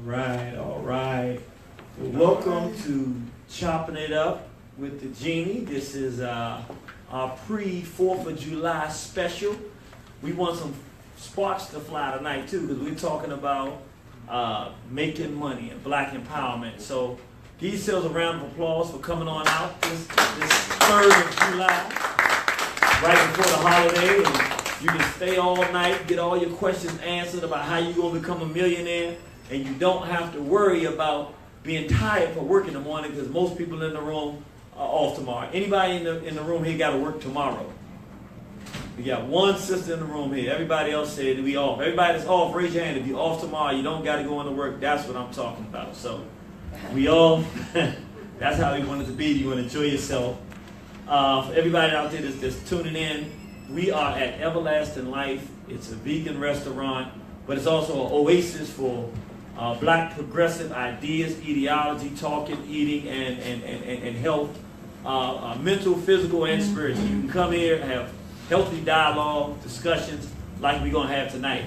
All right. Well, welcome to Chopping It Up with the Genie. This is our pre-4th of July special. We want some sparks to fly tonight too, because we're talking about making money and black empowerment. So give yourselves a round of applause for coming on out this 3rd of July, right before the holiday. And you can stay all night, get all your questions answered about how you're going to become a millionaire, and you don't have to worry about being tired for work in the morning, because most people in the room are off tomorrow. Anybody in the room here got to work tomorrow? We got one sister in the room here. Everybody else said we off. Everybody that's off, raise your hand. If you're off tomorrow, you don't got to go into work. That's what I'm talking about. So we all, that's how we want it to be. You want to enjoy yourself. For everybody out there that's tuning in, we are at Everlasting Life. It's a vegan restaurant, but it's also an oasis for black progressive ideas, ideology, talking, eating, and health, mental, physical, and spiritual. You can come here and have healthy dialogue, discussions like we're going to have tonight.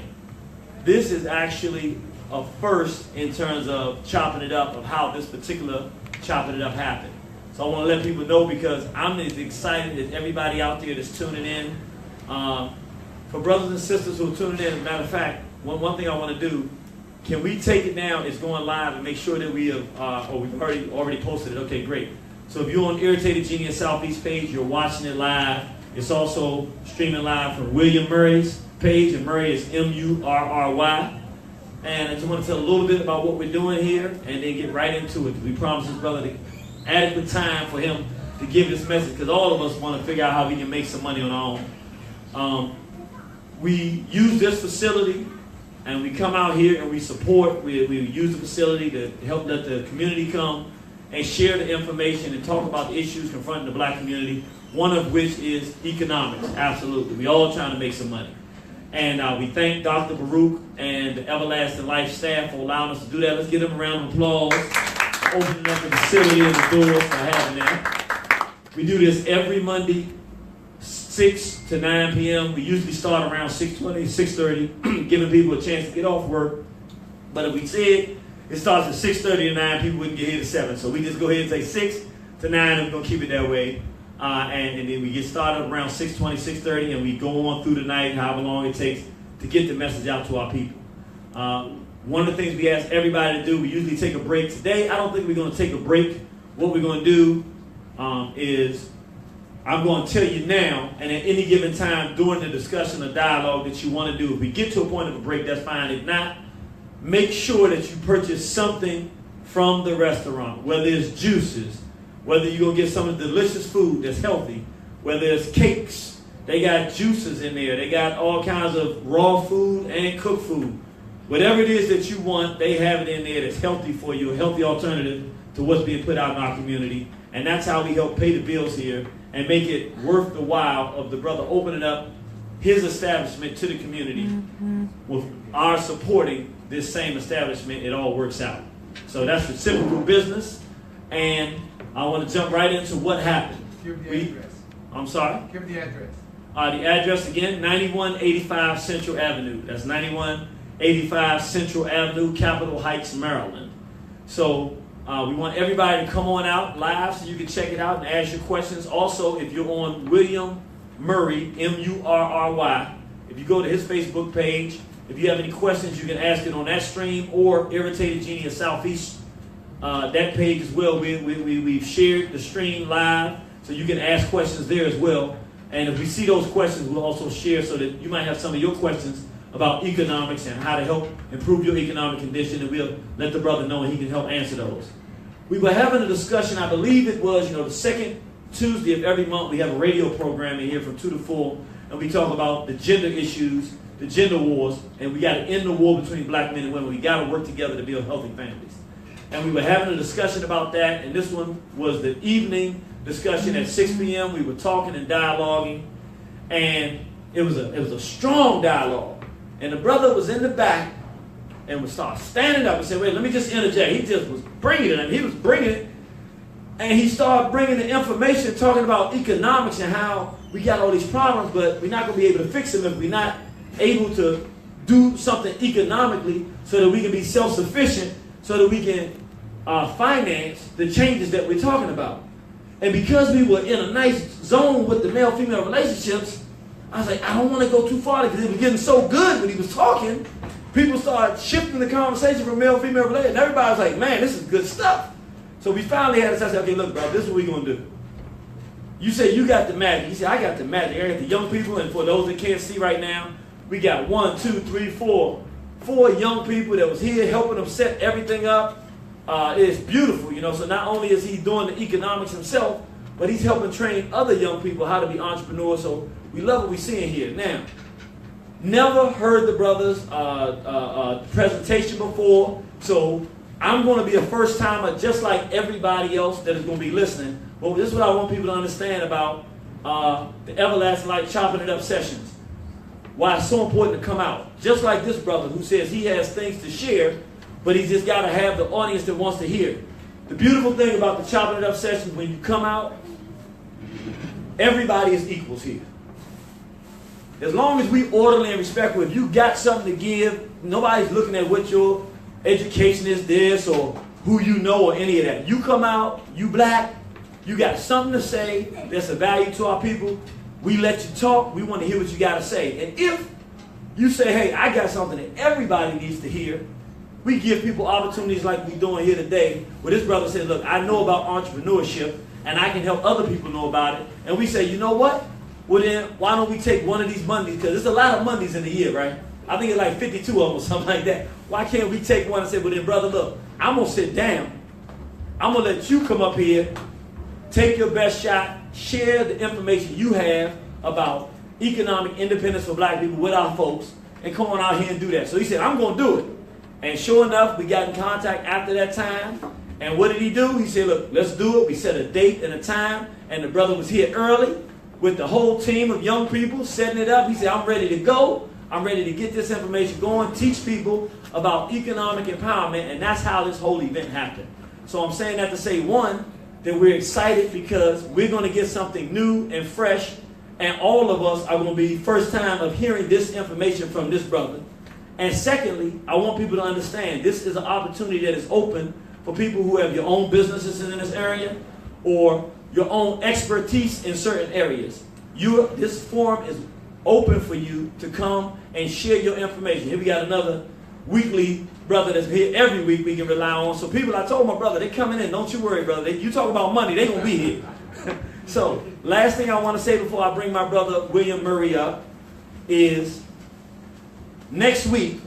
This is actually a first in terms of chopping it up, of how this particular chopping it up happened. So I want to let people know, because I'm as excited as everybody out there that's tuning in. For brothers and sisters who are tuning in, as a matter of fact, one thing I want to do, can we take it now? It's going live, and make sure that we have, we've already posted it. Okay, great. So if you're on Irritated Genius Southeast page, you're watching it live. It's also streaming live from William Murray's page, and Murray is M-U-R-R-Y. And I just want to tell a little bit about what we're doing here, and then get right into it. We promised his brother adequate time for him to give this message, because all of us want to figure out how we can make some money on our own. We use this facility, and we come out here and we support. We use the facility to help let the community come and share the information and talk about the issues confronting the black community, one of which is economics. Absolutely. We all trying to make some money. And we thank Dr. Baruch and the Everlasting Life staff for allowing us to do that. Let's give them a round of applause for opening up the facility and the doors for having that. We do this every Monday, 6 to 9 p.m. We usually start around 6:20, 6:30, giving people a chance to get off work. But if we said it starts at 6:30 to 9, people wouldn't get here to 7. So we just go ahead and say 6 to 9, and we're going to keep it that way. And then we get started around 6:20, 6:30, and we go on through the night, however long it takes to get the message out to our people. One of the things we ask everybody to do, we usually take a break. Today, I don't think we're going to take a break. What we're going to do is, I'm going to tell you now, and at any given time during the discussion or dialogue that you want to do. If we get to a point of a break, that's fine. If not, make sure that you purchase something from the restaurant, whether it's juices, whether you're going to get some of the delicious food that's healthy, whether it's cakes. They got juices in there. They got all kinds of raw food and cooked food. Whatever it is that you want, they have it in there that's healthy for you, a healthy alternative to what's being put out in our community. And that's how we help pay the bills here and make it worth the while of the brother opening up his establishment to the community. With our supporting this same establishment, it all works out. So that's reciprocal business. And I want to jump right into what happened. Give the address. I'm sorry? Give the address. The address again, 9185 Central Avenue. That's 9185 Central Avenue, Capitol Heights, Maryland. So we want everybody to come on out live so you can check it out and ask your questions. Also, if you're on William Murray, M-U-R-R-Y, if you go to his Facebook page, if you have any questions, you can ask it on that stream, or Irritated Genius Southeast, that page as well. We've shared the stream live, so you can ask questions there as well. And if we see those questions, we'll also share, so that you might have some of your questions about economics and how to help improve your economic condition, and we'll let the brother know and he can help answer those. We were having a discussion, I believe it was, the second Tuesday of every month, we have a radio program in here from 2 to 4, and we talk about the gender issues, the gender wars, and we got to end the war between black men and women. We got to work together to build healthy families. And we were having a discussion about that, and this one was the evening discussion at 6 p.m. We were talking and dialoguing, and it was a strong dialogue. And the brother was in the back and would start standing up and say, wait, let me just interject. He just was bringing it, and he was bringing it, and he started bringing the information, talking about economics and how we got all these problems, but we're not going to be able to fix them if we're not able to do something economically so that we can be self-sufficient so that we can finance the changes that we're talking about. And because we were in a nice zone with the male-female relationships, I was like, I don't want to go too far because it was getting so good when he was talking. People started shifting the conversation from male-female relations. And everybody was like, man, this is good stuff. So we finally had to say, okay, look, bro, this is what we're going to do. You say you got the magic. He said, I got the magic. I got the young people. And for those that can't see right now, we got 4 young people that was here helping them set everything up. It's beautiful, you know. So not only is he doing the economics himself, but he's helping train other young people how to be entrepreneurs. So we love what we're seeing here. Now, never heard the brother's presentation before, so I'm going to be a first timer just like everybody else that is going to be listening. But this is what I want people to understand about the Everlasting Light Chopping It Up sessions. Why it's so important to come out. Just like this brother who says he has things to share, but he's just got to have the audience that wants to hear. The beautiful thing about the Chopping It Up sessions, when you come out, everybody is equals here. As long as we orderly and respectful, if you got something to give, nobody's looking at what your education is this or who you know or any of that. You come out, you black, you got something to say that's a value to our people. We let you talk. We want to hear what you got to say. And if you say, hey, I got something that everybody needs to hear, we give people opportunities like we're doing here today, where this brother said, look, I know about entrepreneurship, and I can help other people know about it. And we say, you know what? Well, then, why don't we take one of these Mondays? Because there's a lot of Mondays in the year, right? I think it's like 52 of them or something like that. Why can't we take one and say, well, then, brother, look, I'm going to sit down. I'm going to let you come up here, take your best shot, share the information you have about economic independence for black people with our folks, and come on out here and do that. So he said, I'm going to do it. And sure enough, we got in contact after that time. And what did he do? He said, look, let's do it. We set a date and a time. And the brother was here early with the whole team of young people setting it up. He said, I'm ready to go. I'm ready to get this information going, teach people about economic empowerment. And that's how this whole event happened. So I'm saying that to say, one, that we're excited because we're going to get something new and fresh. And all of us are going to be first time of hearing this information from this brother. And secondly, I want people to understand this is an opportunity that is open for people who have your own businesses in this area or your own expertise in certain areas. This forum is open for you to come and share your information. Here we got another weekly brother that's here every week we can rely on. So people, I told my brother, they coming in. Don't you worry, brother. You talk about money, they going to be here. So last thing I want to say before I bring my brother William Murray up is next week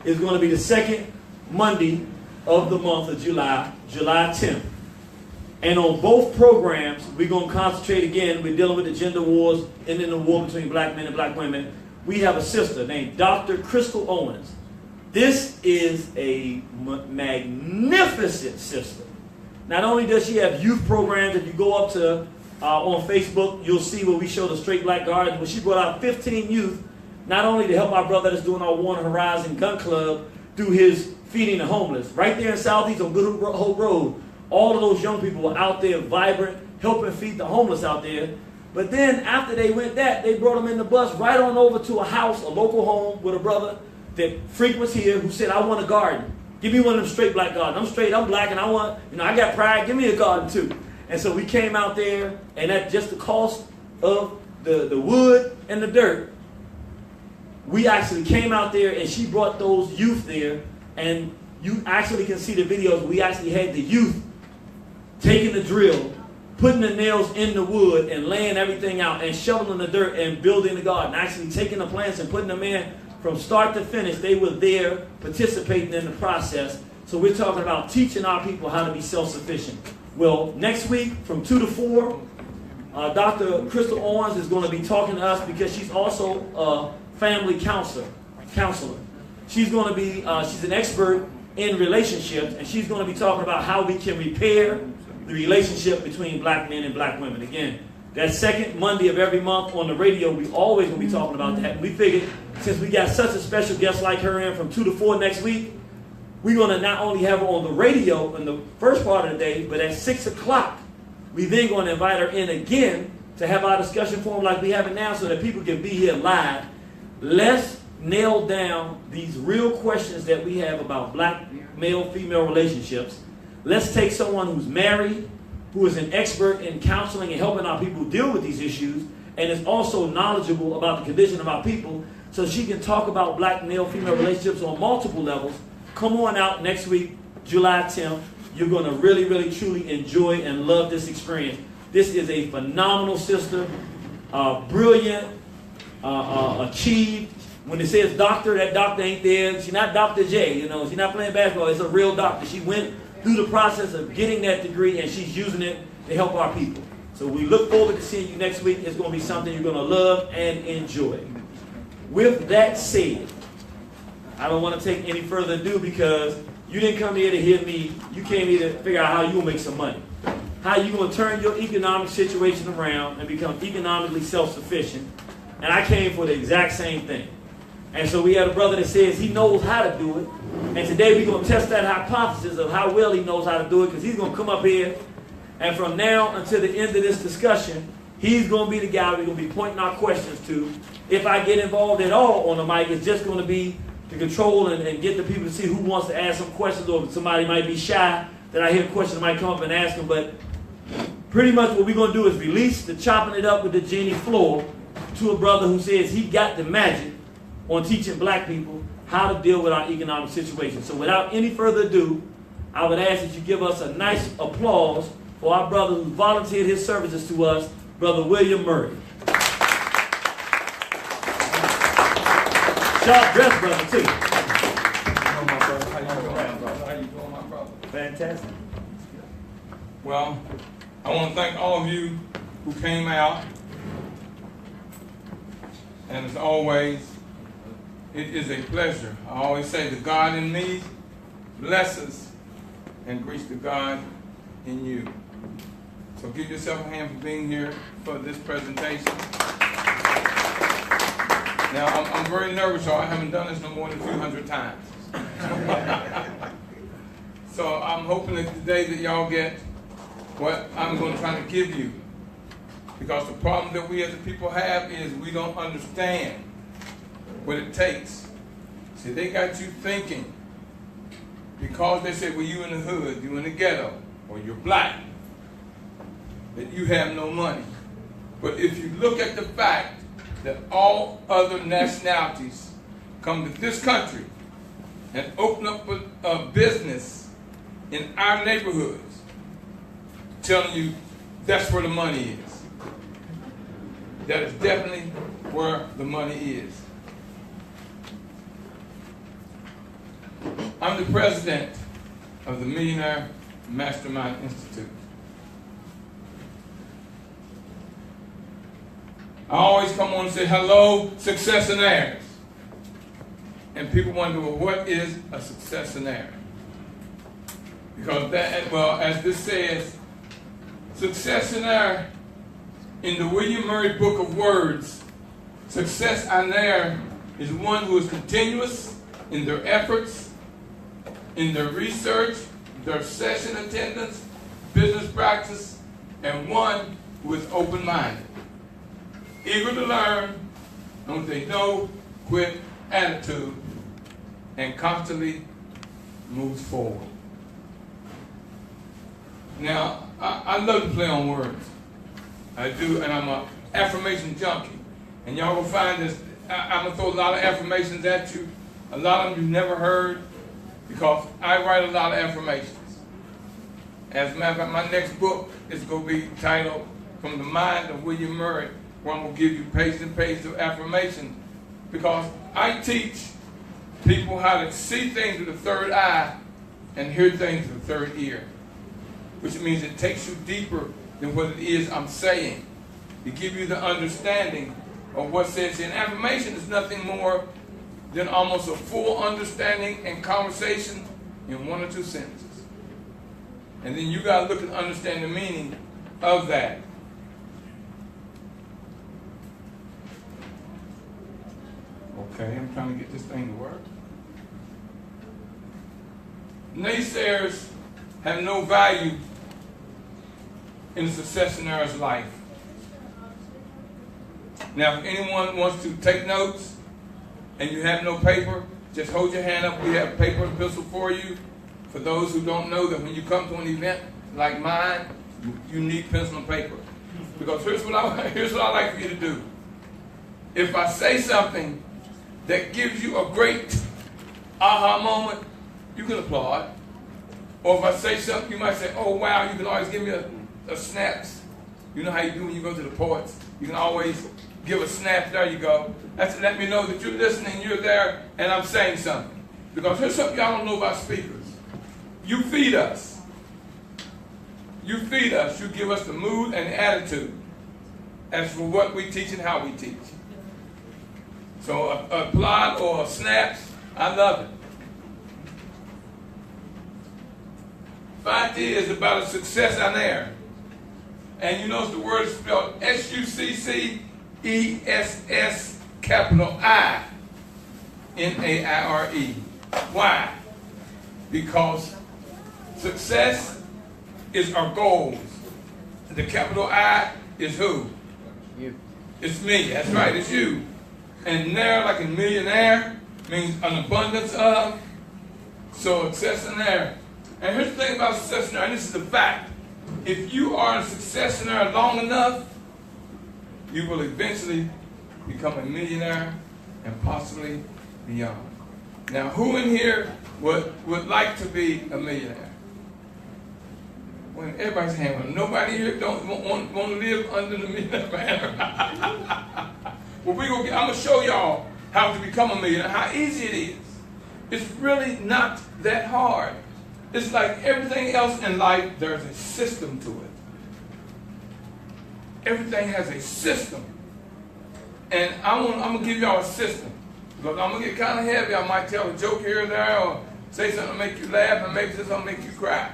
is going to be the second Monday of the month of July, July 10th. And on both programs, we're going to concentrate again. We're dealing with the gender wars and then the war between black men and black women. We have a sister named Dr. Crystal Owens. This is a magnificent sister. Not only does she have youth programs, if you go up to on Facebook, you'll see where we show the Straight Black Guardians, where she brought out 15 youth, not only to help our brother that's doing our Warner Horizon Gun Club do his feeding the homeless. Right there in Southeast on Good Hope Road, all of those young people were out there vibrant, helping feed the homeless out there. But then after they went that, they brought them in the bus right on over to a house, a local home with a brother that frequents here who said, I want a garden. Give me one of them straight black gardens. I'm straight, I'm black, and I want, I got pride. Give me a garden too. And so we came out there, and at just the cost of the wood and the dirt, we actually came out there, and she brought those youth there, and you actually can see the videos. We actually had the youth taking the drill, putting the nails in the wood, and laying everything out, and shoveling the dirt, and building the garden, actually taking the plants and putting them in from start to finish. They were there participating in the process. So we're talking about teaching our people how to be self-sufficient. Well, next week from 2 to 4, Dr. Crystal Owens is going to be talking to us because she's also a family counselor. She's going to be, she's an expert in relationships, and she's going to be talking about how we can repair the relationship between black men and black women. Again, that second Monday of every month on the radio, we always going to be talking about that. And we figured since we got such a special guest like her in from 2 to 4 next week, we're going to not only have her on the radio in the first part of the day, but at 6 o'clock, we then going to invite her in again to have our discussion forum like we have it now so that people can be here live. Let's nail down these real questions that we have about black male-female relationships. Let's take someone who's married, who is an expert in counseling and helping our people deal with these issues, and is also knowledgeable about the condition of our people, so she can talk about black male-female relationships on multiple levels. Come on out next week, July 10th. You're going to really, really, truly enjoy and love this experience. This is a phenomenal sister, brilliant, achieved. When it says doctor, that doctor ain't there. She's not Dr. J, you know. She's not playing basketball. It's a real doctor. She went through the process of getting that degree, and she's using it to help our people. So we look forward to seeing you next week. It's going to be something you're going to love and enjoy. With that said, I don't want to take any further ado, because you didn't come here to hear me. You came here to figure out how you'll make some money. How you going to turn your economic situation around and become economically self-sufficient. And I came for the exact same thing. And so we had a brother that says he knows how to do it. And today we're going to test that hypothesis of how well he knows how to do it, because he's going to come up here, and from now until the end of this discussion, he's going to be the guy we're going to be pointing our questions to. If I get involved at all on the mic, it's just going to be to control and get the people to see who wants to ask some questions, or somebody might be shy that I hear a question might come up and ask them. But pretty much what we're going to do is release the chopping it up with the Genie floor to a brother who says he got the magic on teaching black people how to deal with our economic situation. So without any further ado, I would ask that you give us a nice applause for our brother who volunteered his services to us, Brother William Murray. Sharp dress, brother, too. How you doing, my brother? Fantastic. Well, I want to thank all of you who came out. And as always, it is a pleasure. I always say the God in me blesses and greets the God in you. So give yourself a hand for being here for this presentation. Now, I'm very nervous, y'all. I haven't done this no more than a few hundred times. So I'm hoping that today that y'all get what I'm going to try to give you. Because the problem that we as a people have is we don't understand what it takes. See, they got you thinking, because they say, well, you in the hood, you in the ghetto, or you're black, that you have no money. But if you look at the fact that all other nationalities come to this country and open up a business in our neighborhoods, telling you that's where the money is. That is definitely where the money is. I'm the president of the Millionaire Mastermind Institute. I always come on and say, hello, successionaires. And people wonder, well, what is a successionaire? Because that, well, as this says, successionaire in the William Murray Book of Words, successionaire is one who is continuous in their efforts, in their research, their session attendance, business practice, and one who is open-minded, eager to learn, and with a no-quit attitude, and constantly moves forward. Now, I love to play on words. I do, and I'm an affirmation junkie. And y'all will find this, I'm going to throw a lot of affirmations at you, a lot of them you've never heard, because I write a lot of affirmations. As a matter of fact, my next book is going to be titled From the Mind of William Murray, where I'm going to give you pages and pages of affirmation, because I teach people how to see things with the third eye and hear things with the third ear, which means it takes you deeper than what it is I'm saying, to give you the understanding of what says. And affirmation is nothing more than almost a full understanding and conversation in one or two sentences. And then you got to look and understand the meaning of that. Okay, I'm trying to get this thing to work. Naysayers have no value in the successionaire's life. Now, if anyone wants to take notes, and you have no paper, just hold your hand up. We have paper and pencil for you. For those who don't know that when you come to an event like mine, you need pencil and paper. Because here's what I like for you to do. If I say something that gives you a great aha moment, you can applaud. Or if I say something, you might say, oh wow, you can always give me a snaps. You know how you do when you go to the ports? You can always give a snap, there you go. That's to let me know that you're listening, you're there, and I'm saying something. Because here's something y'all don't know about speakers. You feed us. You feed us. You give us the mood and the attitude as for what we teach and how we teach. So a applaud or a snaps, I love it. Fact is about a success on air. And you notice the word is spelled S-U-C-C-E-S-S capital I-N-A-I-R-E. Why? Because success is our goals. The capital I is who? You. It's me. That's right. It's you. And nair, like a millionaire, means an abundance of. So success in there. And here's the thing about success in there, and this is the fact. If you are in success in there long enough, you will eventually become a millionaire and possibly beyond. Now, who in here would like to be a millionaire? Well, everybody's hand. Well, nobody here don't want to live under the millionaire banner. Well, I'm going to show y'all how to become a millionaire, how easy it is. It's really not that hard. It's like everything else in life, there's a system to it. Everything has a system. And I'm going to give y'all a system. Because I'm going to get kind of heavy. I might tell a joke here or there or say something to make you laugh and maybe say something to make you cry.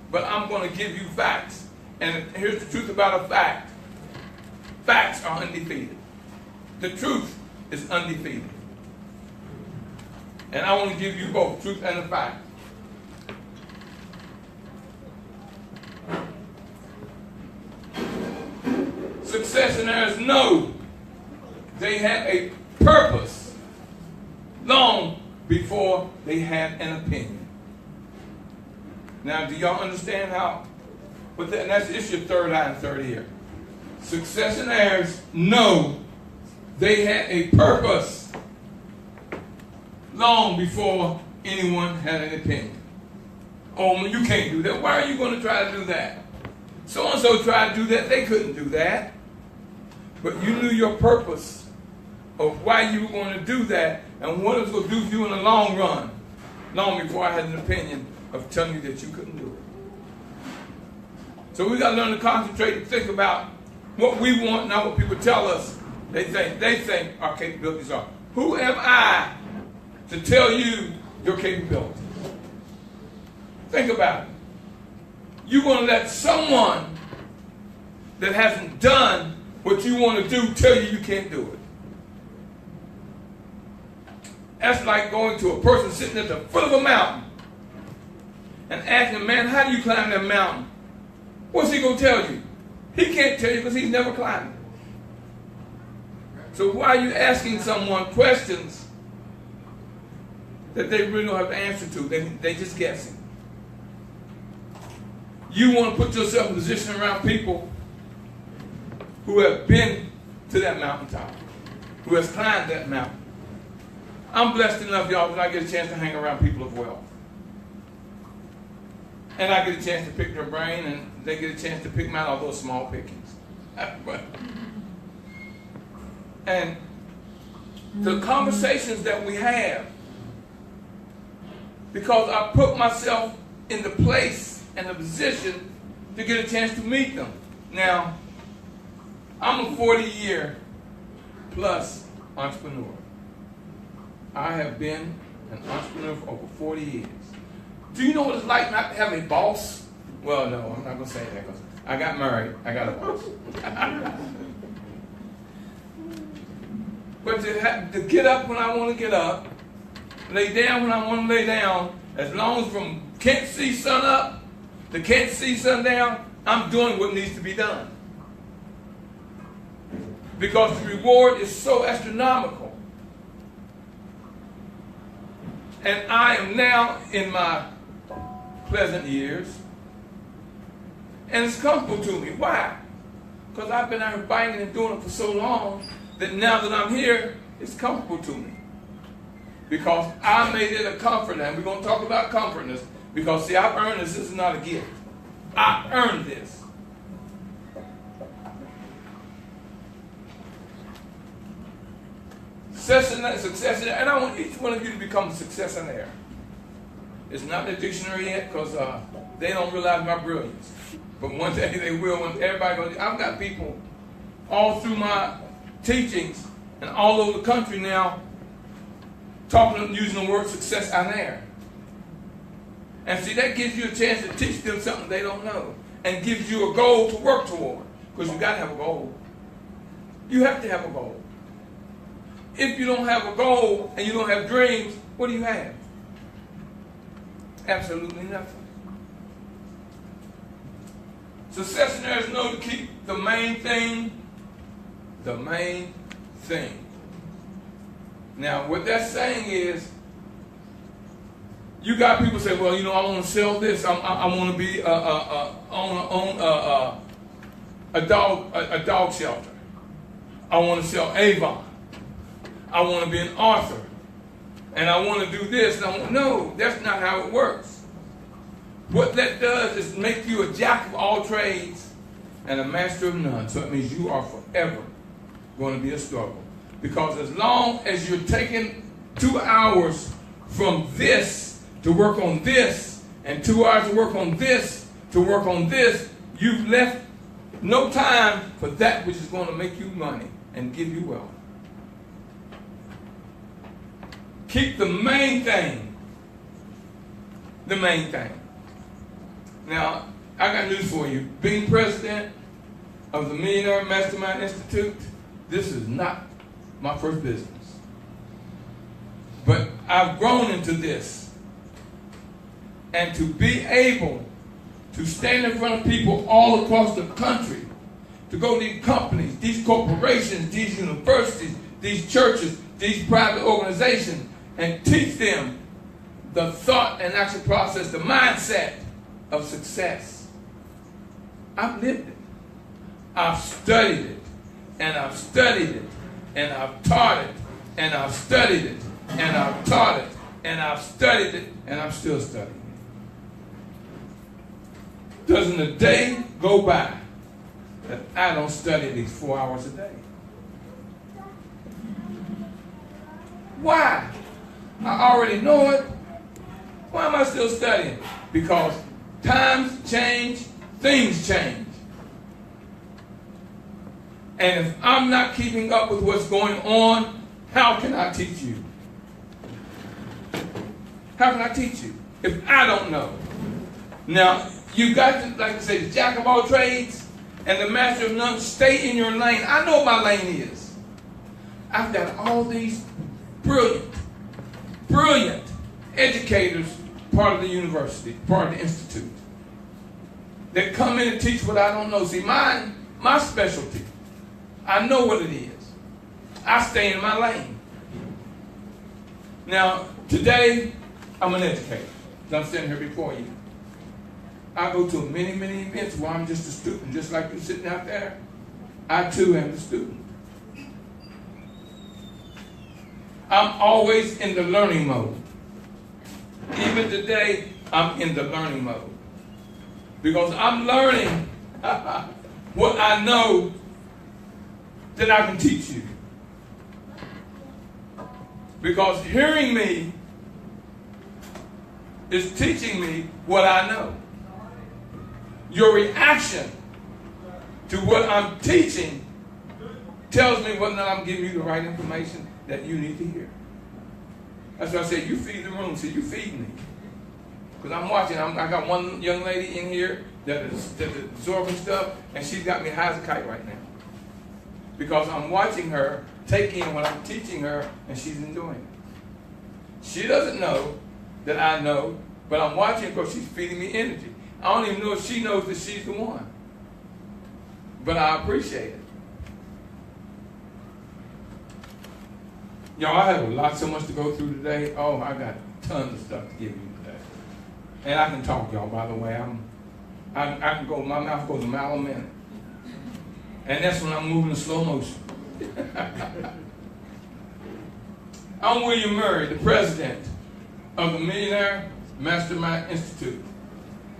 But I'm going to give you facts. And here's the truth about a fact. Facts are undefeated. The truth is undefeated. And I want to give you both truth and the fact. Successionaires know they had a purpose long before they had an opinion. Now, do y'all understand how? But it's your third eye and third ear. Successionaires know they had a purpose long before anyone had an opinion. Oh, you can't do that. Why are you going to try to do that? So-and-so tried to do that. They couldn't do that. But you knew your purpose of why you were going to do that and what it was going to do for you in the long run, long before I had an opinion of telling you that you couldn't do it. So we got to learn to concentrate and think about what we want, not what people tell us they think our capabilities are. Who am I to tell you your capabilities? Think about it. You're going to let someone that hasn't done what you want to do tell you can't do it. That's like going to a person sitting at the foot of a mountain and asking, man, how do you climb that mountain? What's he going to tell you? He can't tell you because he's never climbed it. So why are you asking someone questions that they really don't have the answer to? They just guessing. You want to put yourself in a position around people who have been to that mountaintop, who has climbed that mountain. I'm blessed enough, y'all, that I get a chance to hang around people of wealth. And I get a chance to pick their brain, and they get a chance to pick mine, although small pickings. And the conversations that we have, because I put myself in the place and the position to get a chance to meet them. Now, I'm a 40-year-plus entrepreneur. I have been an entrepreneur for over 40 years. Do you know what it's like not to have a boss? Well, no, I'm not going to say that because I got married. I got a boss. But to get up when I want to get up, lay down when I want to lay down, as long as from can't see sun up to can't see sun down, I'm doing what needs to be done. Because the reward is so astronomical. And I am now in my pleasant years. And it's comfortable to me. Why? Because I've been out here fighting and doing it for so long that now that I'm here, it's comfortable to me. Because I made it a comfort, and we're going to talk about comfortness. Because, see, I've earned this. This is not a gift. I earned this. Success, and I want each one of you to become a successionaire. It's not in the dictionary yet because they don't realize my brilliance. But one day they will. When everybody goes, I've got people all through my teachings and all over the country now talking, using the word successionaire. And see, that gives you a chance to teach them something they don't know, and gives you a goal to work toward. Because you got to have a goal. You have to have a goal. If you don't have a goal and you don't have dreams, what do you have? Absolutely nothing. Successionaires know to keep the main thing the main thing. Now, what that's saying is, you got people say, well, you know, I want to sell this. I want to be own a dog shelter. I want to sell Avon. I want to be an author. And I want to do this. And no, that's not how it works. What that does is make you a jack of all trades and a master of none. So it means you are forever going to be a struggle. Because as long as you're taking 2 hours from this to work on this, and 2 hours to work on this, to work on this, you've left no time for that which is going to make you money and give you wealth. Keep the main thing the main thing. Now, I got news for you. Being president of the Millionaire Mastermind Institute, this is not my first business. But I've grown into this. And to be able to stand in front of people all across the country, to go to these companies, these corporations, these universities, these churches, these private organizations, and teach them the thought and action process, the mindset of success. I've lived it. I've studied it. And I've studied it. And I've taught it. And I've studied it. And I've taught it. And I've studied it. And I'm still studying it. Doesn't a day go by that I don't study at least 4 hours a day? Why? I already know it. Why am I still studying? Because times change, things change. And if I'm not keeping up with what's going on, how can I teach you? How can I teach you if I don't know? Now, you got to, like I say, the jack of all trades and the master of none. Stay in your lane. I know what my lane is. I've got all these brilliant educators, part of the university, part of the institute, that come in and teach what I don't know. See, my specialty, I know what it is. I stay in my lane. Now, today, I'm an educator. I'm sitting here before you. I go to many, many events where I'm just a student, just like you sitting out there. I, too, am the student. I'm always in the learning mode. Even today, I'm in the learning mode. Because I'm learning what I know that I can teach you. Because hearing me is teaching me what I know. Your reaction to what I'm teaching tells me whether or not I'm giving you the right information that you need to hear. That's why I say you feed the room. See, you feed me. Because I'm watching. I got one young lady in here that's absorbing stuff, and she's got me high as a kite right now. Because I'm watching her take in what I'm teaching her, and she's enjoying it. She doesn't know that I know, but I'm watching because she's feeding me energy. I don't even know if she knows that she's the one. But I appreciate it. Y'all, I have so much to go through today. Oh, I got tons of stuff to give you today. And I can talk, y'all, by the way. I can go, my mouth goes a mile a minute. And that's when I'm moving in slow motion. I'm William Murray, the president of the Millionaire Mastermind Institute.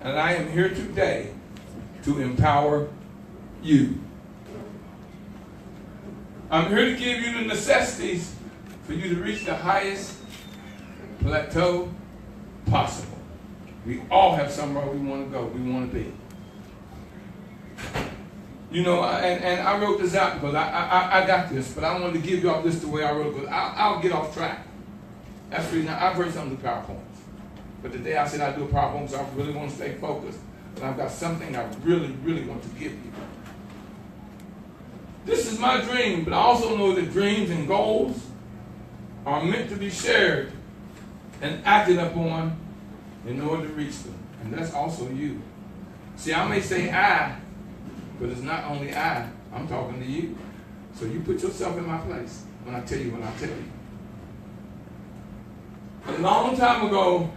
And I am here today to empower you. I'm here to give you the necessities for you to reach the highest plateau possible. We all have somewhere we want to go, we want to be. You know, and I wrote this out because I got this, but I wanted to give y'all this the way I wrote it because I'll get off track. That's the reason I've read some of the PowerPoints. But today I said I do a PowerPoint, so I really want to stay focused. But I've got something I really, really want to give you. This is my dream, but I also know that dreams and goals are meant to be shared and acted upon in order to reach them. And that's also you. See, I may say I, but it's not only I, I'm talking to you. So you put yourself in my place when I tell you what I tell you. A long time ago,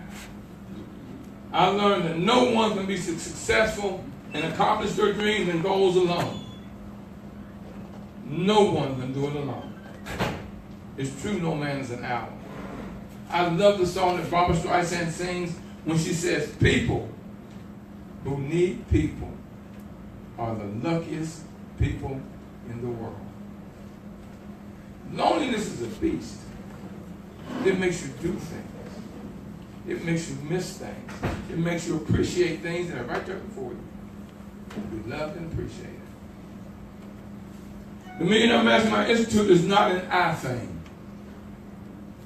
I learned that no one can be successful and accomplish their dreams and goals alone. No one can do it alone. It's true, no man is an island. I love the song that Barbara Streisand sings when she says, people who need people are the luckiest people in the world. Loneliness is a beast. It makes you do things. It makes you miss things. It makes you appreciate things that are right there before you. Be loved and appreciated. The Millionaire Mastermind Institute is not an I thing.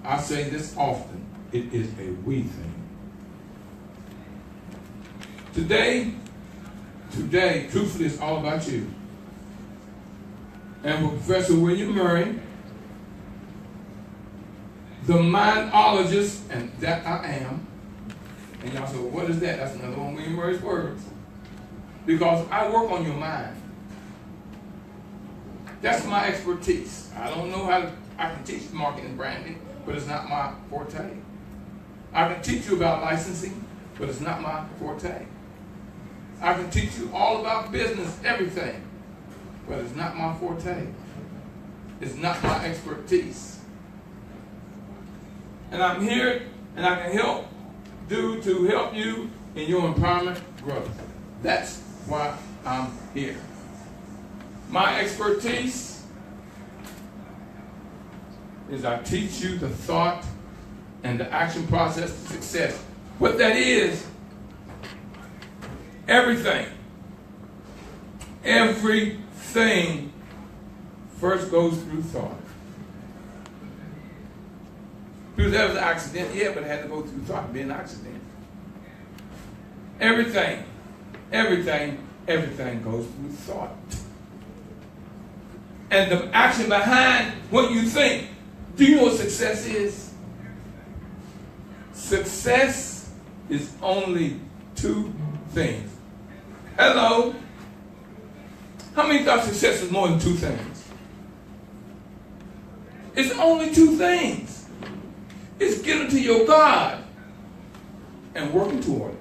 I say this often. It is a we thing. Today, truthfully, it's all about you. And with Professor William Murray, the mindologist, and that I am. And y'all say, well, what is that? That's another one of William Murray's words. Because I work on your mind. That's my expertise. I don't know how I can teach marketing and branding, but it's not my forte. I can teach you about licensing, but it's not my forte. I can teach you all about business, everything, but it's not my forte. It's not my expertise. And I'm here, and I can help you in your empowerment growth. That's why I'm here. My expertise is I teach you the thought and the action process to success. What that is, everything first goes through thought. Because that was an accident, yeah, but it had to go through thought to be an accident. Everything goes through thought. And the action behind what you think. Do you know what success is? Success is only two things. Hello? How many thought success is more than two things? It's only two things. It's getting to your God and working toward it.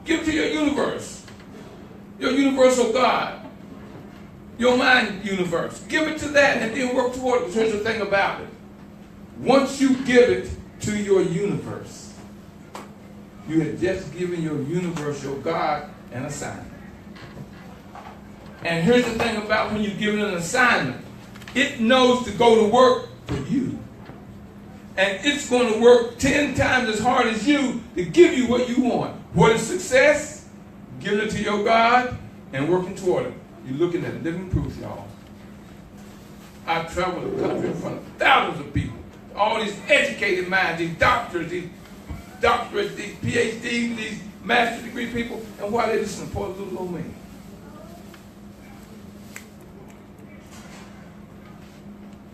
Give to your universe, your universal God, your mind universe. Give it to that and then work toward it. Here's the thing about it. Once you give it to your universe, you have just given your universe, your God, an assignment. And here's the thing about when you give it an assignment. It knows to go to work for you. And it's going to work 10 times as hard as you to give you what you want. What is success? Giving it to your God and working toward it. You're looking at living proof, y'all. I've traveled the country in front of thousands of people. All these educated minds, these doctors, these doctorates, these PhDs, these master's degree people, and why they listen to poor little old me.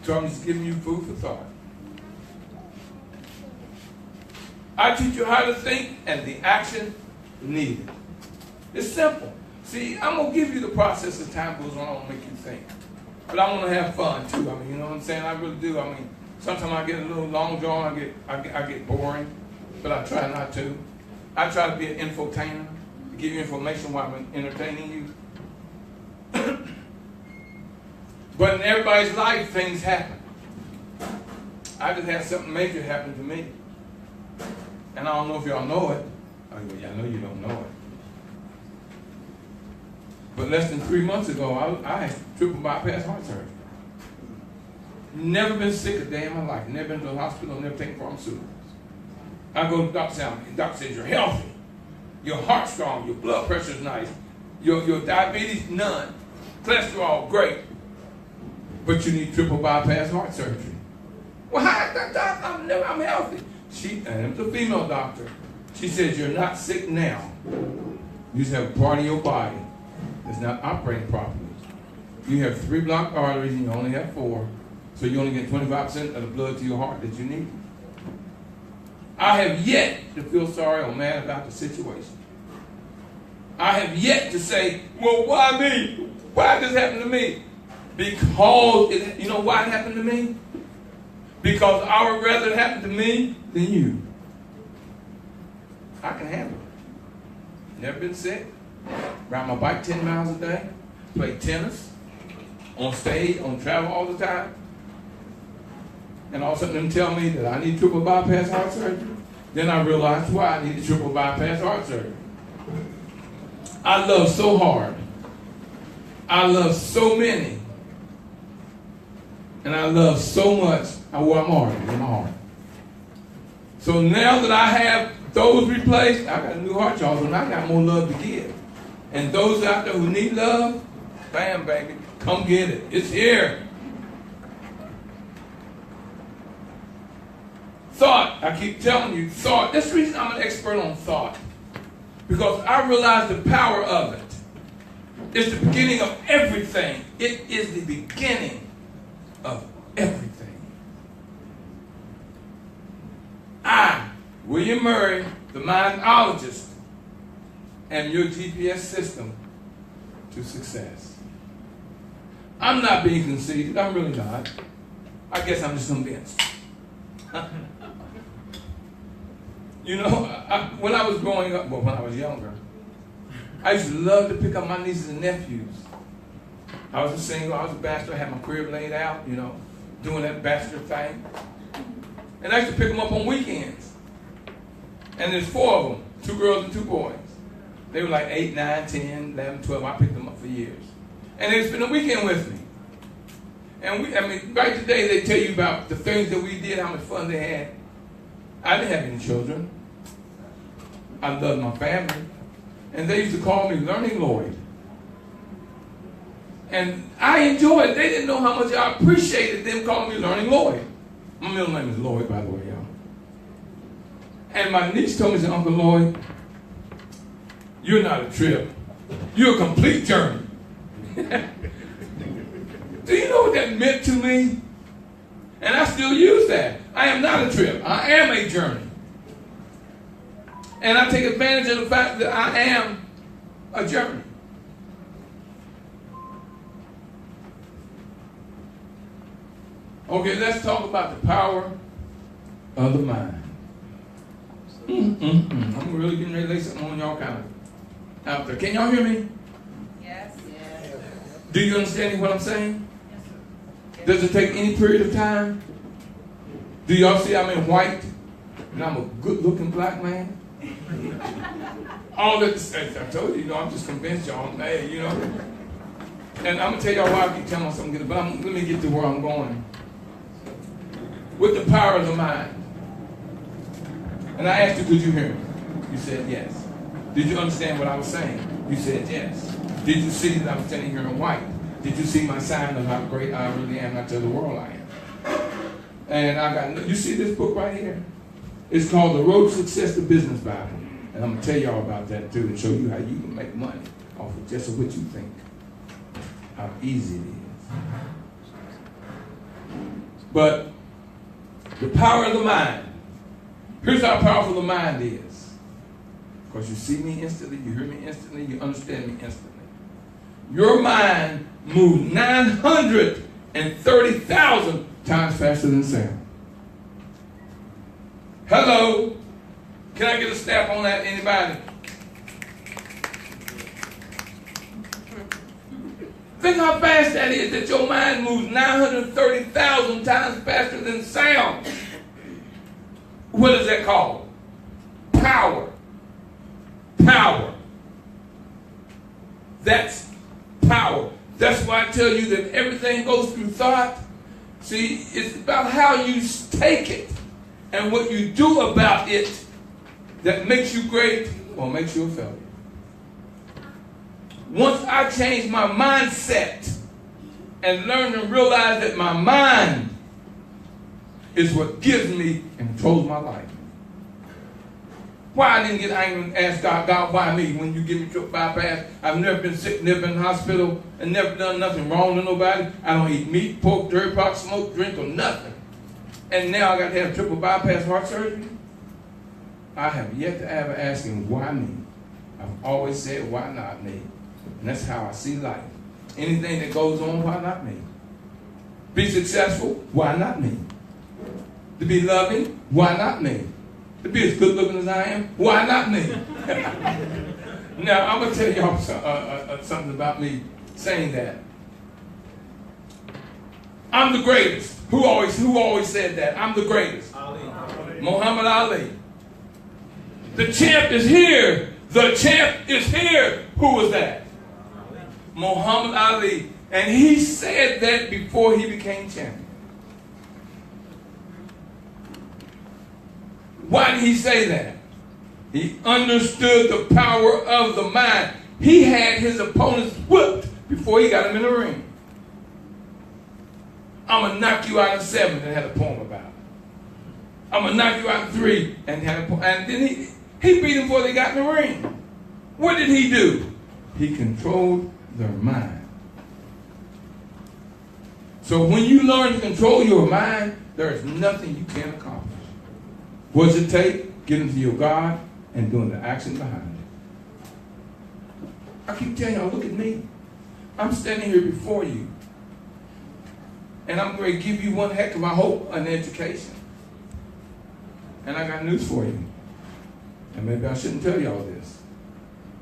So I'm just giving you food for thought. I teach you how to think and the action needed. It's simple. See, I'm going to give you the process as time goes on. I want to make you think. But I want to have fun, too. I mean, you know what I'm saying? I really do. I mean, Sometimes I get a little long drawn, I get boring, but I try not to. I try to be an infotainer, to give you information while I'm entertaining you. But in everybody's life, things happen. I just had something major happen to me. And I don't know if y'all know it. Oh, yeah, I know you don't know it. But less than 3 months ago, I had triple bypass heart surgery. Never been sick a day in my life. Never been to the hospital, never taken pharmaceuticals. I go to the doctor, and the doctor says, you're healthy. Your heart's strong. Your blood pressure's nice. Your diabetes, none. Cholesterol, great. But you need triple bypass heart surgery. Well, I'm healthy. And it was a female doctor. She said, you're not sick now. You just have a part of your body that's not operating properly. You have 3 blocked arteries and you only have 4. So you only get 25% of the blood to your heart that you need. I have yet to feel sorry or mad about the situation. I have yet to say, well, why me? Why did this happen to me? Because, you know why it happened to me? Because I would rather it happen to me than you. I can handle it. Never been sick. Ride my bike 10 miles a day. Play tennis. On stage, on travel all the time. And all of a sudden them tell me that I need triple bypass heart surgery. Then I realized why I needed triple bypass heart surgery. I love so hard. I love so many. And I love so much. I wear my heart in my heart. So now that I have those replaced, I got a new heart, y'all, and I got more love to give. And those out there who need love, bam, baby, come get it. It's here. Thought, I keep telling you, thought. That's the reason I'm an expert on thought. Because I realize the power of it. It's the beginning of everything. It is the beginning of everything. I, William Murray, the mindologist, am your GPS system to success. I'm not being conceited. I'm really not. I guess I'm just convinced. You know, when I was growing up, well, when I was younger, I used to love to pick up my nieces and nephews. I was a single, I was a bachelor, I had my crib laid out, you know, doing that bachelor thing. And I used to pick them up on weekends. And there's 4 of them, 2 girls and 2 boys. They were like 8, 9, 10, 11, 12. I picked them up for years. And they would spend the weekend with me. And right today they tell you about the things that we did, how much fun they had. I didn't have any children. I loved my family. And they used to call me Learning Lloyd. And I enjoyed it. They didn't know how much I appreciated them calling me Learning Lloyd. My middle name is Lloyd, by the way, y'all. And my niece told me, she said, Uncle Lloyd, you're not a trip. You're a complete journey. Do you know what that meant to me? And I still use that. I am not a trip. I am a journey. And I take advantage of the fact that I am a journey. Okay, let's talk about the power of the mind. I'm really getting ready to lay something on y'all kind of out there. Can y'all hear me? Yes. Yes. Do you understand what I'm saying? Does it take any period of time? Do y'all see I'm in white? And I'm a good-looking black man? All that, I told you, I'm just convinced y'all, hey, you know. And I'm going to tell y'all why I keep telling myself I'm getting, but let me get to where I'm going. With the power of the mind. And I asked you, could you hear me? You said yes. Did you understand what I was saying? You said yes. Did you see that I'm standing here in white? Did you see my sign of how great I really am? I tell the world I am. And you see this book right here? It's called The Road to Success, the Business Bible. And I'm going to tell y'all about that too and show you how you can make money off of just what you think. How easy it is. But the power of the mind. Here's how powerful the mind is. Because you see me instantly, you hear me instantly, you understand me instantly. Your mind moves 930,000 times faster than sound. Hello? Can I get a snap on that, anybody? Think how fast that is, that your mind moves 930,000 times faster than sound. What is that called? Power. Power. That's power. That's why I tell you that everything goes through thought. See, it's about how you take it and what you do about it that makes you great or makes you a failure. Once I change my mindset and learn and realize that my mind is what gives me and controls my life. Why I didn't get angry and ask God, why me? When you give me triple bypass, I've never been sick, never been in the hospital, and never done nothing wrong to nobody. I don't eat meat, pork, dairy products, smoke, drink, or nothing. And now I got to have triple bypass heart surgery? I have yet to ever ask him, why me? I've always said, why not me? And that's how I see life. Anything that goes on, why not me? Be successful, why not me? To be loving, why not me? To be as good looking as I am, why not me? Now, I'm going to tell y'all something about me saying that. I'm the greatest. Who always said that? I'm the greatest. Ali. Muhammad Ali. The champ is here. The champ is here. Who was that? Ali. Muhammad Ali. And he said that before he became champion. Why did he say that? He understood the power of the mind. He had his opponents whipped before he got him in the ring. I'm going to knock you out in 7 and had a poem about it. I'm going to knock you out in 3 and had a poem. And then he beat him before they got in the ring. What did he do? He controlled their mind. So when you learn to control your mind, there is nothing you can't accomplish. What does it take? Getting to your God and doing the action behind it. I keep telling y'all, look at me. I'm standing here before you. And I'm going to give you one heck of a hope, an education. And I got news for you. And maybe I shouldn't tell y'all this.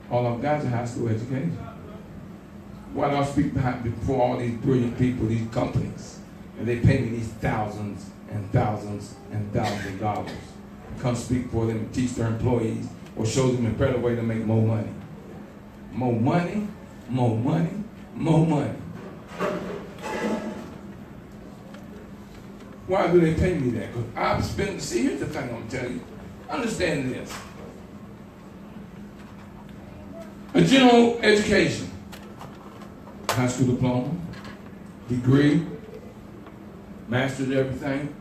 All I've got is a high school education. Why do I speak before all these brilliant people, these companies? And they pay me these thousands and thousands and thousands of dollars. Come speak for them and teach their employees or show them a better way to make more money. More money, more money, more money. Why do they pay me that? Because I've spent, see, here's the thing I'm going to tell you. Understand this. A general education, high school diploma, degree, mastered everything.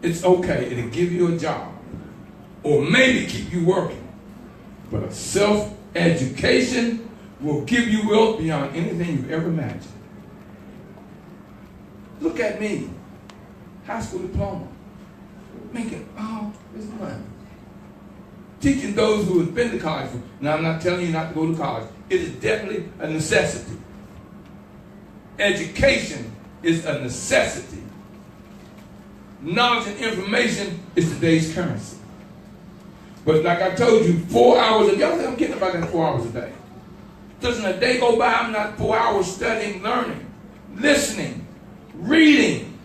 It's okay. It'll give you a job or maybe keep you working. But a self-education will give you wealth beyond anything you've ever imagined. Look at me. High school diploma. Making all this money. Teaching those who have been to college. Now, I'm not telling you not to go to college. It is definitely a necessity. Education is a necessity. Knowledge and information is today's currency. But like I told you, 4 hours a day, y'all think I'm getting about that 4 hours a day. Doesn't a day go by I'm not 4 hours studying, learning, listening, reading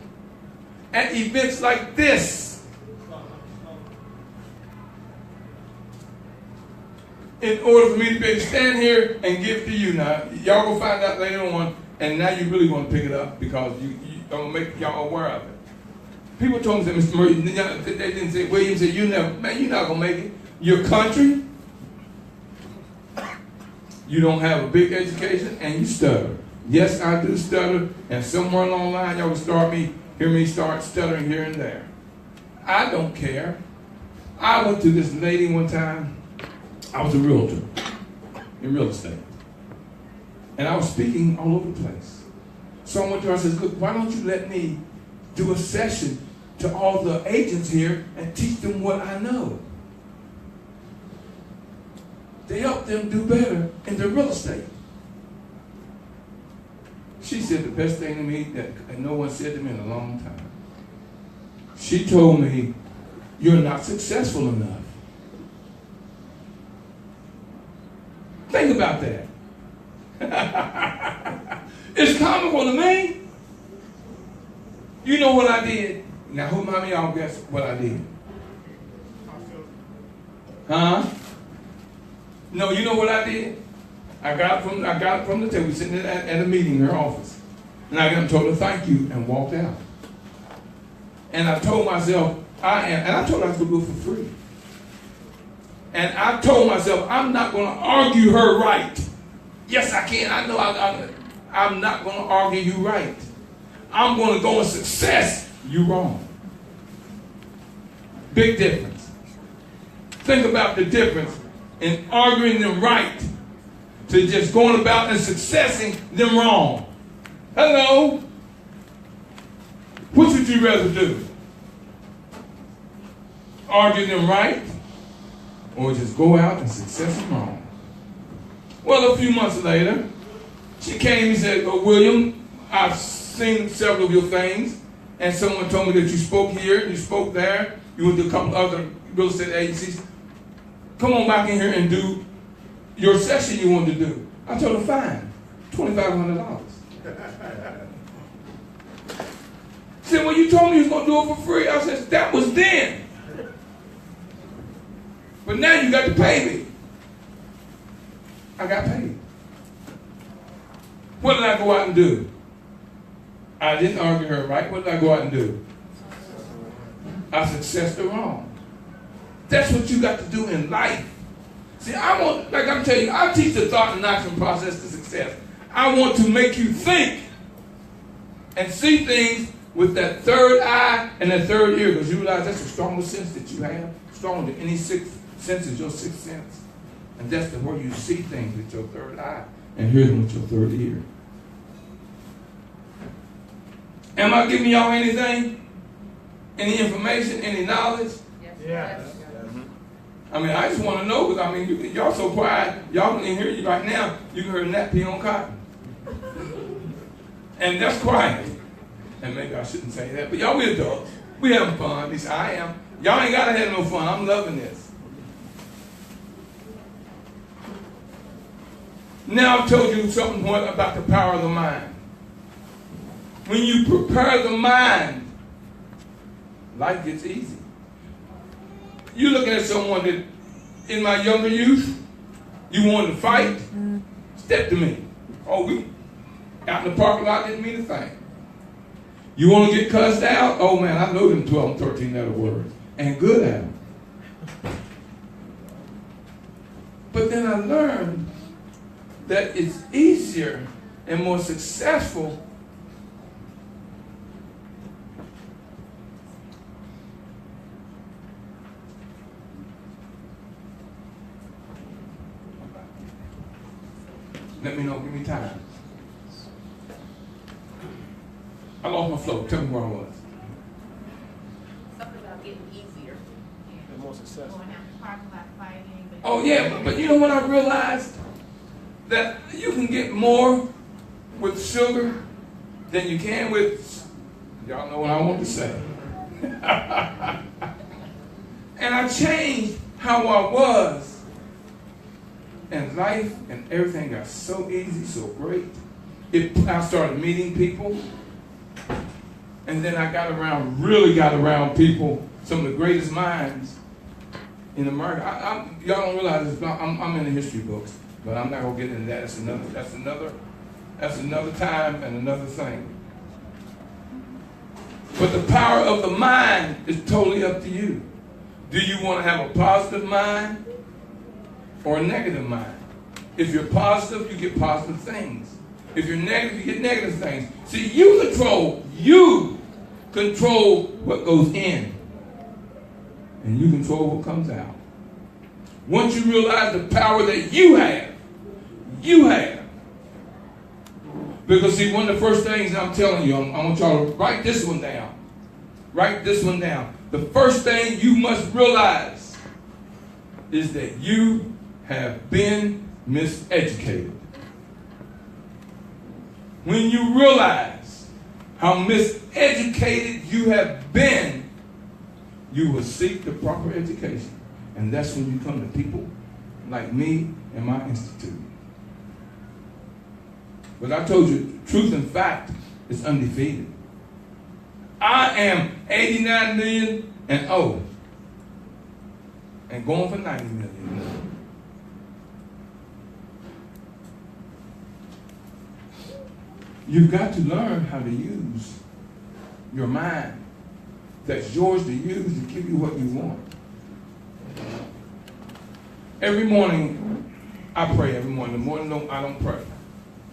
at events like this. In order for me to be able to stand here and give to you. Now, y'all will find out later on, and now you really want to pick it up because you don't make y'all aware of it. People told me, Mr. Murray, they didn't say, William said, you're not going to make it. Your country, you don't have a big education, and you stutter. Yes, I do stutter, and somewhere along the line, y'all will hear me start stuttering here and there. I don't care. I went to this lady one time. I was a realtor in real estate. And I was speaking all over the place. So I went to her and said, look, why don't you let me do a session to all the agents here and teach them what I know to help them do better in their real estate. She said the best thing to me that no one said to me in a long time. She told me, you're not successful enough. Think about that. It's comical to me. You know what I did? Now, who might y'all guess what I did? Huh? No, you know what I did? I got it from the table, sitting at a meeting in her office. And I told her thank you and walked out. And I told myself, and I told her I was going to do it for free. And I told myself, I'm not going to argue her right. Yes, I can. I know I'm not going to argue you right. I'm going to go in success, you wrong. Big difference. Think about the difference in arguing them right to just going about and successing them wrong. Hello? Which would you rather do? Argue them right or just go out and success them wrong? Well, a few months later, she came and said, oh, William, I've seen several of your things, and someone told me that you spoke here, you spoke there, you went to a couple other real estate agencies. Come on back in here and do your session you wanted to do. I told her, fine, $2,500. She said, well, you told me you was going to do it for free. I said, that was then. But now you got to pay me. I got paid. What did I go out and do? I didn't argue her right. What did I go out and do? I successed her wrong. That's what you got to do in life. See, like I'm telling you, I teach the thought and action process to success. I want to make you think and see things with that third eye and that third ear, because you realize that's the strongest sense that you have, stronger than any sixth sense is your sixth sense. And that's the where you see things with your third eye and hear them with your third ear. Am I giving y'all anything? Any information? Any knowledge? Yes. I mean, I just want to know, because I mean, y'all so quiet, y'all can hear you right now. You can hear a gnat pee on cotton. And that's quiet. And maybe I shouldn't say that, but y'all, we adults. We having fun. At least I am. Y'all ain't got to have no fun. I'm loving this. Now I've told you something more about the power of the mind. When you prepare the mind, life gets easy. You're looking at someone that, in my younger youth, you wanted to fight, step to me. Oh, we out in the parking lot didn't mean a thing. You want to get cussed out? Oh man, I know them 12 and 13 letter words. And good at them. But then I learned that it's easier and more successful Let me know, give me time. I lost my flow. Tell me where I was. Something about getting easier. And more successful. Going out the parking lot fighting. Oh yeah, but you know what I realized? That you can get more with sugar than you can with, y'all know what I want to say. And I changed how I was. And life and everything got so easy, so great. I started meeting people. And then I really got around people, some of the greatest minds in America. Y'all don't realize this, I'm in the history books, but I'm not gonna get into that. That's another time and another thing. But the power of the mind is totally up to you. Do you want to have a positive mind or a negative mind? If you're positive, you get positive things. If you're negative, you get negative things. See, you control what goes in, and you control what comes out. Once you realize the power that you have. Because see, one of the first things I'm telling you, I want y'all to write this one down. Write this one down. The first thing you must realize is that you have been miseducated. When you realize how miseducated you have been, you will seek the proper education. And that's when you come to people like me and my institute. But I told you, truth and fact is undefeated. I am 89 million and old, and going for 90 million. You've got to learn how to use your mind that's yours to use to give you what you want. Every morning, I pray every morning. The morning I don't pray.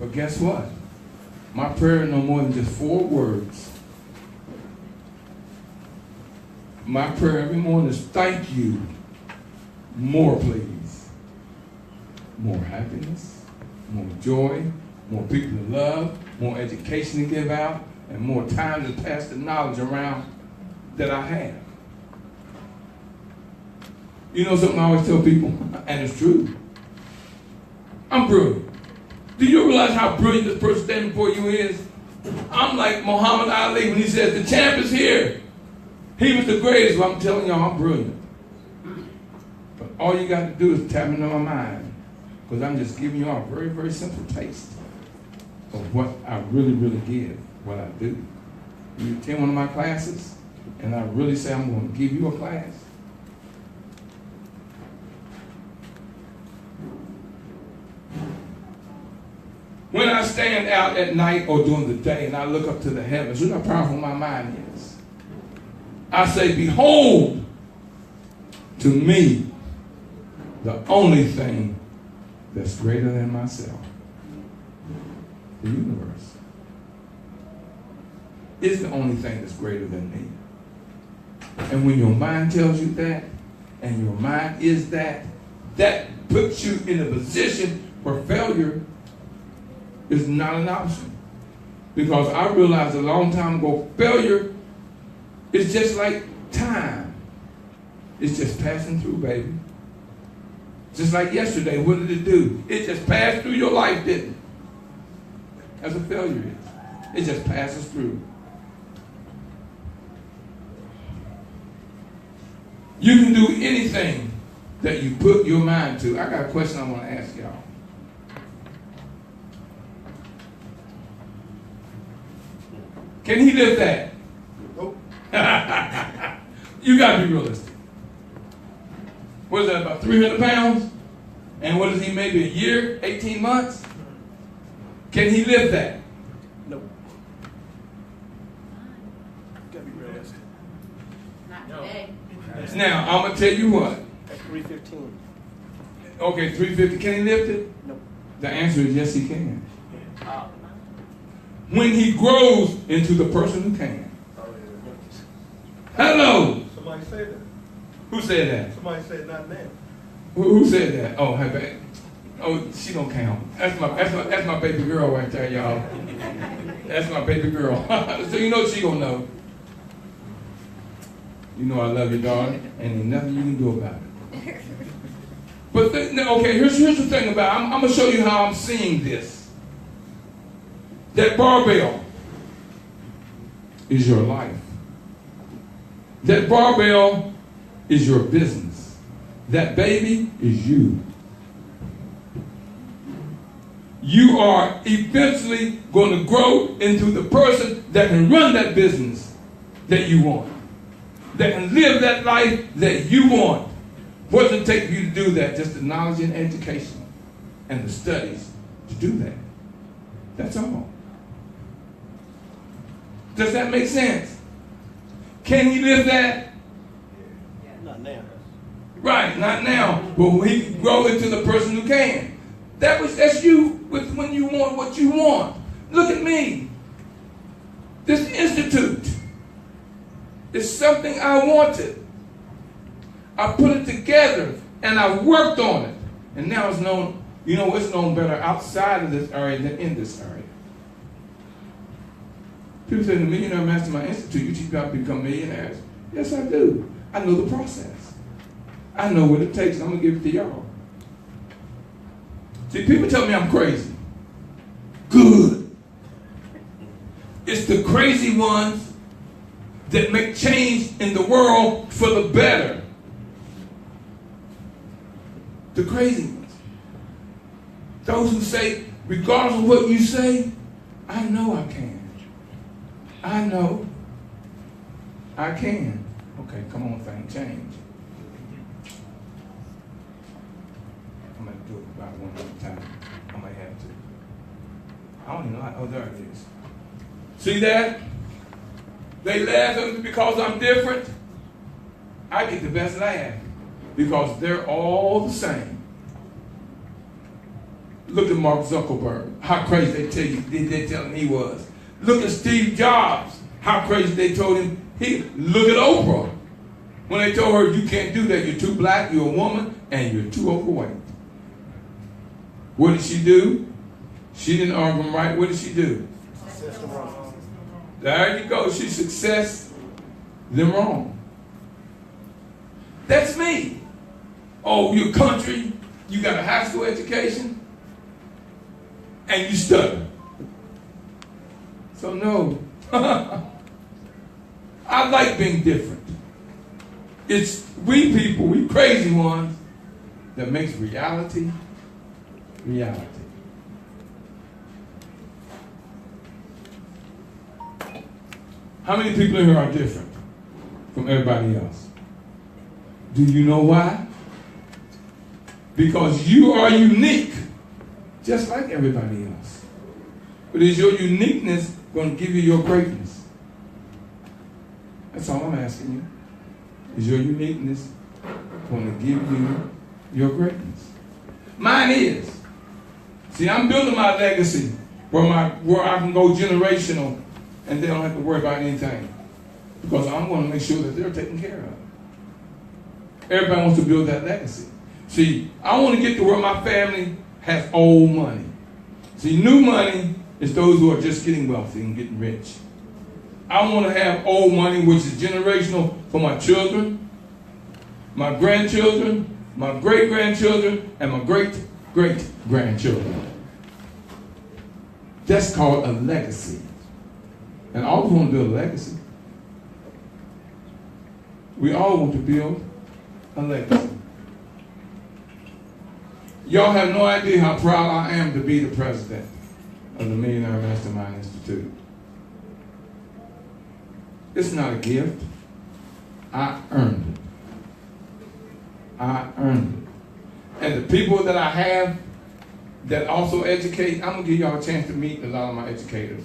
But guess what? My prayer is no more than just 4 words. My prayer every morning is thank you. More, please. More happiness, more joy, more people to love, more education to give out, and more time to pass the knowledge around that I have. You know something I always tell people, and it's true. I'm brilliant. Do you realize how brilliant this person standing before you is? I'm like Muhammad Ali when he says, the champ is here. He was the greatest. Well, I'm telling y'all, I'm brilliant. But all you got to do is tap into my mind, because I'm just giving you all a very, very simple taste of what I really, really give, what I do. You attend one of my classes, and I really say I'm going to give you a class. When I stand out at night or during the day and I look up to the heavens, look how powerful my mind is. I say, behold, to me, the only thing that's greater than myself, the universe, is the only thing that's greater than me. And when your mind tells you that, and your mind is that, that puts you in a position where failure is not an option. Because I realized a long time ago, failure is just like time. It's just passing through, baby. Just like yesterday, what did it do? It just passed through your life, didn't it? That's what failure is. It just passes through. You can do anything that you put your mind to. I got a question I want to ask y'all. Can he live that? Nope. You got to be realistic. What is that, about 300 pounds? And what is he, maybe a year, 18 months? Can he live that? Nope. Got to be realistic. Not today. Now, I'm going to tell you what. At 315. Okay, 350, can he lift it? Nope. The answer is yes, he can. When he grows into the person who can. Hello. Somebody said that. Who said that? Somebody said not now. Who said that? Oh, hey, babe. Oh, she don't count. That's my baby girl right there, y'all. That's my baby girl. So you know she gonna know. You know I love you, darling, and ain't nothing you can do about it. But okay, here's the thing about it. I'm gonna show you how I'm seeing this. That barbell is your life. That barbell is your business. That baby is you. You are eventually going to grow into the person that can run that business that you want, that can live that life that you want. What does it take for you to do that? Just the knowledge and education and the studies to do that. That's all. Does that make sense? Can he live that? Not now. Right, not now. But when he can grow into the person who can. That's you when you want what you want. Look at me. This institute is something I wanted. I put it together and I worked on it. And now it's known, it's known better outside of this area than in this area. People say in the Millionaire Mastermind Institute, you teach people how to become millionaires. Yes, I do. I know the process. I know what it takes, and I'm going to give it to y'all. See, people tell me I'm crazy. Good. It's the crazy ones that make change in the world for the better. The crazy ones. Those who say, regardless of what you say, I know I can. I know I can. Okay, come on, thing, change. I'm going to do it about one more time. I might have to. I don't even know how. Oh, there it is. See that? They laugh at me because I'm different. I get the best laugh because they're all the same. Look at Mark Zuckerberg. How crazy they tell him he was. Look at Steve Jobs. How crazy they told him he. Look at Oprah. When they told her, you can't do that. You're too black, you're a woman, and you're too overweight. What did she do? She didn't argue them right. What did she do? There you go. She successed them wrong. That's me. Oh, you're country. You got a high school education. And you stutter. So no. I like being different. It's we people, we crazy ones, that makes reality reality. How many people in here are different from everybody else? Do you know why? Because you are unique, just like everybody else. But is your uniqueness going to give you your greatness? That's all I'm asking you. Is your uniqueness going to give you your greatness? Mine is. See, I'm building my legacy where I can go generational and they don't have to worry about anything. Because I'm going to make sure that they're taken care of. Everybody wants to build that legacy. See, I want to get to where my family has old money. See, new money is those who are just getting wealthy and getting rich. I want to have old money, which is generational for my children, my grandchildren, my great-grandchildren, and my great-great-grandchildren. That's called a legacy. And all we want to build a legacy. We all want to build a legacy. Y'all have no idea how proud I am to be the president of the Millionaire Mastermind Institute. It's not a gift. I earned it. I earned it. And the people that I have that also educate, I'm going to give y'all a chance to meet a lot of my educators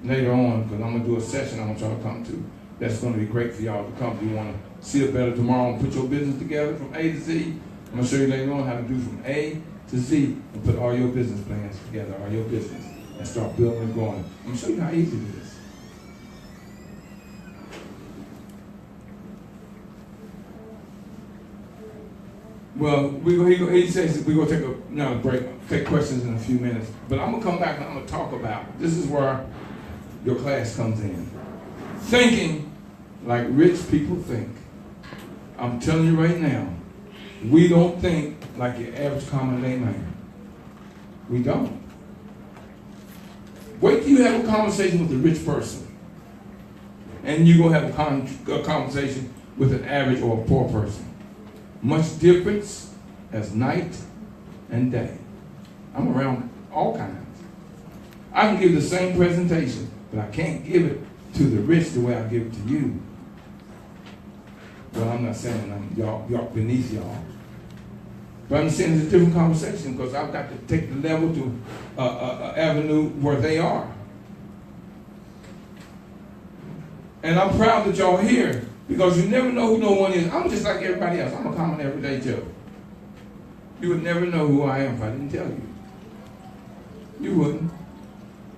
later on, because I'm going to do a session I want y'all to come to. That's going to be great for y'all to come. If you want to see it better tomorrow and put your business together from A to Z, I'm going to show you later on how to do from A to Z and put all your business plans together, all your business, and start building and growing. I'm going to show you how easy it is. Well, he says we're going to take another break, take questions in a few minutes. But I'm going to come back and I'm going to talk about, this is where your class comes in. Thinking like rich people think. I'm telling you right now, we don't think like your average common layman. We don't. Wait till you have a conversation with a rich person. And you're going to have a conversation with an average or a poor person. Much difference as night and day. I'm around all kinds. I can give the same presentation, but I can't give it to the rich the way I give it to you. Well, I'm not saying I'm y'all beneath y'all. But I'm saying it's a different conversation because I've got to take the level to an avenue where they are. And I'm proud that y'all here because you never know who no one is. I'm just like everybody else. I'm a common everyday Joe. You would never know who I am if I didn't tell you. You wouldn't.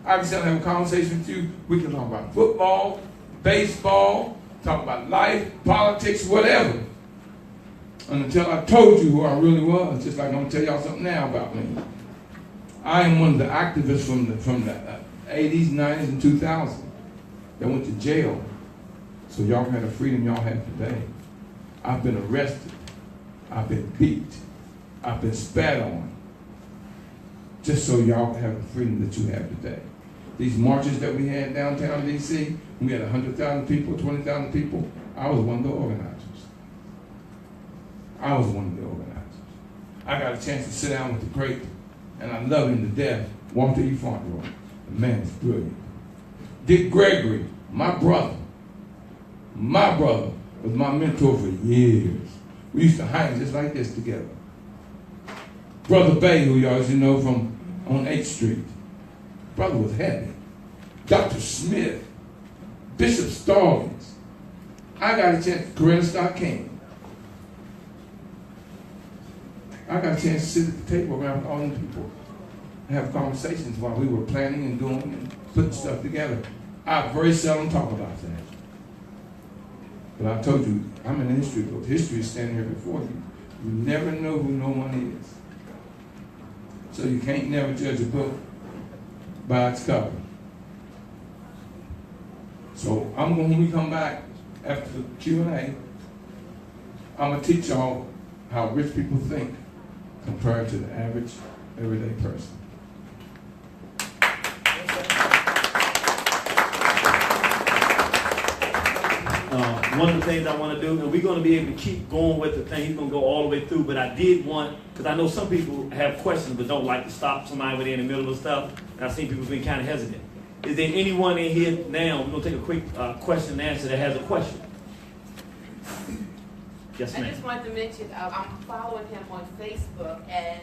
I can sit and have a conversation with you. We can talk about football, baseball, talk about life, politics, whatever. And until I told you who I really was, just like I'm going to tell y'all something now about me. I am one of the activists from the 80s, 90s, and 2000s that went to jail so y'all can have the freedom y'all have today. I've been arrested. I've been beat. I've been spat on. Just so y'all can have the freedom that you have today. these marches that we had downtown D.C., we had 100,000 people, 20,000 people. I was one of the organizers. I was one of the organizers. I got a chance to sit down with the great, and I love him to death, Walter E. Fauntleroy. The man is brilliant. Dick Gregory, my brother, was my mentor for years. We used to hang just like this together. Brother Bay, who y'all used to know from on 8th Street. Brother was heavy. Dr. Smith, Bishop Stallings. I got a chance, Coretta Scott King. I got a chance to sit at the table around with all them people and have conversations while we were planning and doing and putting stuff together. I very seldom talk about that. But I told you, I'm in the history book. History is standing here before you. You never know who no one is. So you can't never judge a book by its cover. So when we come back after the Q&A, I'm going to teach y'all how rich people think compared to the average, everyday person. One of the things I want to do, and we're going to be able to keep going with the thing. He's going to go all the way through, but I did want, because I know some people have questions but don't like to stop somebody when they're in the middle of stuff. And I've seen people being kind of hesitant. Is there anyone in here now, we're going to take a quick question and answer that has a question? Yes, I ma'am. just wanted to mention, I'm following him on Facebook, and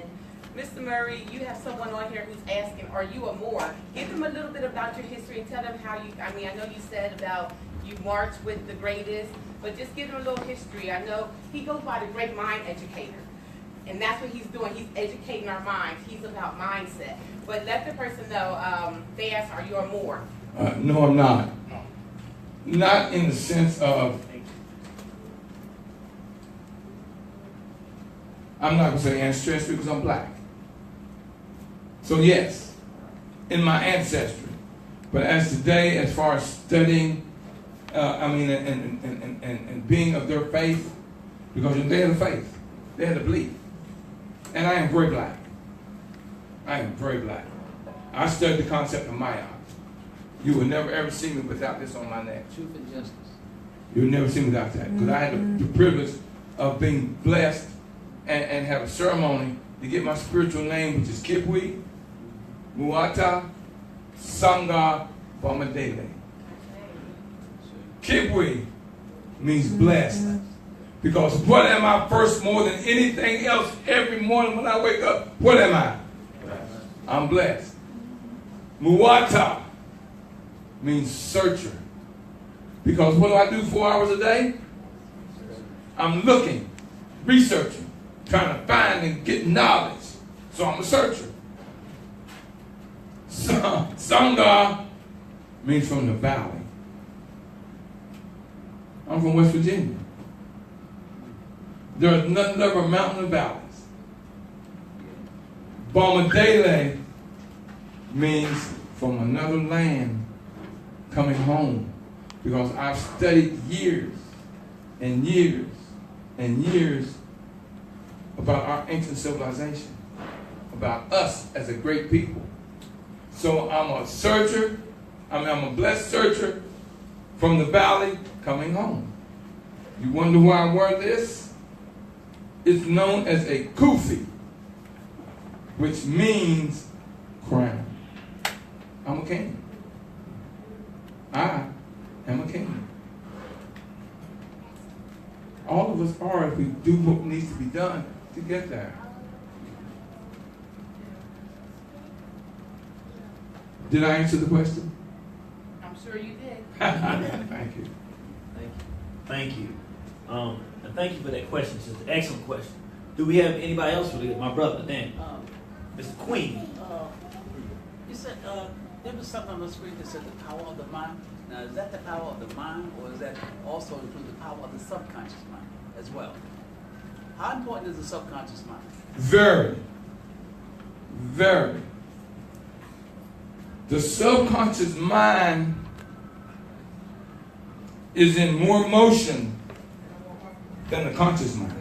Mr. Murray, you have someone on here who's asking, are you a Moor? Give them a little bit about your history and tell them how you, I know you said about you marched with the greatest, but just give them a little history. I know he goes by the great mind educator, and that's what he's doing. He's educating our minds. He's about mindset. But let the person know, they ask, are you a Moor? No, I'm not. Not in the sense of, I'm not going to say ancestry because I'm black. So yes, in my ancestry. But as today, as far as studying, and being of their faith, because they had a faith, they had a belief. And I am very black. I am very black. I studied the concept of Maya. You will never ever see me without this on my neck. Truth and justice. You'll never see me without that. Because I had the privilege of being blessed and have a ceremony to get my spiritual name, which is Kibwe, Muata, Sangha, Bamadele. Kibwe means blessed. Because what am I first more than anything else every morning when I wake up? What am I? I'm blessed. Muata means searcher. Because what do I do 4 hours a day? I'm looking, researching, trying to find and get knowledge. So I'm a searcher. Sangha means from the valley. I'm from West Virginia. There is nothing but a mountain of valleys. Bamadele means from another land coming home. Because I've studied years and years and years about our ancient civilization, about us as a great people. So I'm a searcher, I'm a blessed searcher from the valley coming home. You wonder why I wear this? It's known as a kufi, which means crown. I'm a king. I am a king. All of us are if we do what needs to be done to get there. Did I answer the question? I'm sure you did. Thank you. Thank you. And thank you for that question. It's an excellent question. Do we have anybody else for this? My brother, Dan. Mr. Queen. You said there was something on the screen that said the power of the mind. Now, is that the power of the mind, or does that also include the power of the subconscious mind as well? How important is the subconscious mind? Very, very. The subconscious mind is in more motion than the conscious mind.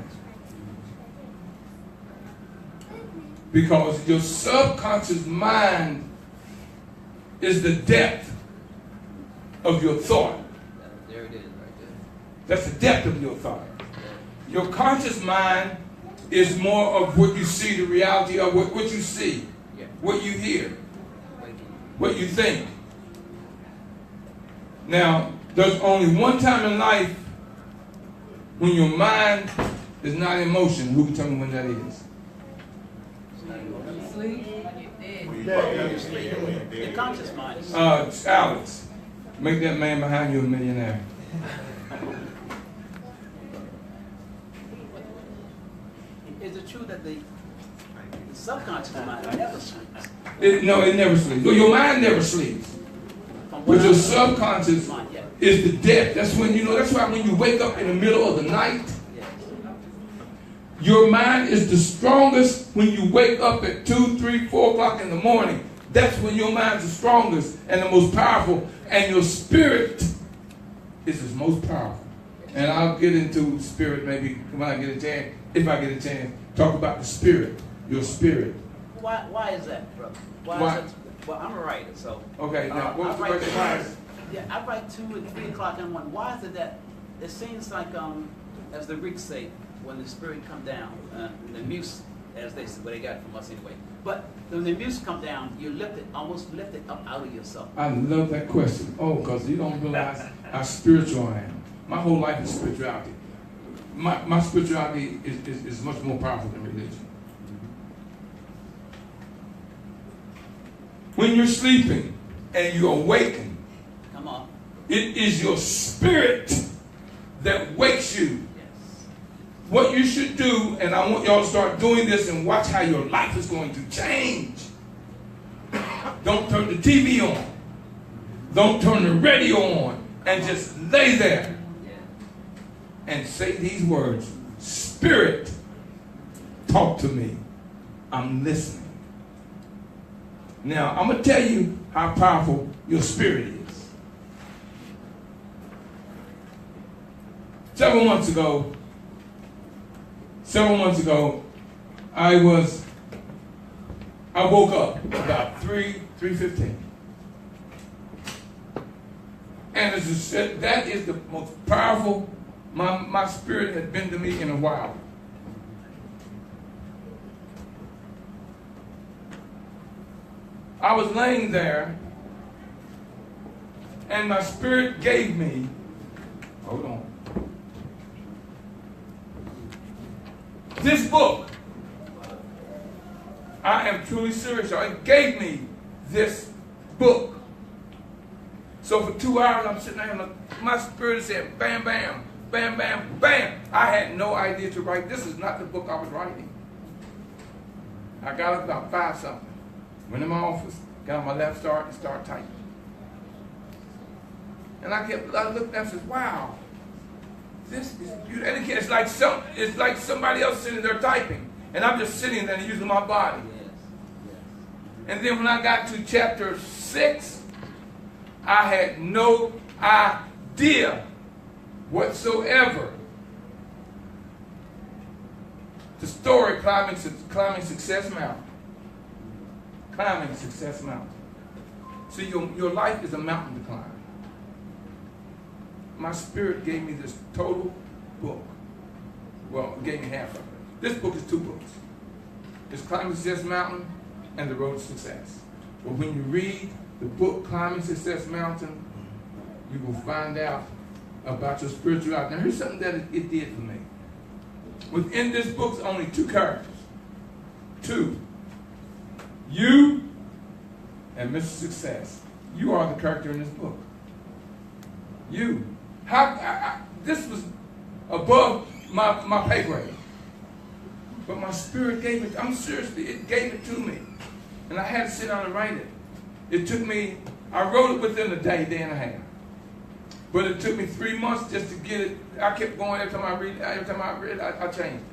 Because your subconscious mind is the depth of your thought. There it is, right there. That's the depth of your thought. Your conscious mind is more of what you see, the reality of what you see, Yeah. what you hear, Waking. what you think. Now, there's only one time in life when your mind is not in motion. Who can tell me when that is? Sleep. Your conscious mind. Alex, make that man behind you a millionaire. Is it true that the subconscious mind never sleeps? No, it never sleeps. Well, your mind never sleeps. From But what your I- subconscious Mind, yeah. is the depth. That's when that's why when you wake up in the middle of the night, Yes. your mind is the strongest when you wake up at 2, 3, 4 o'clock in the morning. That's when your mind's the strongest and the most powerful, and your spirit is its most powerful. And I'll get into spirit maybe when I get a chance, if I get a chance, talk about the spirit, your spirit. Why is that, brother? Why? Is it, well, I'm a writer, so. Okay, now what's the I write question? Yeah, I write 2 and 3 o'clock in the morning. Why is it that it seems like, as the Greeks say, when the spirit come down, the muse, as they say, what they got from us anyway. But when the muse come down, you're lifted, almost lifted up out of yourself. I love that question. Oh, because you don't realize how spiritual I am. My whole life is spirituality. My spirituality is much more powerful than religion. When you're sleeping and you awaken, Come on. it is your spirit that wakes you. Yes. What you should do, and I want y'all to start doing this and watch how your life is going to change. Don't turn the TV on. Don't turn the radio on. And just lay there and say these words. Spirit, talk to me. I'm listening. Now, I'm going to tell you how powerful your spirit is. Several months ago, I woke up about 3:15. And as I said, that is the most powerful my spirit has been to me in a while. I was laying there, and my spirit gave me, hold on, this book. I am truly serious, y'all. It gave me this book. So for 2 hours, I'm sitting there, and my spirit said, bam, bam, bam, bam, bam. I had no idea to write. This is not the book I was writing. I got up about 5 something. Went in my office, got on my left start and started typing. And I looked and said, wow, this is beautiful. And again, it's like somebody else sitting there typing. And I'm just sitting there and using my body. And then when I got to chapter 6, I had no idea whatsoever. The story, Climbing Success Mountain. Climbing Success Mountain. See, your life is a mountain to climb. My spirit gave me this total book. Well, it gave me half of it. This book is 2 books. It's Climbing Success Mountain and The Road to Success. But when you read the book Climbing Success Mountain, you will find out about your spirituality. Now here's something that it did for me. Within this book, there's only 2 characters. 2. You and Mr. Success. You are the character in this book. You. This was above my pay grade. But my spirit gave it, it gave it to me. And I had to sit down and write it. It took me, I wrote it within a day and a half. But it took me 3 months just to get it. I kept going every time I read it, I changed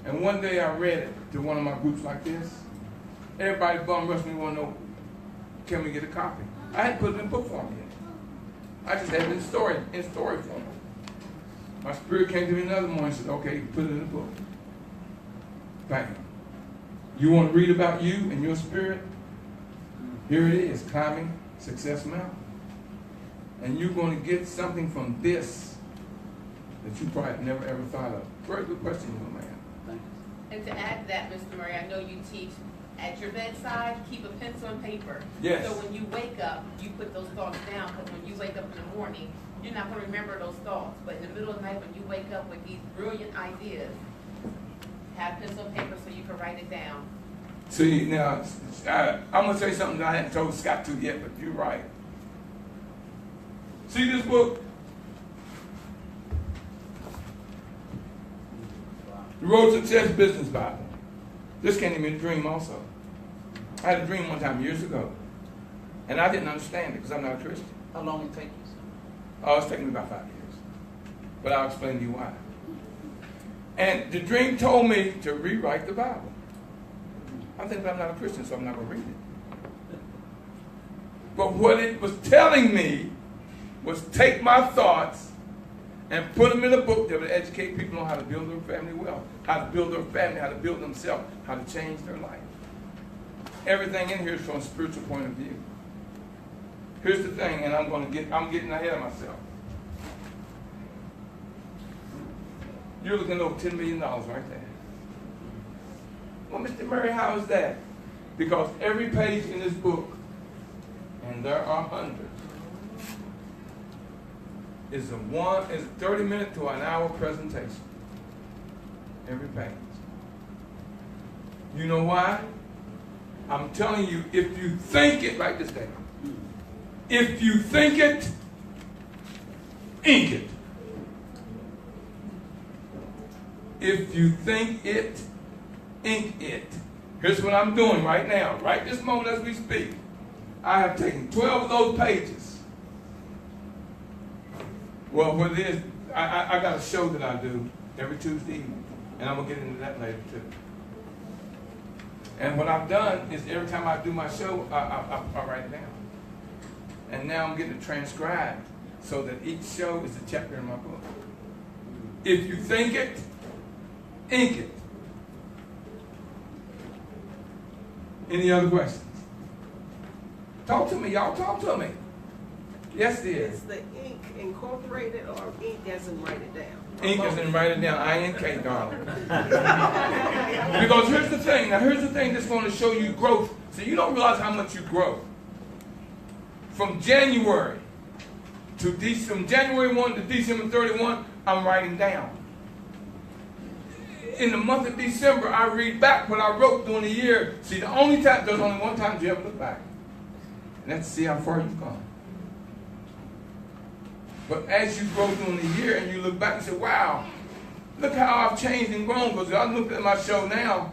it. And one day I read it to one of my groups like this. Everybody bum rushed me, want to know, can we get a copy? I hadn't put it in book form yet. I just had it in story form. My spirit came to me another morning and said, okay, put it in the book. Bam. You want to read about you and your spirit? Here it is, climbing Success Mountain. And you're going to get something from this that you probably never ever thought of. Very good question, young man. Thank you. And to add to that, Mr. Murray, I know you teach at your bedside, keep a pencil and paper. Yes. So when you wake up, you put those thoughts down, because when you wake up in the morning, you're not gonna remember those thoughts. But in the middle of the night, when you wake up with these brilliant ideas, have pencil and paper so you can write it down. See, now, I'm going to say something that I hadn't told Scott to yet, but you're right. See this book? The Road to Success Business Bible. This came to me in a dream also. I had a dream one time years ago, and I didn't understand it because I'm not a Christian. How long did it take you, sir? Oh, it's taken me about 5 years. But I'll explain to you why. And the dream told me to rewrite the Bible. I think I'm not a Christian, so I'm not going to read it. But what it was telling me was take my thoughts and put them in a book that would educate people on how to build their family well, how to build their family, how to build themselves, how to change their life. Everything in here is from a spiritual point of view. Here's the thing, and I'm getting ahead of myself. You're looking at over $10 million right there. Well, Mr. Murray, how is that? Because every page in this book, and there are hundreds, is a 30-minute to an hour presentation. Every page. You know why? I'm telling you, if you think it, write this down. If you think it, ink it. If you think it, ink it. Here's what I'm doing right now, right this moment as we speak. I have taken 12 of those pages. Well, what it is, I got a show that I do every Tuesday evening, and I'm going to get into that later too. And what I've done is every time I do my show, I write it down. And now I'm getting it transcribed so that each show is a chapter in my book. If you think it, ink it. Any other questions? Talk to me, y'all. Talk to me. Yes, dear. Is the ink incorporated or ink doesn't write it down? Ink is in write it down. I-N-K, darling. Because here's the thing. Now, here's the thing that's going to show you growth. So you don't realize how much you grow. From January from January 1 to December 31, I'm writing down. In the month of December, I read back what I wrote during the year. See, there's only one time you ever look back. And that's to see how far you've gone. But as you grow during the year and you look back and say, wow, look how I've changed and grown. Because I look at my show now,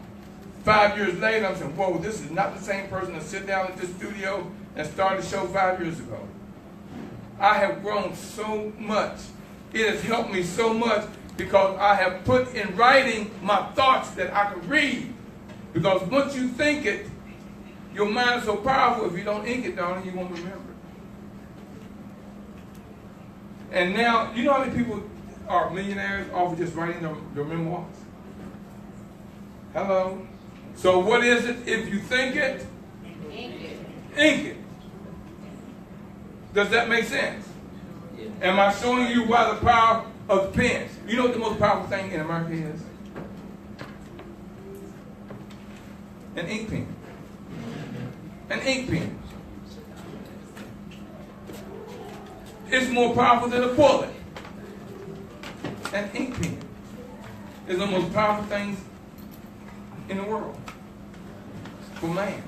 5 years later, I'm saying, whoa, this is not the same person that sit down at this studio and started the show 5 years ago. I have grown so much. It has helped me so much because I have put in writing my thoughts that I can read. Because once you think it, your mind is so powerful, if you don't ink it, darling, you won't remember it. And now, you know how many people are millionaires off of just writing their memoirs? Hello? So what is it? If you think it, Ink it. ink it. Does that make sense? Yeah. Am I showing you why the power of the pen? You know what the most powerful thing in America is? An ink pen. An ink pen. It's more powerful than a bullet. An ink pen is the most powerful things in the world for man.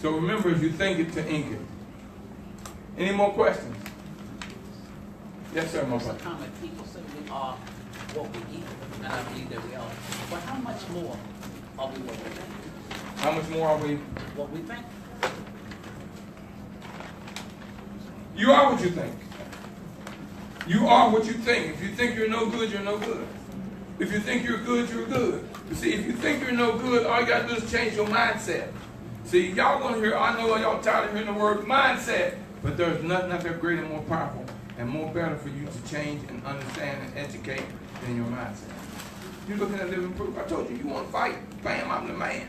So remember, if you think it, to ink it. Any more questions? Yes, sir, my It's a brother. common people say we are what we eat, and I believe that we are. But how much more are we what we think? How much more are we? What we think? You are what you think. You are what you think. If you think you're no good, you're no good. If you think you're good, you're good. You see, if you think you're no good, all you got to do is change your mindset. See, y'all going to hear, I know y'all tired of hearing the word mindset, but there's nothing out there greater and more powerful and more better for you to change and understand and educate than your mindset. You're looking at living proof. I told you, you want to fight, bam, I'm the man.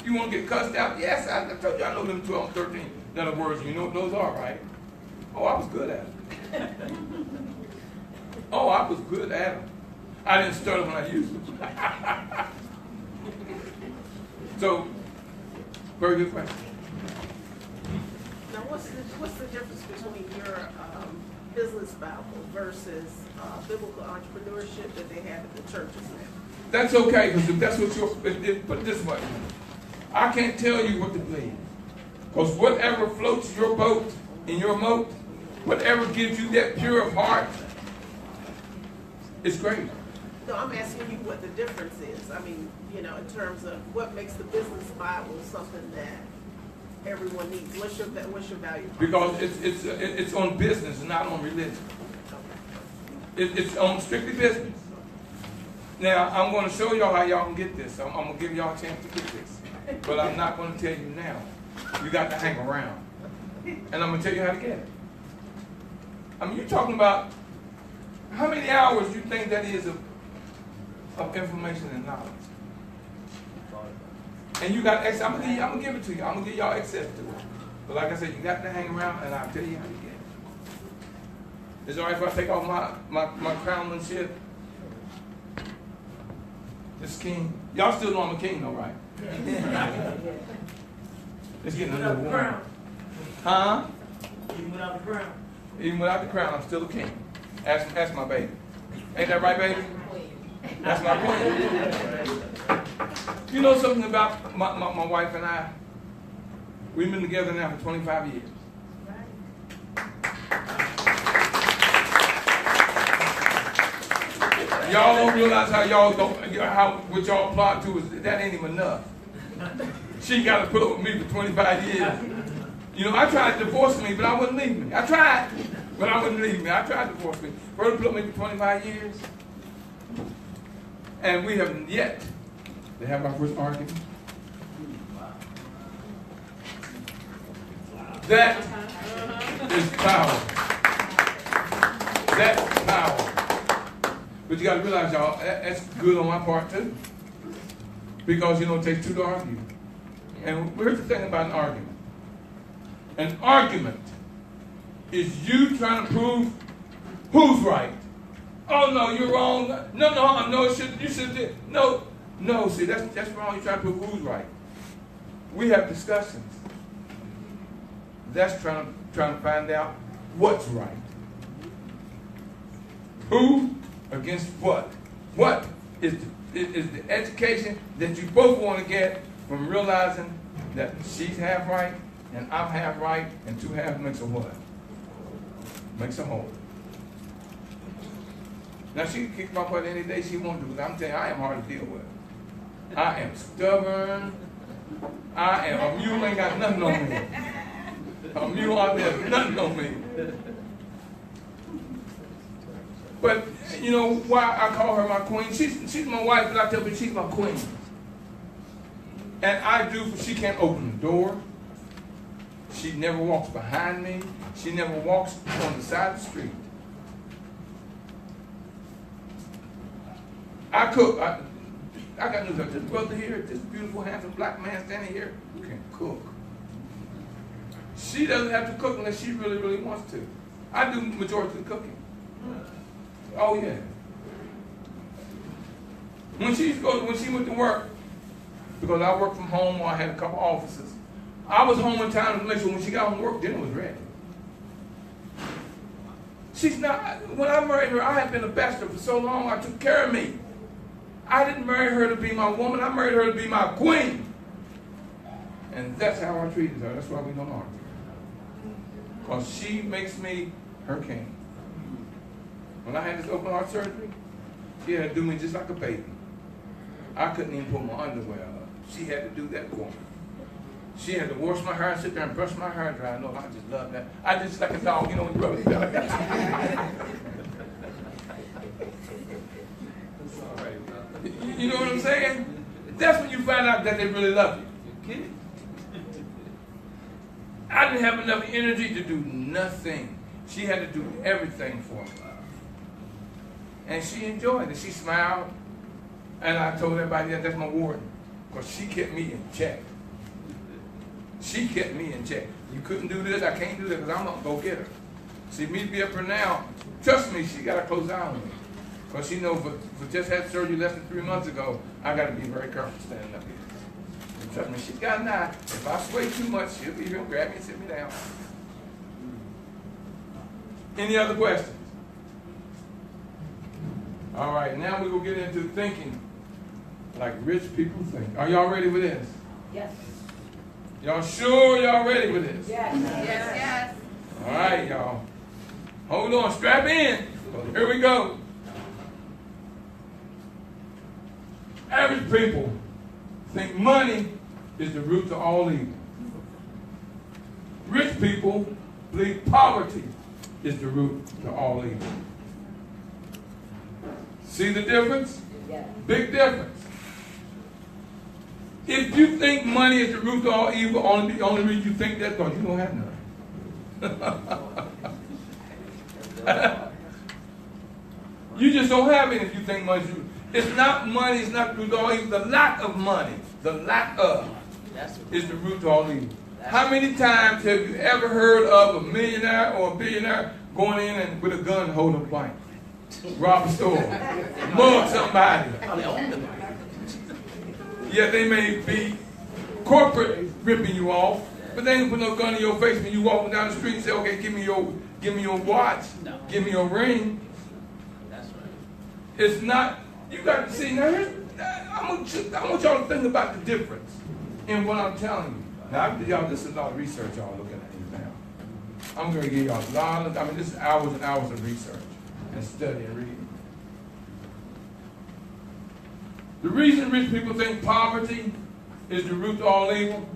You want to get cussed out? Yes, I told you I know them 12, 13 letter words. You know what those are, right? Oh, I was good at it. Oh, I was good at them. I didn't stutter when I used them. So, very good question. Now, what's the difference between your business Bible versus biblical entrepreneurship that they have at the churches now? That's okay, because if that's what you're, put it this way. I can't tell you what to believe. Because whatever floats your boat in your moat, whatever gives you that pure of heart, it's great. No, I'm asking you what the difference is. I mean, you know, in terms of what makes the business Bible something that everyone needs. What's your value? Because it's on business and not on religion. It's on strictly business. Now, I'm going to show y'all how y'all can get this. I'm going to give y'all a chance to get this. But I'm not going to tell you now. You got to hang around. And I'm going to tell you how to get it. I mean, you're talking about how many hours you think that is of information and knowledge. And you got access. I'm going to give it to you. I'm going to give y'all access to it. But like I said, you got to hang around, and I'll tell you how to get it. Is it all right if I take off my crownmanship? This king. Y'all still know I'm a king, though, right? It's getting a little warm. Huh? Even without the crown. Even without the crown, I'm still a king. Ask my baby. Ain't that right, baby? That's my queen. You know something about my wife and I? We've been together now for 25 years. Y'all don't realize what y'all plot to is that ain't even enough. She got to put up with me for 25 years. You know, I tried to divorce me, but I wouldn't leave me. I tried, but I wouldn't leave me. I tried to divorce me. Her to put up with me for 25 years. And we have yet to have our first argument. That is power. That's power. But you got to realize, y'all, that's good on my part, too. Because, you know, it takes two to argue. And here's the thing about an argument. An argument is you trying to prove who's right. Oh, no, you're wrong. No, you should. No, see, that's wrong. You're trying to prove who's right. We have discussions. That's trying to find out what's right. Who against what? What is the education that you both want to get from realizing that she's half right and I'm half right, and two halves makes a what? Makes a whole. Now she can kick my butt any day she wants to, but I'm telling you, I am hard to deal with. I am stubborn. A mule ain't got nothing on me. A mule out there, nothing on me. But you know why I call her my queen? She's my wife, but I tell her she's my queen. And I do, she can't open the door. She never walks behind me. She never walks on the side of the street. I cook. I got news. This brother here, this beautiful, handsome black man standing here, can cook. She doesn't have to cook unless she really, really wants to. I do the majority of the cooking. Oh yeah. When she went to work, because I worked from home or I had a couple offices, I was home in time to make sure when she got home from work, dinner was ready. She's not, when I married her, I had been a bachelor for so long, I took care of me. I didn't marry her to be my woman, I married her to be my queen. And that's how I treated her, that's why we don't argue. Because she makes me her king. When I had this open heart surgery, she had to do me just like a baby. I couldn't even put my underwear on. She had to do that for me. She had to wash my hair and sit there and brush my hair dry. No, I just love that. I just like a dog, you know, when you rub his belly. You know what I'm saying? That's when you find out that they really love you. I didn't have enough energy to do nothing. She had to do everything for me. And she enjoyed it. She smiled. And I told everybody that that's my warden. because she kept me in check. She kept me in check. You couldn't do this, I can't do that, because I'm not going to go get her. See, me be up here now, trust me, she got a close eye on me. Because she knows for just had surgery less than 3 months ago, I got to be very careful standing up here. And trust me, she's got an eye. If I sway too much, she'll be here and grab me and sit me down. Any other questions? All right, now we will get into thinking like rich people think. Are y'all ready for this? Yes. Y'all sure y'all ready for this? Yes. Yes. Yes. All right, y'all. Hold on, strap in. Here we go. Average people think money is the root to all evil. Rich people believe poverty is the root to all evil. See the difference? Yes. Big difference. If you think money is the root to all evil, the only reason you think that because you don't have none. You just don't have any if you think money's the root. It's not money, it's not the root to all evil. The lack of money, the lack of, is the root to all evil. How many times have you ever heard of a millionaire or a billionaire going in and with a gun holding a bank? Rob a store, mug somebody. Yeah, they may be corporate ripping you off, but they ain't put no gun in your face when you walking down the street and say, okay, give me your watch, give me your ring. That's right. It's not, you got to see, now I want y'all to think about the difference in what I'm telling you. Now, y'all, this is a lot of research y'all looking at here now. I'm going to give y'all a lot of, this is hours and hours of research and study and reading. The reason rich people think poverty is the root to all evil,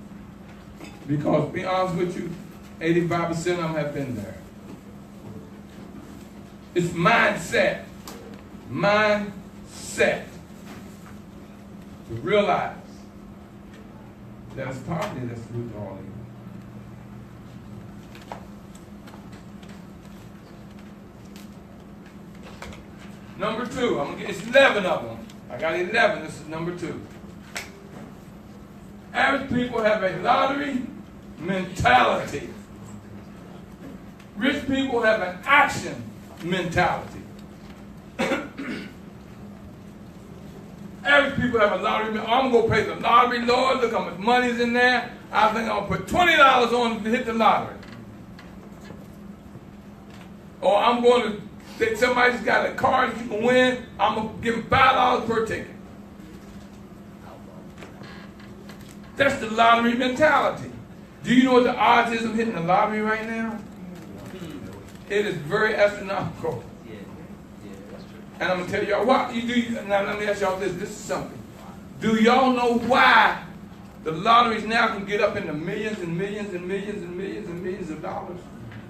because, to be honest with you, 85% of them have been there. It's mindset. Mindset. To realize that it's poverty that's the root to all evil. Number 2, it's 11 of them. I got 11, this is number 2. Average people have a lottery mentality. Rich people have an action mentality. Average people have a lottery mentality. I'm going to pay the lottery, Lord, look how much money's in there. I think I'm going to put $20 on to hit the lottery. Or I'm going to, that somebody's got a car that you can win, I'm going to give them $5 per ticket. That's the lottery mentality. Do you know what the odds is of hitting the lottery right now? It is very astronomical. Yeah, that's true. And I'm going to tell y'all what you do. Now let me ask y'all this. This is something. Do y'all know why the lotteries now can get up into millions and millions and millions and millions and millions of dollars?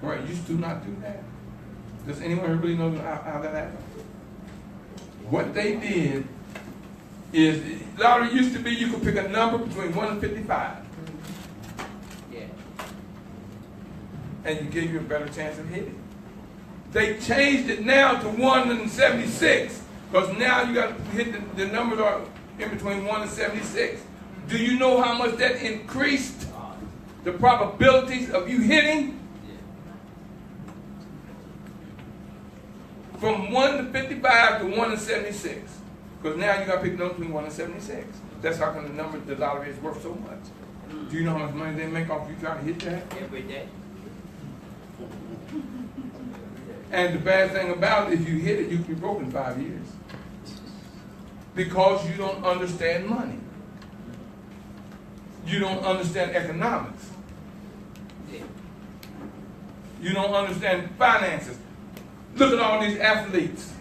Where it used to not do that. Does anyone really know how that happened? What they did is, lottery used to be you could pick a number between 1 and 55. Yeah. And you gave you a better chance of hitting. They changed it now to 1 and 76, because now you got to hit the numbers are in between 1 and 76. Do you know how much that increased the probabilities of you hitting? From 1 to 55 to 1 and 76. Because now you got to pick a number between 1 and 76. That's how come the lottery is worth so much. Do you know how much money they make off you trying to hit that? Every day. And the bad thing about it, if you hit it, you can be broke in 5 years. Because you don't understand money. You don't understand economics. Yeah. You don't understand finances. Look at all these athletes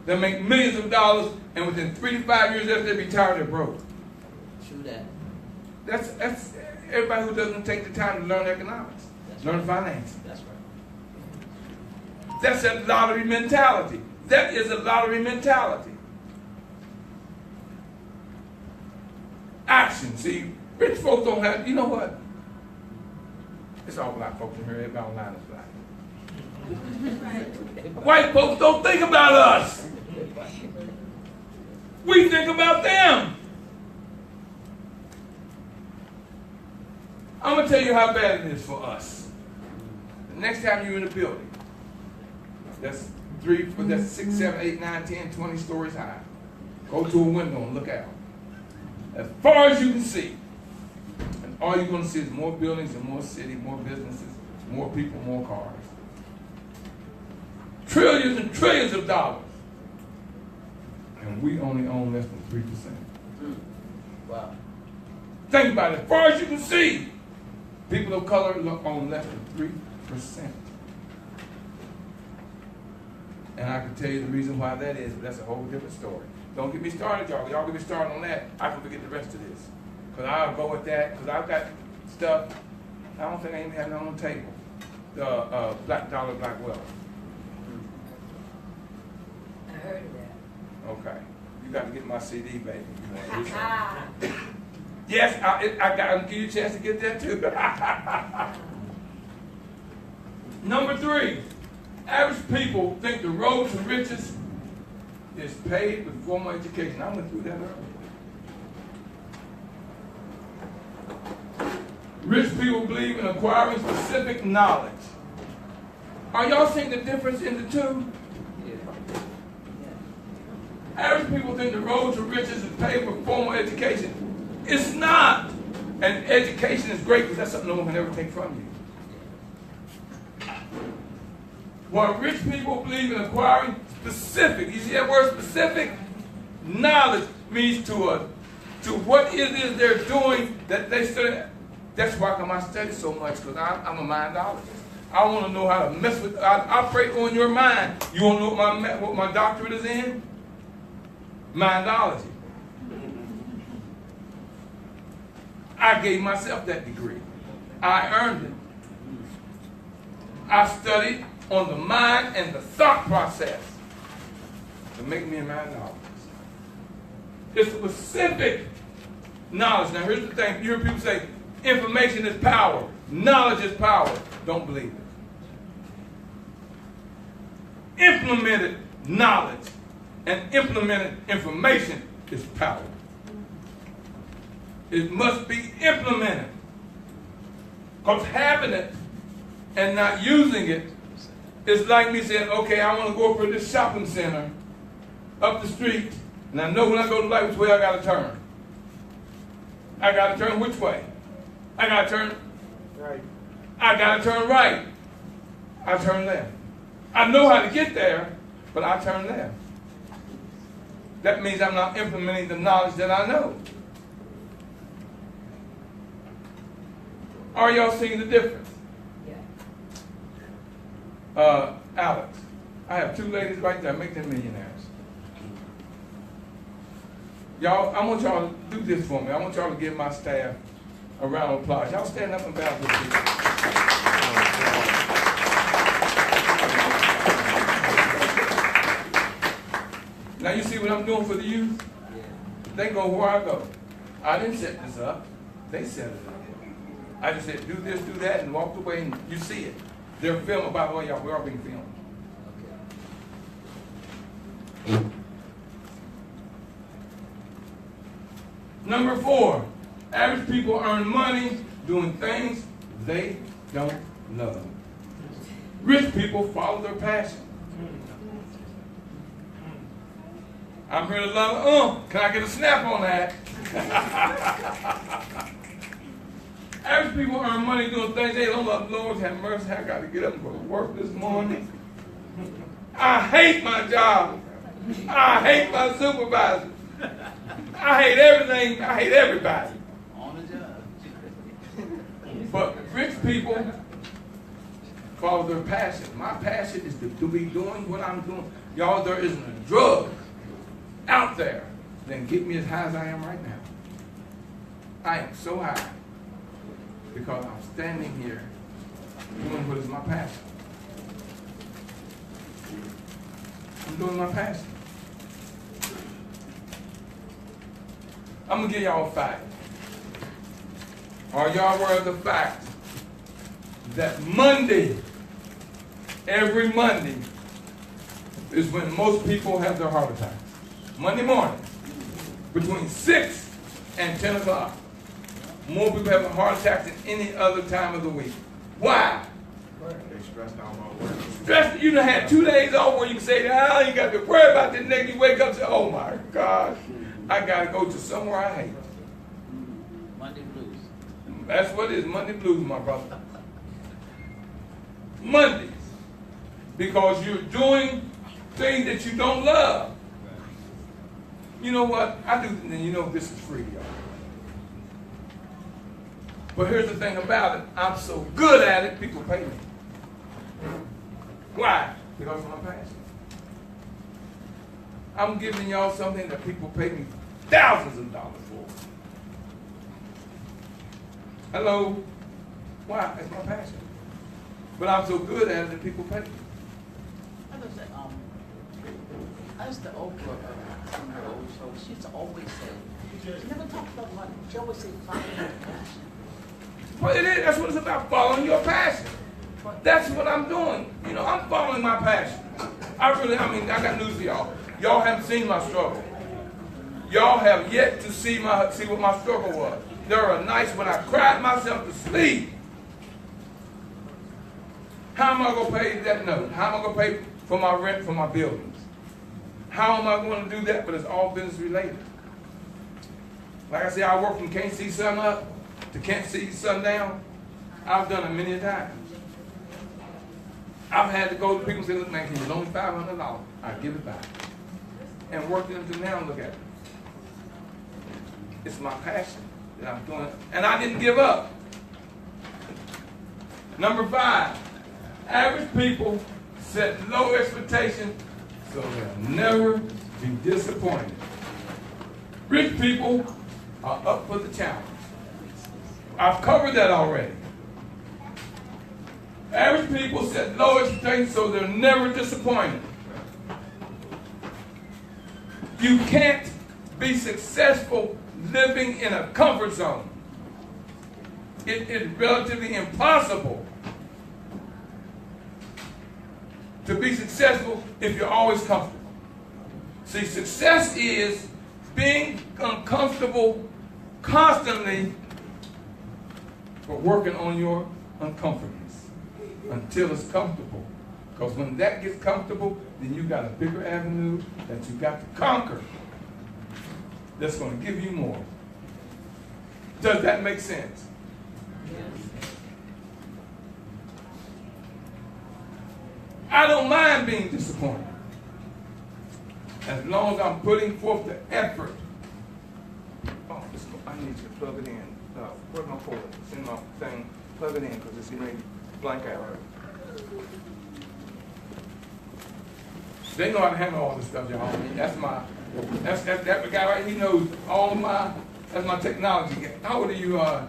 that make millions of dollars, and within 3 to 5 years after they retire, they're broke. True that. That's everybody who doesn't take the time to learn economics, learn finance. That's right. That's a lottery mentality. That is a lottery mentality. Action. See, rich folks don't have, you know what? It's all black folks in here. Everybody online is black. White folks don't think about us. We think about them. I'm going to tell you how bad it is for us. The next time you're in a building, that's 6, 7, 8, 9, 10, 20 stories high. Go to a window and look out. As far as you can see, and all you're going to see is more buildings and more city, more businesses, more people, more cars. Trillions and trillions of dollars. And we only own less than 3%. Wow. Think about it. As far as you can see, people of color own less than 3%. And I can tell you the reason why that is, but that's a whole different story. Don't get me started, y'all. Y'all get me started on that, I can forget the rest of this. Because I'll go with that, because I've got stuff, I don't think I even have it on the table. The Black Dollar, Black Wealth. I heard of that. Okay. You got to get my CD, baby. You want to do something. Yes, I got to give you a chance to get that too. Number 3, average people think the road to riches is paved with formal education. I went through that earlier. Rich people believe in acquiring specific knowledge. Are y'all seeing the difference in the two? Average people think the road to riches is paved with formal education. It's not. And education is great because that's something no one can ever take from you. While rich people believe in acquiring specific, you see that word specific? Knowledge means to what it is they're doing that they study. That's why I study so much, because I'm a mindologist. I want to know how to mess with, I operate on your mind. You want to know what my doctorate is in? Mindology. I gave myself that degree. I earned it. I studied on the mind and the thought process to make me a mindologist. It's specific knowledge. Now here's the thing. You hear people say, information is power. Knowledge is power. Don't believe it. Implemented knowledge and implemented information is power. It must be implemented. Because having it and not using it is like me saying, okay, I want to go over to this shopping center up the street, and I know when I go to the light which way I got to turn. I got to turn which way? I got to turn Right. I got to turn right. I turn left. I know how to get there, but I turn left. That means I'm not implementing the knowledge that I know. Are y'all seeing the difference? Yeah. Alex, I have 2 ladies right there, make them millionaires. Y'all, I want y'all to do this for me. I want y'all to give my staff a round of applause. Y'all stand up and bow with me. Now you see what I'm doing for the youth? They go where I go. I didn't set this up. They set it up. I just said, do this, do that, and walked away, and you see it. They're filming. By the way, y'all, we are being filmed. Number 4, average people earn money doing things they don't love. Rich people follow their passion. I'm hearing a lot of, can I get a snap on that? Average people earn money doing things they don't love. Lord have mercy, I got to get up and go to work this morning. I hate my job. I hate my supervisor. I hate everything. I hate everybody. On the job. But rich people follow their passion. My passion is to be doing what I'm doing. Y'all, there isn't a drug out there that can get me as high as I am right now. I am so high because I'm standing here doing what is my passion. I'm doing my passion. I'm going to give y'all a fact. Are y'all aware of the fact that Monday, every Monday, is when most people have their heart attacks? Monday morning, between 6 and 10 o'clock. more people having heart attacks than any other time of the week. Why? They stressed out my work. Stress, you done had 2 days off where you can say, you got to worry about this next. You wake up and say, oh my God, I got to go to somewhere I hate. Monday blues. That's what it is, Monday blues, my brother. Mondays. Because you're doing things that you don't love. You know what? I do, and you know this is free, y'all. But here's the thing about it. I'm so good at it, people pay me. Why? Because of my passion. I'm giving y'all something that people pay me thousands of dollars for. Hello? Why? It's my passion. But I'm so good at it that people pay me. I used to Oprah on her old show. She used to always say, she never talked about money. She always said, follow your passion. Well, it is. That's what it's about, following your passion. That's what I'm doing. You know, I'm following my passion. I got news for y'all. Y'all haven't seen my struggle. Y'all have yet to see what my struggle was. There are nights when I cried myself to sleep. How am I going to pay that note? How am I going to pay for my rent for my buildings? How am I going to do that? But it's all business related. Like I said, I work from can't see sun up to can't see sun down. I've done it many times. I've had to go to people and say, look, man, can you loan me $500? I give it back. And working until now, look at it. It's my passion that I'm doing. And I didn't give up. Number 5, average people set low expectations so they'll never be disappointed. Rich people are up for the challenge. I've covered that already. Average people set low expectations so they're never disappointed. You can't be successful living in a comfort zone. It is relatively impossible to be successful if you're always comfortable. See, success is being uncomfortable constantly, but working on your uncomfortableness until it's comfortable. Because when that gets comfortable, then you got a bigger avenue that you got to conquer that's going to give you more. Does that make sense? I don't mind being disappointed as long as I'm putting forth the effort. Oh, I need you to plug it in. Where's my cord? It's in my thing. Plug it in because it's going to blank out. They know how to handle all this stuff, y'all. That's that guy right. He knows all my. That's my technology guy. How old are you? Whatever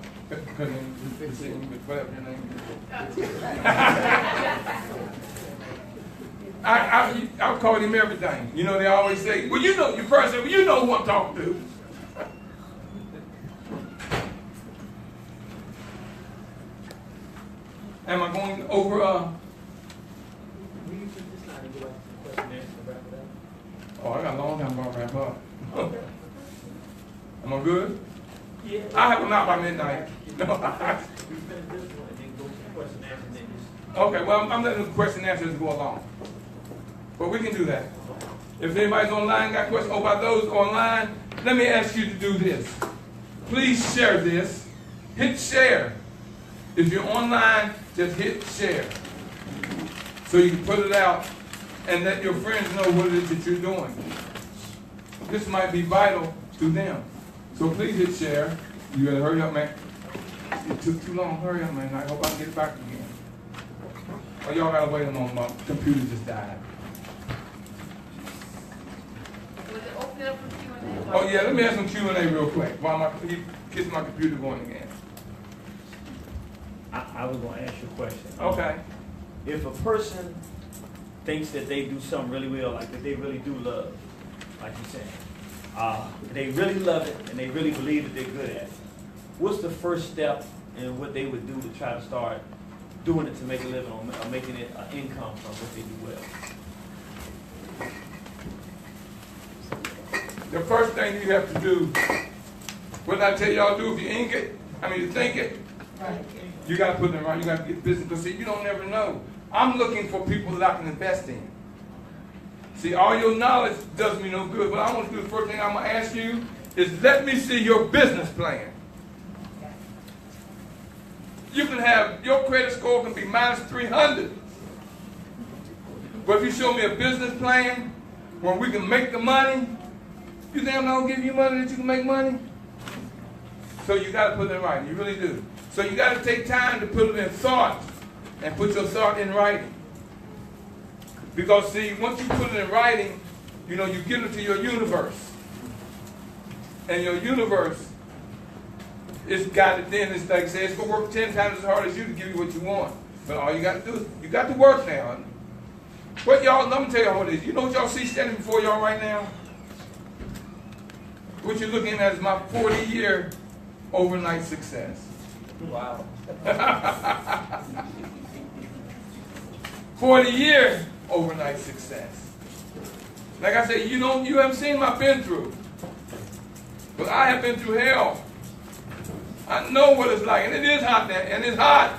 your name is. I'll call him everything. You know, they always say, well, you know, you first say, well, you know who I'm talking to. Am I going over, Oh, I got a long time to wrap up. Okay. Am I good? Yeah. I have them out by midnight. We finish this one and then go to the question and answer and then just. Okay, well, I'm letting the question and answers go along. But we can do that. If anybody's online got questions about those online, let me ask you to do this. Please share this. Hit share. If you're online, just hit share. So you can put it out and let your friends know what it is that you're doing. This might be vital to them. So please hit share. You gotta hurry up, man. It took too long. Hurry up, man. I hope I can get it back again. Oh, y'all gotta wait a moment. My computer just died. Was it open up for Q&A? Oh yeah, let me have some Q&A real quick while he gets my computer going again. I was going to ask you a question. Okay. If a person thinks that they do something really well, like that they really do love, like you said, they really love it and they really believe that they're good at it, what's the first step in what they would do to try to start doing it to make a living or making it an income from what they do well? The first thing you have to do, what I tell y'all do, if you ain't I mean, to think it, you got to put it in right. You got to get business because see, you don't never know. I'm looking for people that I can invest in. See, all your knowledge does me no good. What I want to do, the first thing I'm going to ask you is let me see your business plan. You can have, your credit score can be minus 300. But if you show me a business plan where we can make the money, you think I'm not going to give you money that you can make money? So you got to put it in writing. You really do. So you got to take time to put it in thought and put your thought in writing. Because see, once you put it in writing, you know, you get into your universe. And your universe is got it then. It's like I say, it's going to work 10 times as hard as you to give you what you want. But all you got to do is, you got to work now. What y'all, let me tell y'all what it is. You know what y'all see standing before y'all right now? What you're looking at is my 40-year overnight success. Wow. 40-year overnight success. Like I said, you haven't seen what I've been through. But I have been through hell. I know what it's like, and it is hot there, and it's hot.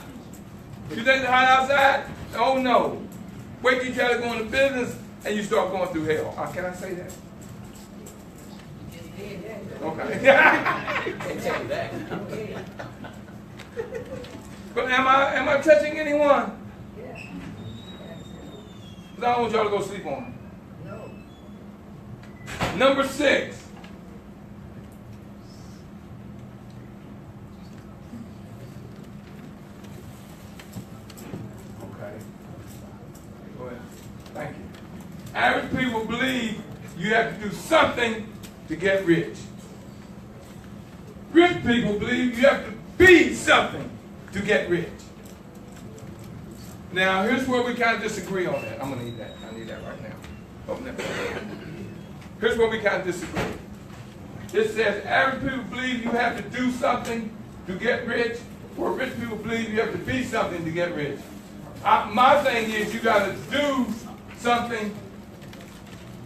You think it's hot outside? Oh no. Wait till you try to go into business, and you start going through hell. Can I say that? Okay. Can't take it back. But am I touching anyone? I don't want y'all to go sleep on me. No. Number 6. Okay. Go ahead. Thank you. Average people believe you have to do something to get rich. Rich people believe you have to be something to get rich. Now, here's where we kind of disagree on that. I'm going to need that. I need that right now. Open that. Here's where we kind of disagree. It says average people believe you have to do something to get rich, or rich people believe you have to be something to get rich. My thing is you got to do something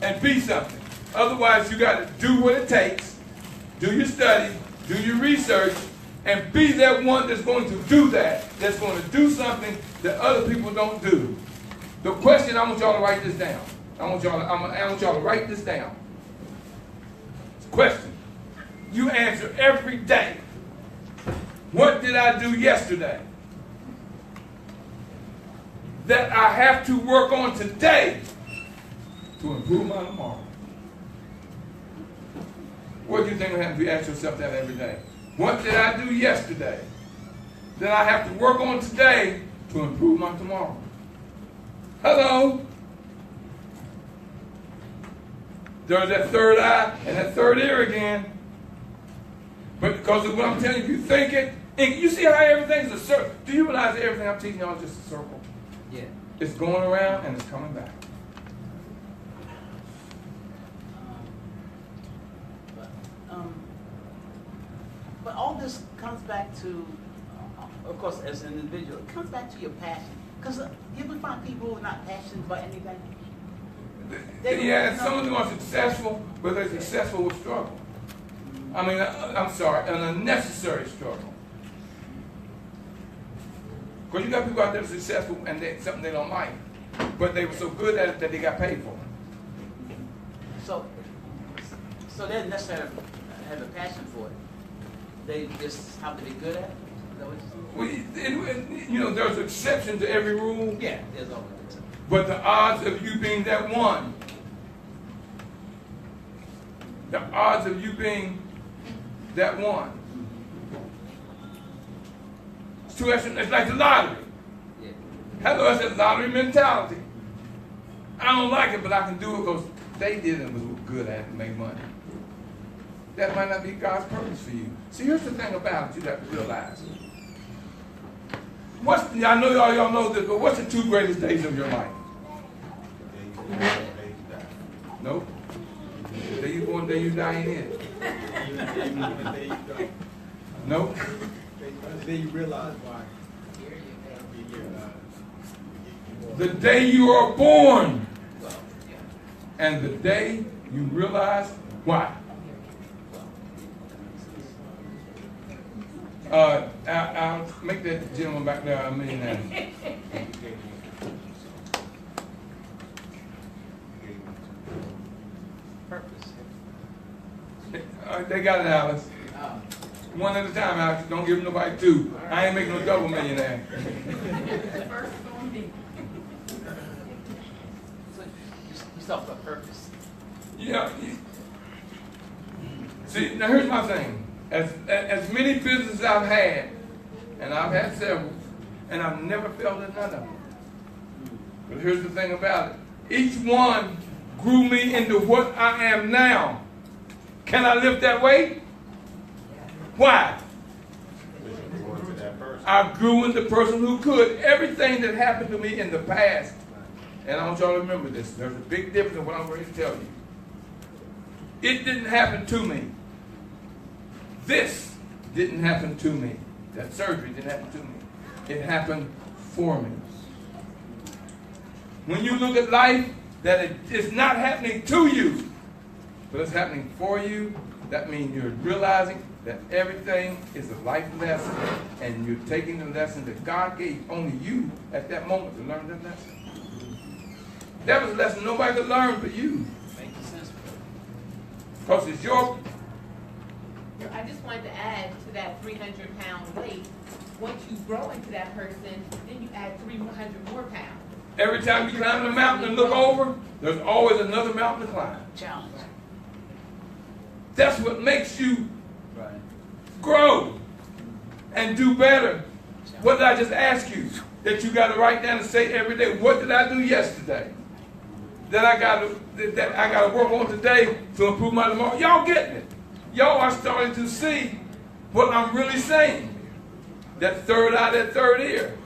and be something. Otherwise, you got to do what it takes, do your study, do your research, and be that one that's going to do that, that's going to do something that other people don't do. The question, I want y'all to write this down. I want y'all to write this down. Question. You answer every day. What did I do yesterday that I have to work on today to improve my tomorrow? What do you think will happen if you ask yourself that every day? What did I do yesterday that I have to work on today to improve my tomorrow? Hello? There's that third eye and that third ear again. But because of what I'm telling you, if you think it, and you see how everything's a circle. Do you realize that everything I'm teaching y'all is just a circle? Yeah. It's going around and it's coming back. But all this comes back to, of course, as an individual, it comes back to your passion. Because you ever find people who are not passionate about anything? Yeah, and some of them are successful, but they're successful with struggle. I mean, I'm sorry, an unnecessary struggle. Because you got people out there that are successful and something they don't like, but they were so good at it that they got paid for it. So they didn't necessarily have a passion for it. They just have to be good at it? Is that what you're saying? Well, there's exceptions to every rule. Yeah, there's always an exception. But the odds of you being that one, the odds of you being that one, it's too extra. It's like the lottery. Yeah. Hello, I said lottery mentality. I don't like it, but I can do it because they did it and was good at it and made money. That might not be God's purpose for you. See, here's the thing about it you have to realize. I know y'all know this, but what's the 2 greatest days of your life? Nope. The day you born, the day you die ain't it. Nope. The day you realize why. The day you are born and the day you realize why. I'll make that gentleman back there a millionaire. Purpose. They got it, Alice. One at a time, Alex. Don't give nobody two. I ain't making no double millionaire. First on me. So you talk about purpose. Yeah. See, now here's my thing. As many businesses I've had, and I've had several, and I've never failed at none of them. But here's the thing about it. Each one grew me into what I am now. Can I live that way? Why? I grew into the person who could. Everything that happened to me in the past, and I want y'all to remember this, there's a big difference in what I'm going to tell you. It didn't happen to me. This didn't happen to me. That surgery didn't happen to me. It happened for me. When you look at life, that it's not happening to you, but it's happening for you, that means you're realizing that everything is a life lesson, and you're taking the lesson that God gave only you at that moment to learn that lesson. That was a lesson nobody could learn but you. Makes sense. Because it's your... I just wanted to add to that 300-pound weight. Once you grow into that person, then you add 300 more pounds. Every time you climb the mountain and look over, there's always another mountain to climb. Challenge. That's what makes you Right. grow and do better. What did I just ask you? That you got to write down and say every day, what did I do yesterday? That I got to work on today to improve my tomorrow. Y'all getting it? Y'all are starting to see what I'm really saying. That third eye, that third ear.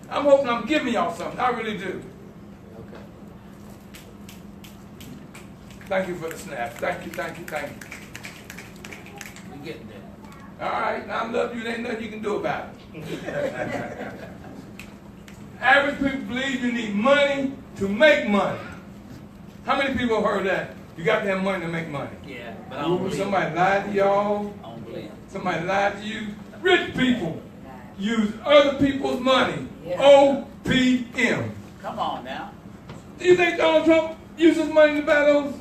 I'm hoping I'm giving y'all something. I really do. Okay. Thank you for the snap. Thank you, thank you, thank you. We getting there. All right, I love you. There ain't nothing you can do about it. Average people believe you need money to make money. How many people have heard that? You got to have money to make money. Yeah, but I don't believe Somebody lied to y'all. I don't believe it. Somebody lied to you. Rich people use other people's money. Yeah. OPM. Come on now. Do you think Donald Trump uses money to buy those?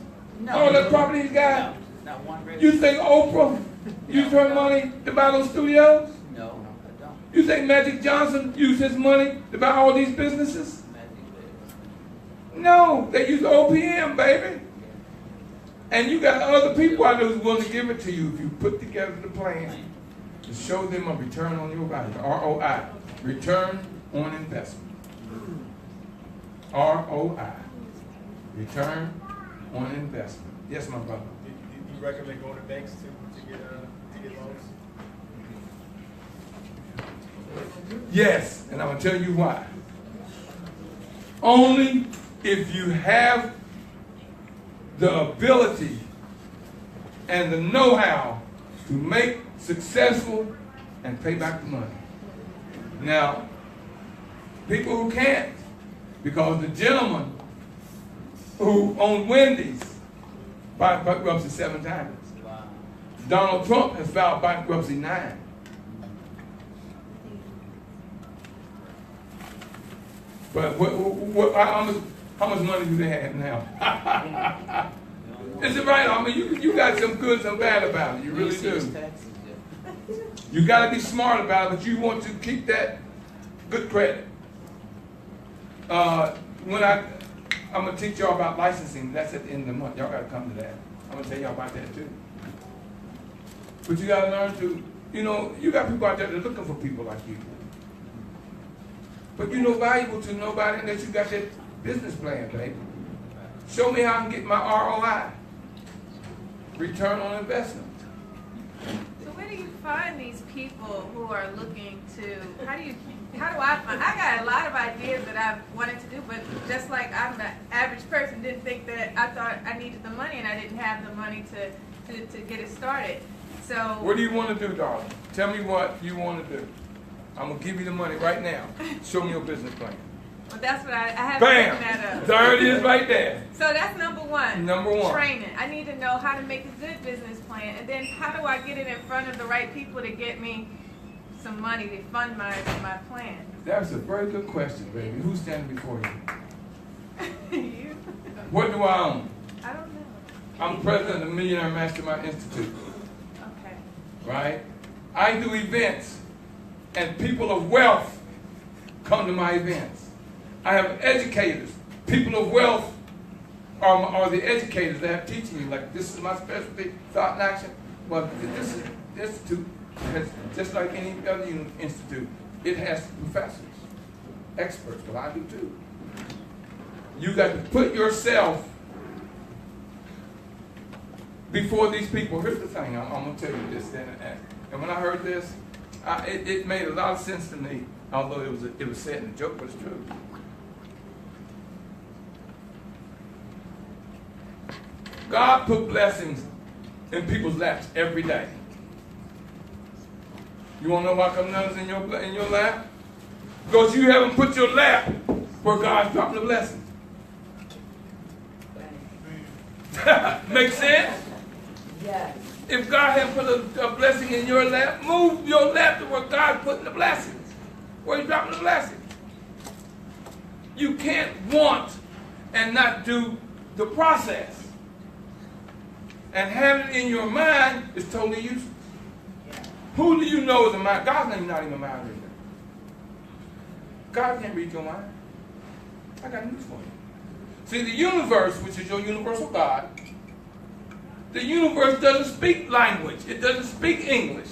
All that property he's got? No, not one red. You think Oprah used her money to buy those studios? No, I don't. You think Magic Johnson used his money to buy all these businesses? Magic Bears. No, they use OPM, baby. And you got other people out there who's willing to give it to you if you put together the plan to show them a return on your value. ROI, return on investment. ROI, return on investment. Yes, my brother. Do you recommend going to banks to get loans? Yes, and I'm going to tell you why. Only if you have the ability and the know-how to make successful and pay back the money. Now, people who can't, because the gentleman who owned Wendy's filed bankruptcy 7 times. Wow. Donald Trump has filed bankruptcy 9. But how much money do they have now? Is it right? I mean, you got some good, some bad about it. You really do. Taxes, yeah. You got to be smart about it, but you want to keep that good credit. I'm going to teach y'all about licensing. That's at the end of the month. Y'all got to come to that. I'm going to tell y'all about that too. But you got to learn to, you got people out there that are looking for people like you. But you're no valuable to nobody unless you got that business plan, baby. Show me how I can get my ROI, return on investment. So where do you find these people who are looking to, how do I find, I got a lot of ideas that I've wanted to do, but just like I'm an average person, didn't think that, I thought I needed the money and I didn't have the money to get it started. So. What do you want to do, darling? Tell me what you want to do. I'm going to give you the money right now. Show me your business plan. Well, that's what I have to look that Bam! up. There it is right there. So that's number one. Number one. Training. I need to know how to make a good business plan, and then how do I get it in front of the right people to get me some money to fund my plan? That's a very good question, baby. Who's standing before you? You? What do I own? I don't know. I'm president of the Millionaire Mastermind Institute, Okay. right? I do events, and people of wealth come to my events. I have educators. People of wealth are the educators that have teaching you. Like, this is my specialty, thought and action. Well, this institute has, just like any other institute, it has professors, experts. Well, I do too. You got to put yourself before these people. Here's the thing. I'm going to tell you this. And when I heard this, it made a lot of sense to me, although it was said in a joke, but it's true. God put blessings in people's laps every day. You want to know why come none's in your lap? Because you haven't put your lap where God's dropping the blessing. Make sense? Yes. If God had put a blessing in your lap, move your lap to where God's putting the blessings, where He's dropping the blessings. You can't want and not do the process. And having it in your mind is totally useless. Who do you know is a mind? God's not even a mind reader. God can't read your mind. I got news for you. See, the universe, which is your universal God, the universe doesn't speak language. It doesn't speak English.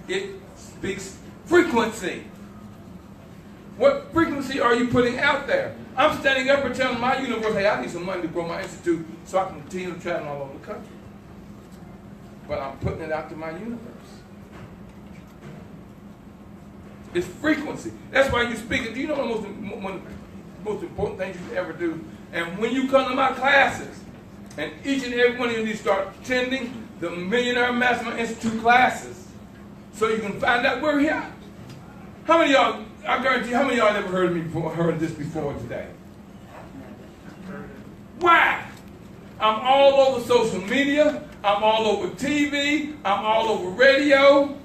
It speaks frequency. What frequency are you putting out there? I'm standing up and telling my universe, hey, I need some money to grow my institute so I can continue to travel all over the country. But I'm putting it out to my universe. It's frequency. That's why you speak it. Do you know one of the most important things you can ever do? And when you come to my classes, and each and every one of you need to start attending the Millionaire Mastermind Institute classes so you can find out where we are. How many of y'all, I guarantee, how many of y'all ever heard this before today? Why? I'm all over social media. I'm all over TV. I'm all over radio.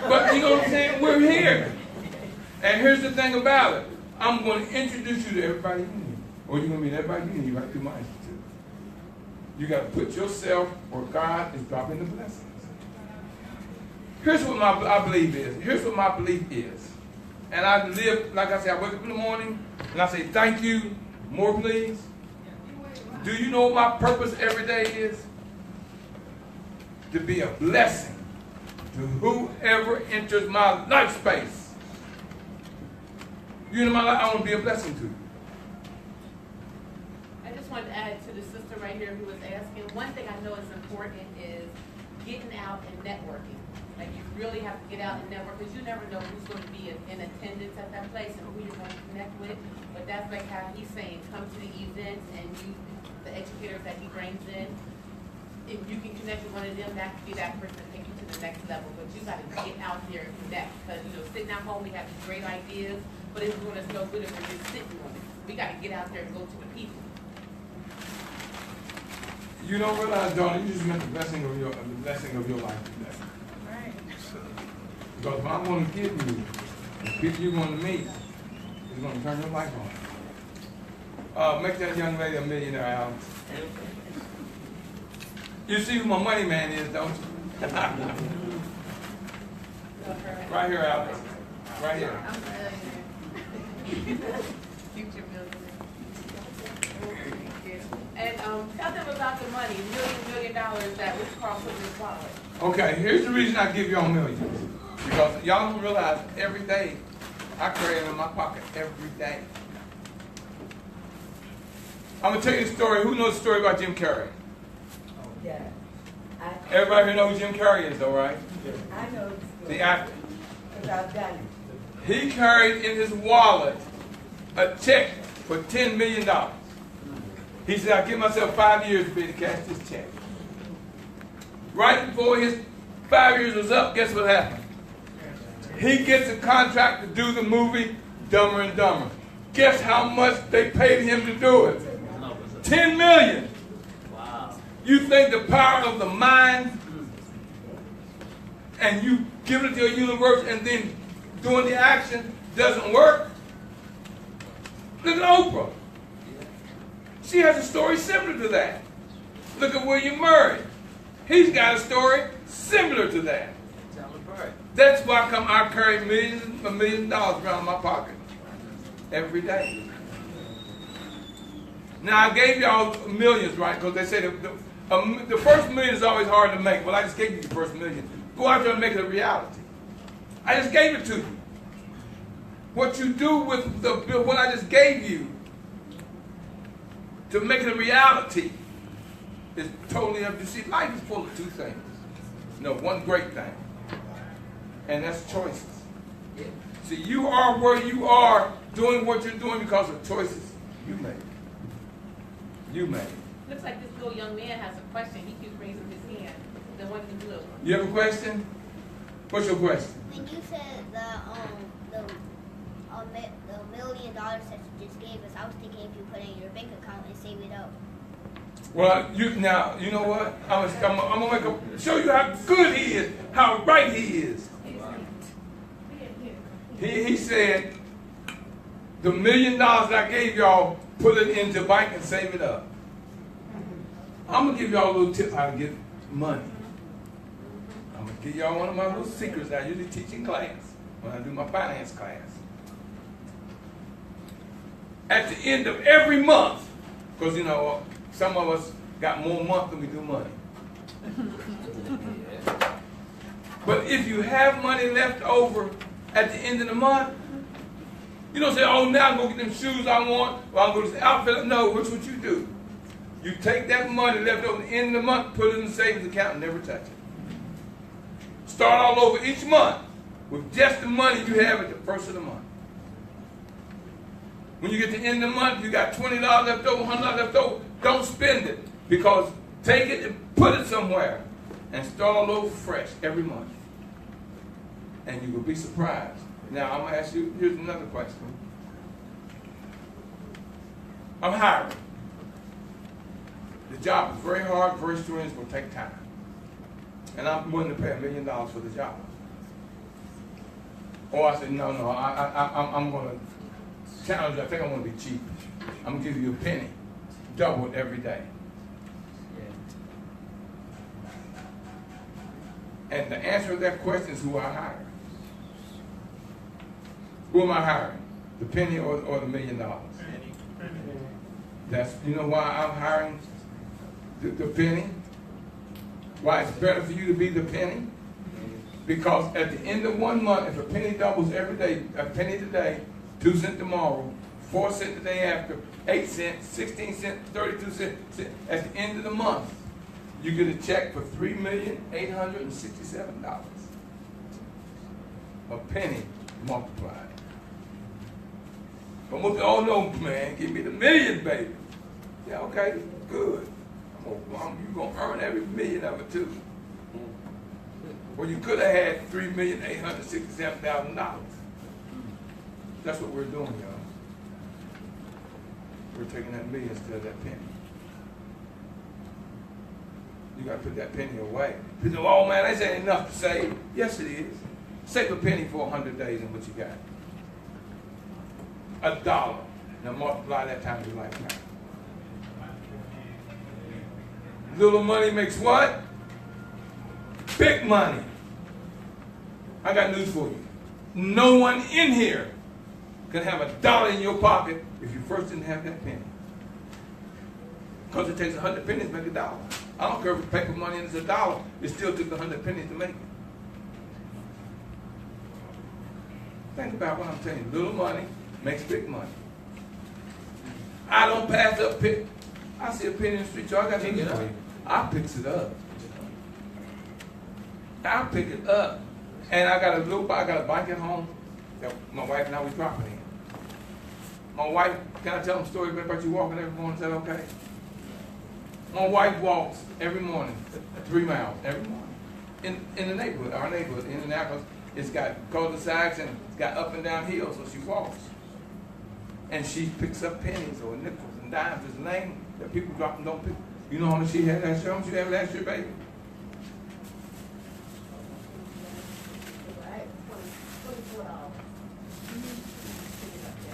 But you know what I'm saying? We're here. And here's the thing about it. I'm going to introduce you to everybody you need. Or you're going to meet everybody you need right through my institute. You got to put yourself where God is dropping the blessings. Here's what I believe is. Here's what my belief is. And I live, like I said, I wake up in the morning and I say, thank you, more please. Do you know what my purpose every day is? To be a blessing to whoever enters my life space. You know my life, I want to be a blessing to you. I just wanted to add to the sister right here who was asking, one thing I know is important is getting out and networking. Like, you really have to get out and network because you never know who's going to be in attendance at that place and who you're going to connect with. But that's like how he's saying, come to the events and you, the educators that he brings in, if you can connect with one of them, that could be that person to take you to the next level. But you got to get out there and connect because, you know, sitting at home, we have these great ideas, but it's doing us no good if we're just sitting on it. We got to get out there and go to the people. You don't realize, Donna, you just met the blessing of your life today. Right. Because what I'm going to give you, the people you're going to meet, is going to turn your life on. Make that young lady a millionaire, Alex. You see who my money man is, don't you? Right here, Alex. Right here. I'm future millionaire. And tell them about the money, $1 million that Rich Carl put in his wallet. Okay, here's the reason I give y'all millions. Because y'all don't realize every day I carry it in my pocket every day. I'm going to tell you a story. Who knows the story about Jim Carrey? Yeah. Everybody here knows who Jim Carrey is, though, right? I know The actor. because I've done it. He carried in his wallet a check for $10 million. He said, I'll give myself 5 years to be able to cash this check. Right before his 5 years was up, guess what happened? He gets a contract to do the movie Dumber and Dumber. Guess how much they paid him to do it? $10 million. Wow. You think the power of the mind and you giving it to a universe and then doing the action doesn't work? Look at Oprah. She has a story similar to that. Look at William Murray. He's got a story similar to that. That's why I carry $1 million around my pocket every day. Now, I gave y'all millions, right? Because they say the first million is always hard to make. Well, I just gave you the first million. Go out there and make it a reality. I just gave it to you. What you do with what I just gave you to make it a reality is totally up to you. See, life is full of two things. No, one great thing. And that's choices. See, you are where you are doing what you're doing because of choices you made. You made. Looks like this little young man has a question. He keeps raising his hand. The one in the blue. You have a question? What's your question? When you said the $1 million that you just gave us, I was thinking if you put it in your bank account and save it up. Well, you know what? I'm gonna show you how good he is, how right he is. He said, the $1 million that I gave y'all, put it into the bank and save it up. I'm gonna give y'all a little tip how to get money. I'm gonna give y'all one of my little secrets that I usually teach in class when I do my finance class. At the end of every month, because some of us got more month than we do money. But if you have money left over at the end of the month, you don't say, oh, now I'm going to get them shoes I want, or I'm going to this outfit. No, what's what you do? You take that money left over at the end of the month, put it in the savings account, and never touch it. Start all over each month with just the money you have at the first of the month. When you get to the end of the month, you got $20 left over, $100 left over. Don't spend it, because take it and put it somewhere and start all over fresh every month. And you will be surprised. Now, I'm going to ask you, here's another question. I'm hiring. The job is very hard, very strenuous, will take time. And I'm willing to pay $1 million for the job. Or I said, no, I'm going to challenge you. I think I'm going to be cheap. I'm going to give you a penny. Double it every day. And the answer to that question is who I hire. Who am I hiring? The penny or the $1 million? That's, you know why I'm hiring the penny? Why it's better for you to be the penny? Because at the end of 1 month, if a penny doubles every day, a penny today, 2 cents tomorrow, 4 cents the day after, 8 cents, 16 cents, 32 cents, at the end of the month, you get a check for $3,867. A penny multiplied. But oh no, man, give me the million, baby. Yeah, okay, good. You're going to earn every million of it too. Well, you could have had $3,867,000. That's what we're doing, y'all. We're taking that million instead of that penny. You got to put that penny away. People say, oh man, that's ain't enough to save. Yes, it is. Save a penny for 100 days and what you got? $1. Now multiply that times your lifetime. Little money makes what? Big money. I got news for you. No one in here can have $1 in your pocket if you first didn't have that penny. Because it takes 100 pennies to make $1. I don't care if it's paper money and it's $1. It still took 100 pennies to make it. Think about what I'm telling you. Little money makes big money. I don't pass up penny. I see a penny in the street, so I got to get it. I picks it up. I pick it up. And I got a bike at home that my wife and I was dropping in. My wife, can I tell them a story about you walking every morning? Is that okay? My wife walks every morning, 3 miles every morning. In the neighborhood, our neighborhood, Indianapolis, it's got cul-de-sacs and it's got up and down hills, so she walks. And she picks up pennies or nickels and dimes. There's a name that people drop and don't pick. You know how much she had last year? How much you had last year, baby?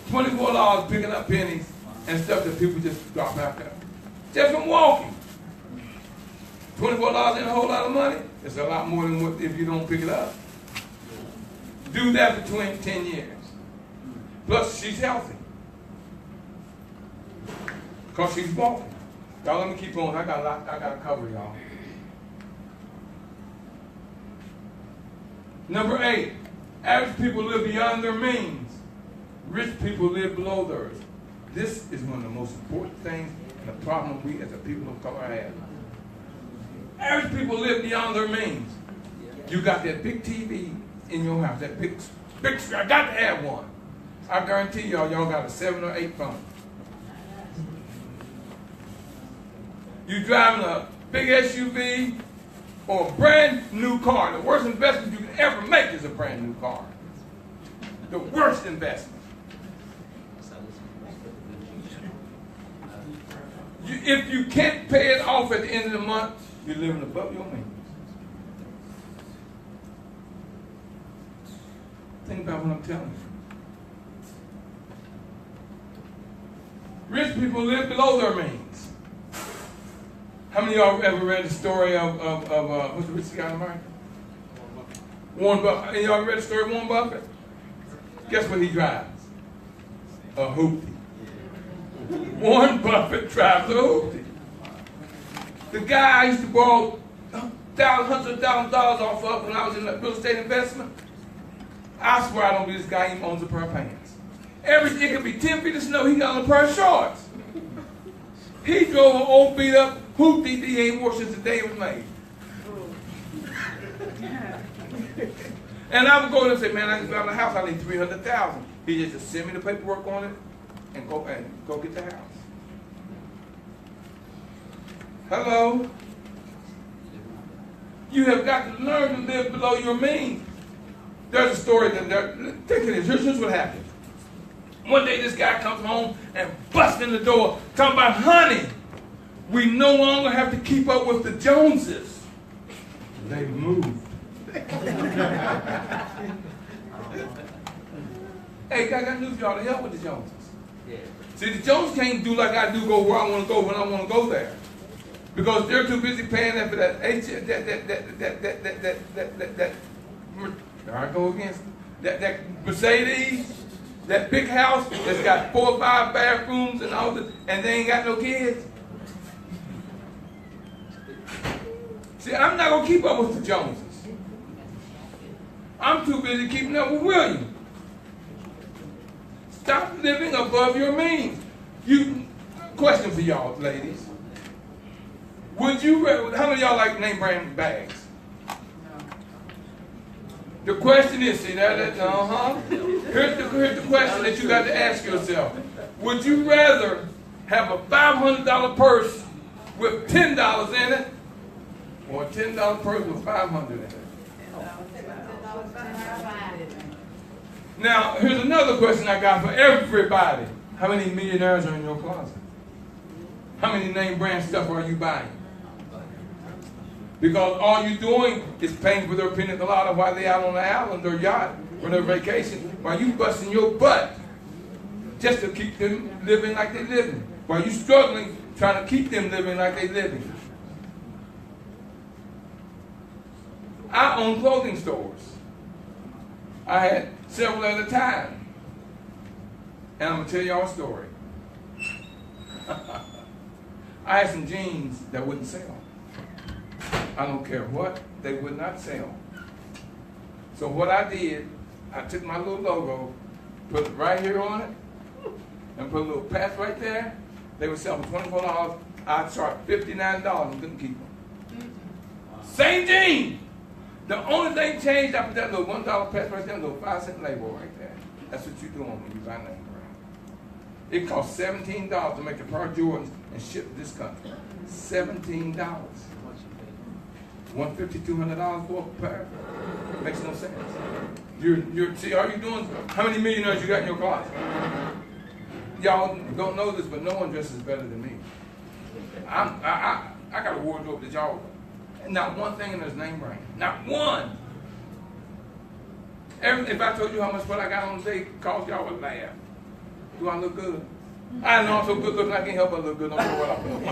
$24 picking up pennies and stuff that people just drop out there. Just from walking. $24 ain't a whole lot of money. It's a lot more than what if you don't pick it up. Do that for 10 years. Plus, she's healthy. Because she's walking. Y'all, let me keep on. I got to cover y'all. Number 8, average people live beyond their means. Rich people live below theirs. This is one of the most important things and the problem we as a people of color have. Average people live beyond their means. You got that big TV in your house, that big screen. I got to have one. I guarantee y'all got a 7 or 8 phone. You driving a big SUV or a brand new car. The worst investment you can ever make is a brand new car. The worst investment. If you can't pay it off at the end of the month, you're living above your means. Think about what I'm telling you. Rich people live below their means. How many of y'all ever read the story of what's the richest guy in America? Warren Buffett. Any of y'all read the story of Warren Buffett? Guess what he drives? A hoopty. Warren Buffett drives a hoopty. The guy I used to borrow hundreds of thousands of dollars off of when I was in the real estate investment. I swear I don't believe this guy even owns a pair of pants. It could be 10 feet of snow, he got on a pair of shorts. He drove an old beat up hoopty he ain't wore since the day it was made. And I would go there and say, man, I just found a house, I need $300,000. He just send me the paperwork on it and go get the house. Hello? You have got to learn to live below your means. There's a story think of this. Here's what happened. One day this guy comes home and busts in the door talking about, honey, we no longer have to keep up with the Joneses. They moved. Hey, I got news for y'all to help with the Joneses. Yeah. See, the Joneses can't do like I do, go where I want to go when I want to go there. Because they're too busy paying that for that there I go again. That Mercedes, that big house that's got 4 or 5 bathrooms and all this, and they ain't got no kids. See, I'm not gonna keep up with the Joneses. I'm too busy keeping up with William. Stop living above your means. Question for y'all, ladies. Would you rather, how many of y'all like name brand bags? The question is, see that? Here's the question that you got to ask yourself. Would you rather have a $500 purse with $10 in it, or a $10 purse with $500 in it? Now, here's another question I got for everybody. How many millionaires are in your closet? How many name brand stuff are you buying? Because all you're doing is paying for their pina colada while they're out on the island or yacht or their vacation, while you busting your butt just to keep them living like they're living, while you struggling trying to keep them living like they're living. I own clothing stores. I had several at a time. And I'm going to tell y'all a story. I had some jeans that wouldn't sell. I don't care what, they would not sell. So what I did, I took my little logo, put it right here on it, and put a little patch right there. They would sell for $24. I charged $59 and couldn't keep them. Same jean. The only thing changed, I put that little $1 patch right there, a little 5-cent label right there. That's what you're doing when you buy name brand. It costs $17 to make a pair of Jordans and ship to this country. $17. $150, $200 for a pair? Makes no sense. See, all you doing, how many millionaires you got in your closet? Y'all don't know this, but no one dresses better than me. I got a wardrobe that y'all, not one thing in this name brand. Not one. If I told you how much what I got on today, cost y'all would laugh. Do I look good? I know I'm so good looking, I can't help but look good. Don't know what I'm doing.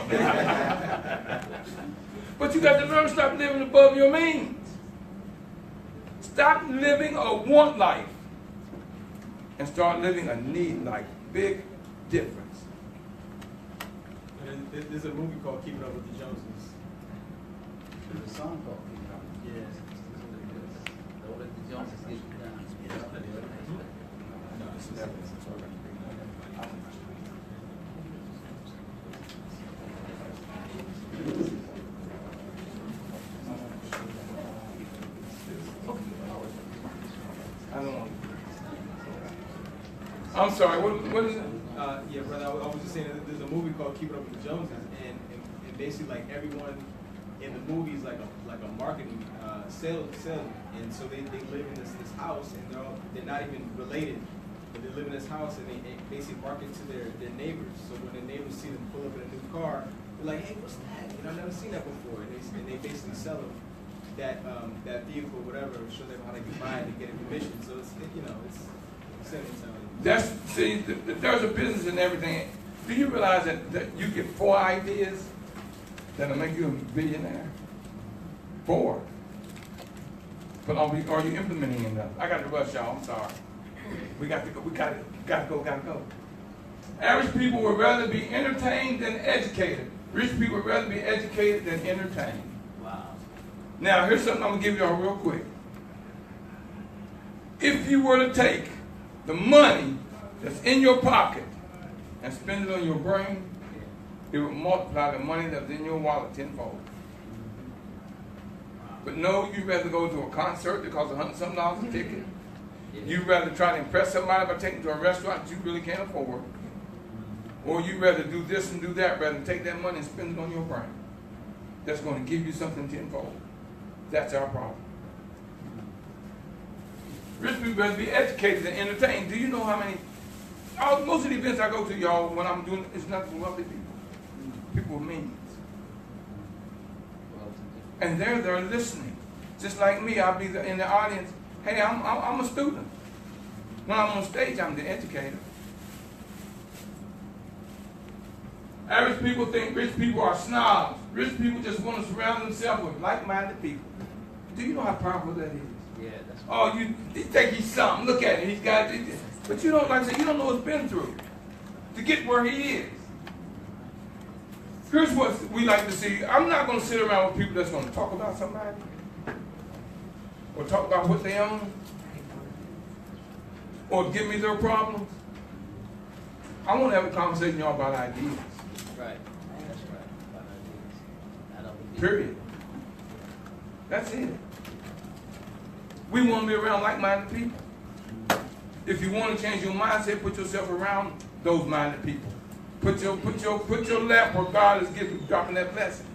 But you got to learn to stop living above your means. Stop living a want life and start living a need life. Big difference. There's a movie called Keeping Up with the Joneses. There's a song called Keeping Up. Yes. Don't let the Joneses get you down. No, it's never. I don't know. I'm sorry, what is it? Yeah, brother, I was just saying that there's a movie called Keeping Up with the Joneses, and basically like everyone in the movie is like a marketing salesman, and so they live in this house, and they're not even related, but they live in this house, and they basically market to their neighbors. So when the neighbors see them pull up in a new car, they're like, hey, what's that? You know, I've never seen that before, and they basically sell them that vehicle, whatever, show them how they can buy it to get a commission. So it's there's a business in everything. Do you realize that you get 4 ideas that'll make you a billionaire? 4. But are you implementing enough? I got to rush, y'all. I'm sorry. We got to go. We got to go. Average people would rather be entertained than educated. Rich people would rather be educated than entertained. Wow. Now, here's something I'm going to give y'all real quick. If you were to take the money that's in your pocket and spend it on your brain, it would multiply the money that's in your wallet tenfold. But no, you'd rather go to a concert that costs $100-something a ticket. You'd rather try to impress somebody by taking to a restaurant that you really can't afford. Or you'd rather do this and do that rather than take that money and spend it on your brain. That's going to give you something tenfold. That's our problem. Rich people rather be educated than entertained. Do you know how many? Most of the events I go to, y'all, when I'm doing it's not for wealthy people. People with means. And they're listening. Just like me, I'll be in the audience. Hey, I'm a student. When I'm on stage, I'm the educator. Average people think rich people are snobs. Rich people just want to surround themselves with like-minded people. Do you know how powerful that is? Yeah, that's right. Oh, you think he's something. Look at him. He's got it. But you don't, like I said, you don't know what's been through to get where he is. Here's what we like to see. I'm not going to sit around with people that's going to talk about somebody or talk about what they own or give me their problems. I want to have a conversation with y'all about ideas. Right. That's right. About ideas. I don't believe. Period. That's it. We want to be around like-minded people. If you want to change your mindset, put yourself around those minded people. Put your lap where God is dropping that blessing.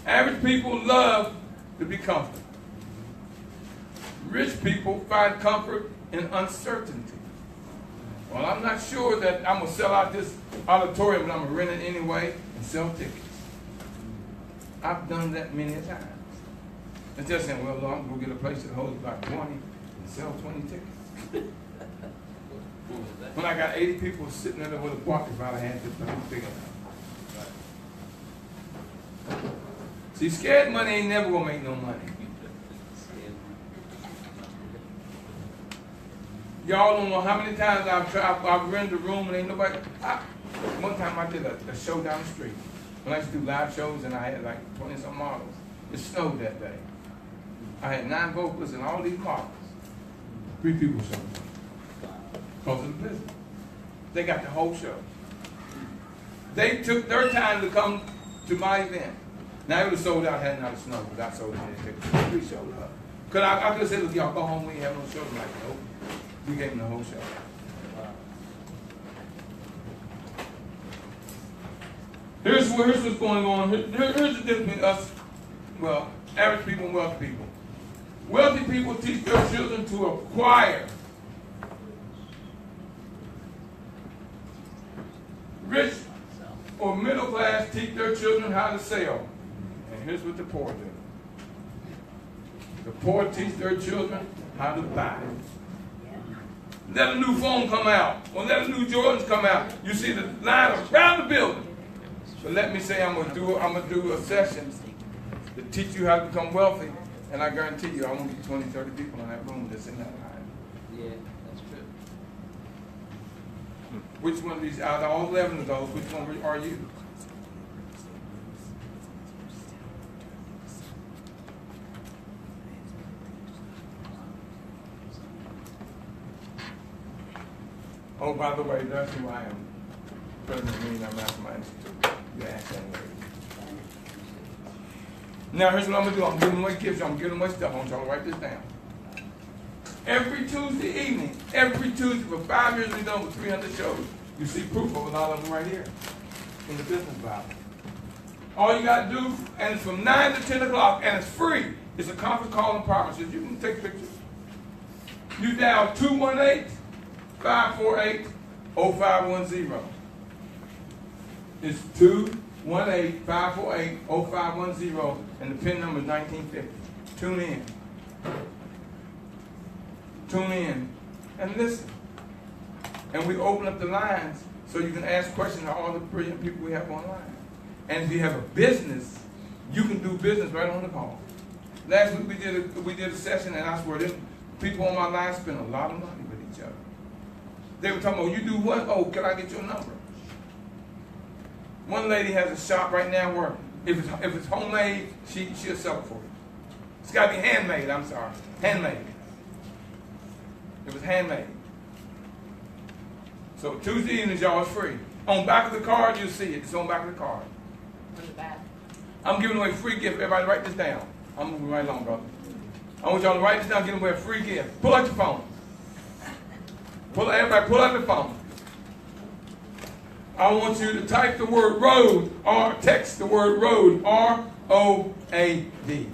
Average people love to be comfortable. Rich people find comfort in uncertainty. Well, I'm not sure that I'm going to sell out this auditorium, but I'm going to rent it anyway and sell tickets. I've done that many a times. It's just saying, well, Lord, I'm going to get a place that holds about 20 and sell 20 tickets. When I got 80 people sitting there with a bucket, if I had this big enough. See, scared money ain't never going to make no money. Y'all don't know how many times I've rented a room and ain't nobody. One time I did a show down the street. When I used to do live shows and I had like 20-some models. It snowed that day. I had 9 vocalists and all these models. 3 people showed up. Because of the business. They got the whole show. They took their time to come to my event. Now it would have sold out had not snowed, but I sold it. 3 showed up. Because I could have said, look, y'all go home, we ain't have no show. I'm like, nope. We gave them the whole show. Here's what's going on. Here's the difference between us, well, average people and wealthy people. Wealthy people teach their children to acquire. Rich or middle class teach their children how to sell. And here's what the poor do. The poor teach their children how to buy. Let a new phone come out, or let a new Jordans come out. You see the line around the building. But let me say I'm gonna do a session to teach you how to become wealthy, and I guarantee you I won't get 20, 30 people in that room that's in that line. Yeah, that's true. Which one of these, out of all 11 of those, which one are you? Oh, by the way, that's who I am. President of the Millionaire Mastermind Institute. You ask that lady. Now, here's what I'm going to do. I'm giving away gifts. I'm giving away stuff. I want y'all to write this down. Every Tuesday evening, every Tuesday for 5 years, we've done with 300 shows. You see proof of a lot of them right here in the business Bible. All you got to do, and it's from 9 to 10 o'clock, and it's free. It's a conference call and promises. You can take pictures. You dial 218-548-0510. It's 218-548-0510, and the PIN number is 1950. Tune in. Tune in and listen. And we open up the lines so you can ask questions to all the brilliant people we have online. And if you have a business, you can do business right on the call. Last week we did a session, and I swear, people on my line spend a lot of money with each other. They were talking about, you do what? Oh, can I get your number? One lady has a shop right now where if it's homemade, she'll sell it for you. It's got to be handmade, I'm sorry. Handmade. It was handmade. So Tuesday evenings, y'all, is free. On back of the card, you'll see it. It's on back of the card. On the back. I'm giving away a free gift. Everybody write this down. I'm moving right along, brother. I want y'all to write this down, give away a free gift. Pull out your phone. Everybody pull out the phone. I want you to type the word road, or text the word road, R-O-A-D.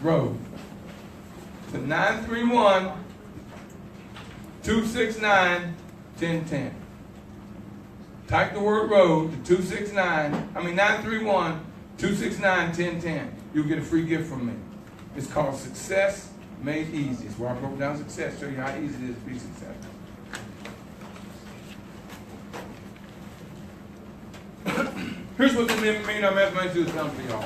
Road. To 931-269-1010. Type the word road to 931-269-1010. You'll get a free gift from me. It's called Success Made Easy. It's where I broke down success, show you how easy it is to be successful. Here's what the Millionaire Mastermind Institute has done for y'all.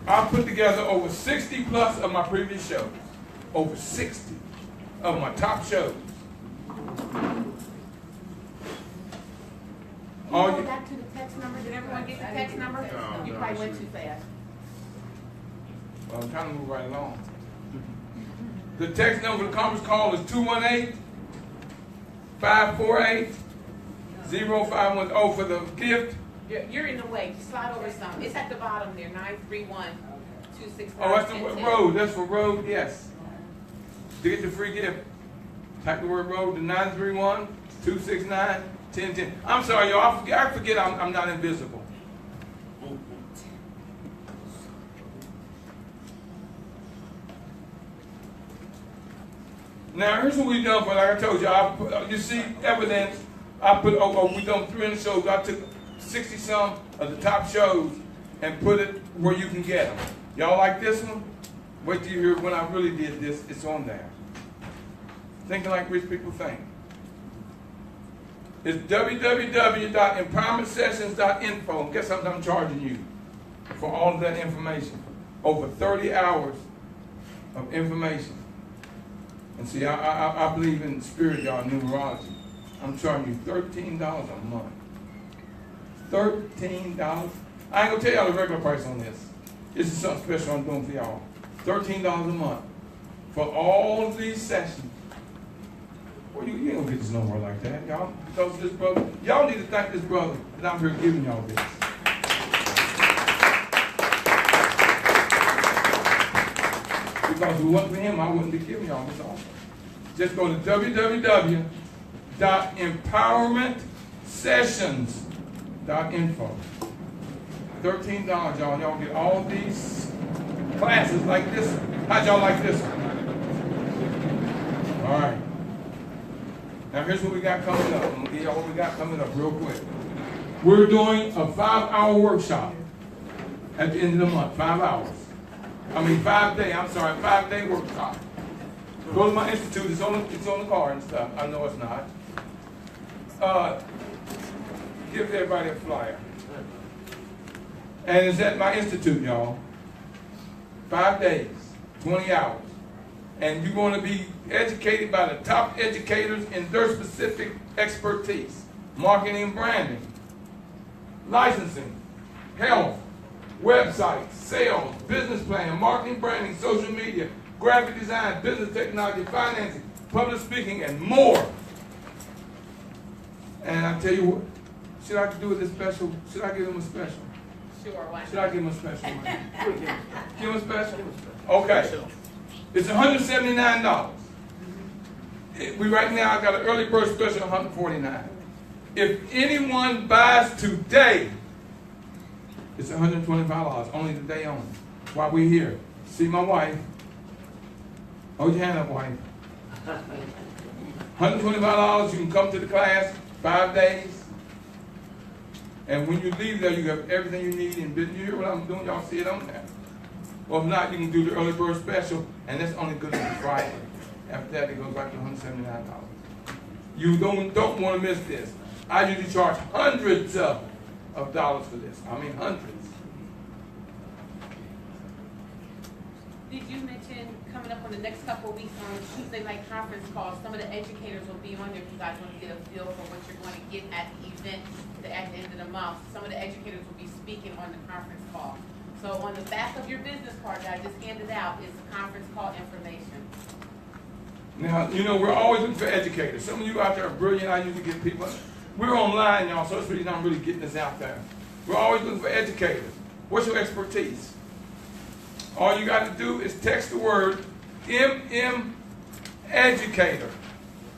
I put together over 60 plus of my previous shows. Over 60 of my top shows. Go back to the text number. Did everyone get the text number? You probably went too fast. Well, I'm trying to move right along. The text number for the conference call is 218-548-0510 for the gift. You're in the way. Slide over some. It's at the bottom there. 931-269. Oh, that's the road. That's for road, yes. To get the free gift, type the word road to 931-269-1010. I'm sorry, y'all. I forget I'm not invisible. Now, here's what we've done for, like I told you, you see evidence. We done 300 shows. I took 60-some of the top shows and put it where you can get them. Y'all like this one? Wait till you hear when I really did this. It's on there. Thinking like rich people think. It's www.empowermentsessions.info. And guess what I'm charging you for all of that information? Over 30 hours of information. And see, I believe in the spirit, y'all, numerology. I'm charging you $13 a month. $13. I ain't gonna tell y'all the regular price on this. This is something special I'm doing for y'all. $13 a month for all of these sessions. Well, you ain't gonna get this nowhere like that, y'all. Because this brother, y'all need to thank this brother that I'm here giving y'all this. Because if it wasn't for him, I wouldn't be giving y'all this offer. Just go to www.empowermentsessions.info www.empowermentsessions.info. $13, y'all. Y'all get all these classes like this one. How'd y'all like this one? All right. Now here's what we got coming up. I'm gonna give y'all what we got coming up real quick. We're doing a 5-hour workshop at the end of the month. 5 hours. 5-day workshop. Go to my institute. It's on the card and stuff. I know it's not. Give everybody a flyer. And it's at my institute, y'all. 5 days, 20 hours. And you're going to be educated by the top educators in their specific expertise. Marketing and branding, licensing, health, websites, sales, business plan, marketing, branding, social media, graphic design, business technology, financing, public speaking, and more. And I tell you what, should I do with this special? Should I give them a special? Sure, why Should I give them a special? Give them a special? Okay. It's $179. We right now got an early bird special, $149. If anyone buys today, it's $125, only today only. While we're here. See my wife. Hold your hand up, wife. $125, you can come to the class, 5 days. And when you leave there, you have everything you need in business. You hear what I'm doing? Y'all see it on there. Or if not, you can do the early bird special, and that's only good until Friday. After that, it goes back to $179. You don't want to miss this. I usually charge hundreds of dollars for this. I mean hundreds. Did you mention coming up on the next couple of weeks on Tuesday night conference calls, some of the educators will be on there if you guys want to get a feel for what you're going to get at the event at the end of the month. Some of the educators will be speaking on the conference call. So on the back of your business card that I just handed out is the conference call information. Now, we're always looking for educators. Some of you out there are brilliant. I usually get people. We're online, y'all, so that's the reason I'm really getting this out there. We're always looking for educators. What's your expertise? All you got to do is text the word Educator,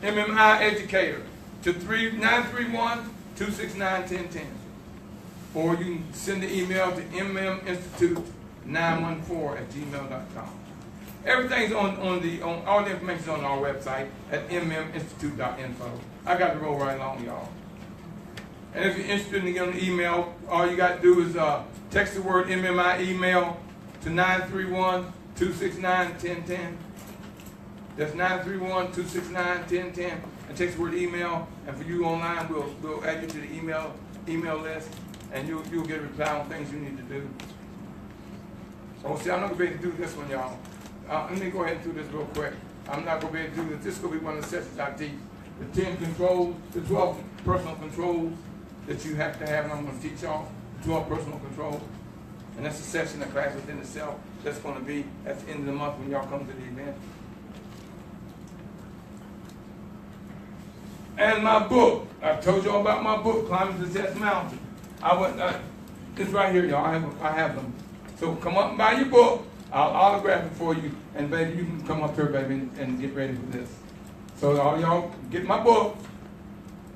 MMI Educator, to 931-269-1010. Or you can send the email to mminstitute914@gmail.com. Everything's on all the information's on our website at mminstitute.info. I got to roll right along, y'all. And if you're interested in getting an email, all you got to do is text the word MMI email to 931-269-1010. That's 931-269-1010. And text the word email. And for you online, we'll add you to the email list, and you'll get a reply on things you need to do. So see, I'm not going to be able to do this one, y'all. Let me go ahead and do this real quick. I'm not going to be able to do this. This is going to be one of the sessions I teach. The 10 controls, the 12 personal controls that you have to have, and I'm going to teach y'all 12 personal controls. And that's a session, a class within itself. That's going to be at the end of the month when y'all come to the event. And my book. I told y'all about my book, Climbing the Test Mountain. It's right here, y'all. I have them. So come up and buy your book. I'll autograph it for you. And baby, you can come up here, baby, and get ready for this. So all y'all get my book,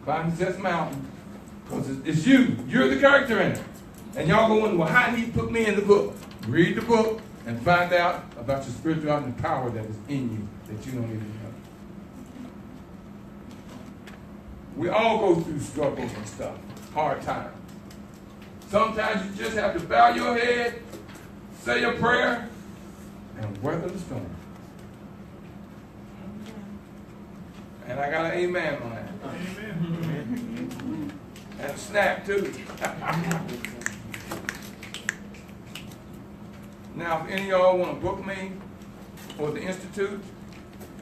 Climbing the Test Mountain. Because it's you. You're the character in it. And y'all go wonder, well, how did he put me in the book? Read the book and find out about your spirituality and power that is in you that you don't even know. We all go through struggles and stuff, hard times. Sometimes you just have to bow your head, say a prayer, and weather the storm. And I got an amen on that. Amen. And a snap too. Now, if any of y'all want to book me for the Institute,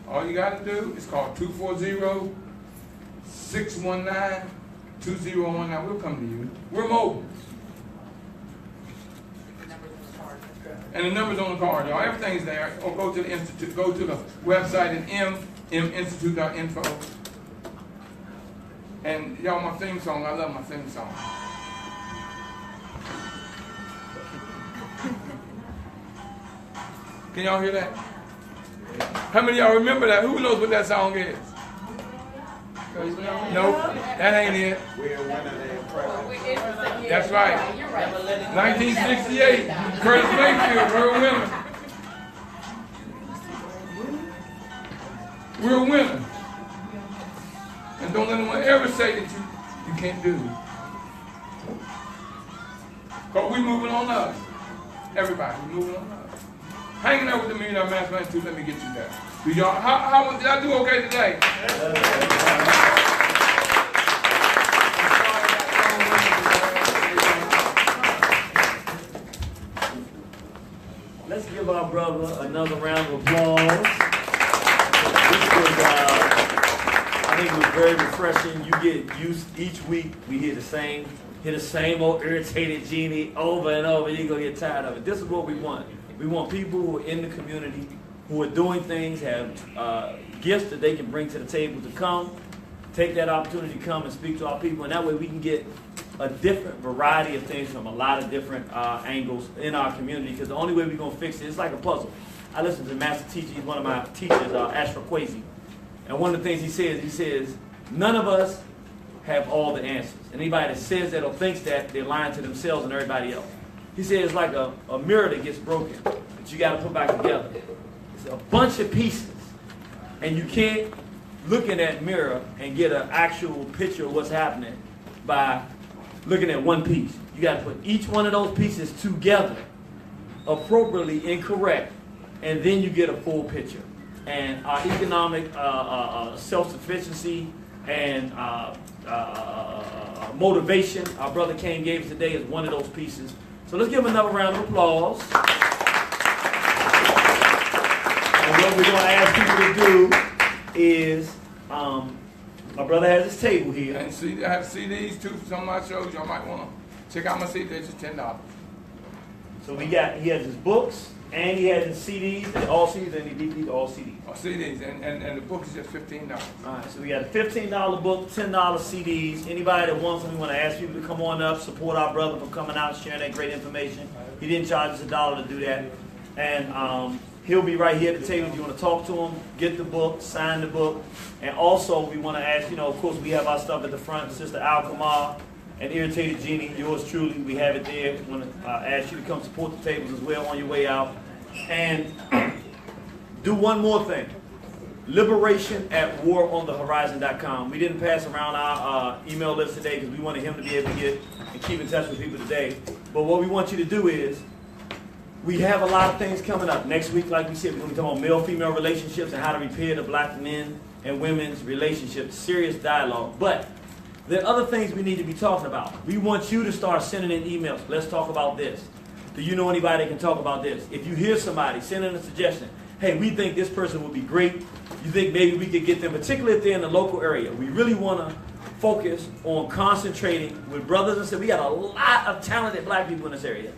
all you got to do is call 240-619-2019. We'll come to you. We're mobile. And the number's on the card, y'all. Everything's there. Or go to the Institute. Go to the website at mminstitute.info. And y'all, my theme song, I love my theme song. Can y'all hear that? How many of y'all remember that? Who knows what that song is? Nope, that ain't it. We're winning and We're interested here. That's right. You're right. 1968, Curtis Mayfield, we're a winner. We're a winner. And don't let anyone ever say that you can't do it. Because we're moving on up. Everybody, we're moving on up. Hanging out with the $1 Million Mastermind too, let me get you there. Do y'all, how did I do okay today? Let's give our brother another round of applause. This was, I think it was very refreshing. You get used each week. We hear the same old irritated Jeannie over and over. You're gonna get tired of it. This is what we want. We want people who are in the community, who are doing things, have gifts that they can bring to the table to come, take that opportunity to come and speak to our people, and that way we can get a different variety of things from a lot of different angles in our community, because the only way we're going to fix it, it's like a puzzle. I listen to the master teacher, he's one of my teachers, Ashra Kwesi, and one of the things he says, none of us have all the answers. Anybody that says that or thinks that, they're lying to themselves and everybody else. He says it's like a mirror that gets broken, that you got to put back together. It's a bunch of pieces, and you can't look in that mirror and get an actual picture of what's happening by looking at one piece. You got to put each one of those pieces together appropriately and correct, and then you get a full picture. And our economic self-sufficiency and motivation, our brother Kane gave us today, is one of those pieces. So let's give him another round of applause. And what we're going to ask people to do is, my brother has his table here. And see, I have CDs too for some of my shows. Y'all might want to check out my CDs. It's just $10. So he has his books, and he has his CDs, and all CDs, and the DVDs, all CDs. Or CDs, and the book is just $15. All right, so we got a $15 book, $10 CDs. Anybody that wants them, we want to ask people to come on up, support our brother for coming out and sharing that great information. He didn't charge us $1 to do that. And he'll be right here at the table if you want to talk to him, get the book, sign the book. And also, we want to ask, of course, we have our stuff at the front. Sister Al Kamar and Irritated Jeannie, yours truly, we have it there. We want to ask you to come support the tables as well on your way out. And do one more thing. Liberation at waronthehorizon.com. We didn't pass around our email list today because we wanted him to be able to get and keep in touch with people today. But what we want you to do is, we have a lot of things coming up. Next week, like we said, we're going to be talking about male-female relationships and how to repair the black men and women's relationships. Serious dialogue. But there are other things we need to be talking about. We want you to start sending in emails. Let's talk about this. Do you know anybody that can talk about this? If you hear somebody, send in a suggestion. Hey, we think this person would be great. You think maybe we could get them, particularly if they're in the local area. We really want to focus on concentrating with brothers and sisters. We got a lot of talented black people in this area.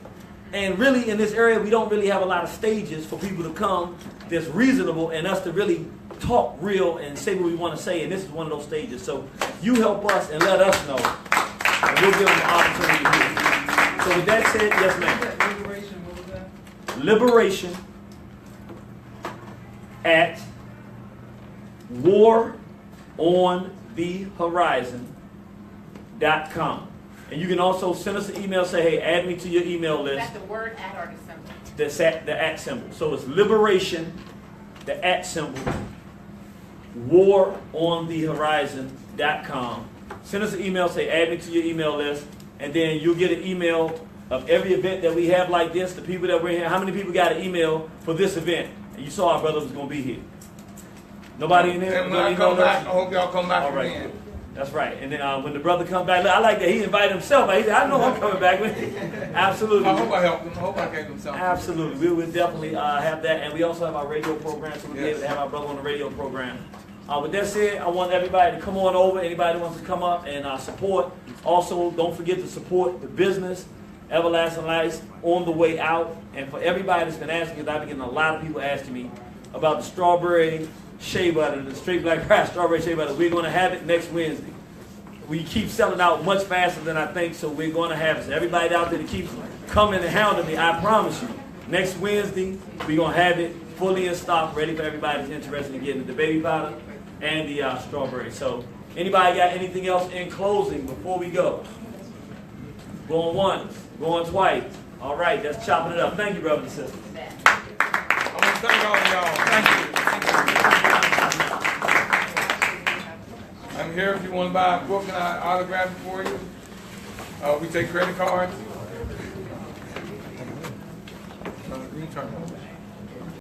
And really, in this area, we don't really have a lot of stages for people to come that's reasonable and us to really talk real and say what we want to say. And this is one of those stages. So you help us and let us know. And we'll give them the opportunity to hear. So with that said, yes, ma'am. Liberation, what was that? Liberation at waronthehorizon.com. And you can also send us an email, say, hey, add me to your email list. That's the word at or the symbol? That's at the at symbol. So it's liberation, the at symbol, waronthehorizon.com. Send us an email, say, add me to your email list, and then you'll get an email of every event that we have like this, the people that we're here. How many people got an email for this event? And you saw our brother was going to be here. Nobody in there? And when I come back, I hope y'all come back All right. again. That's right. And then when the brother comes back, I like that he invited himself. He said, I know I'm coming back. Absolutely. I hope I helped him. I hope I gave him something. Absolutely. We will definitely have that. And we also have our radio program, so we'll be able to have our brother on the radio program. With that said, I want everybody to come on over. Anybody who wants to come up and support. Also, don't forget to support the business, Everlasting Lights, on the way out. And for everybody that's been asking, because I've been getting a lot of people asking me about the strawberry shea butter, the straight black rice strawberry shea butter. We're going to have it next Wednesday. We keep selling out much faster than I think, so we're going to have it. So everybody out there that keeps coming and hounding me, I promise you, next Wednesday, we're going to have it fully in stock, ready for everybody that's interested in getting the baby powder and the strawberry. So Anybody got anything else in closing before we go? Going once, going twice. All right, that's chopping it up. Thank you, brothers and sisters. I want to thank all of y'all. I'm here if you want to buy a book and I autograph it for you. We take credit cards. You turn it over.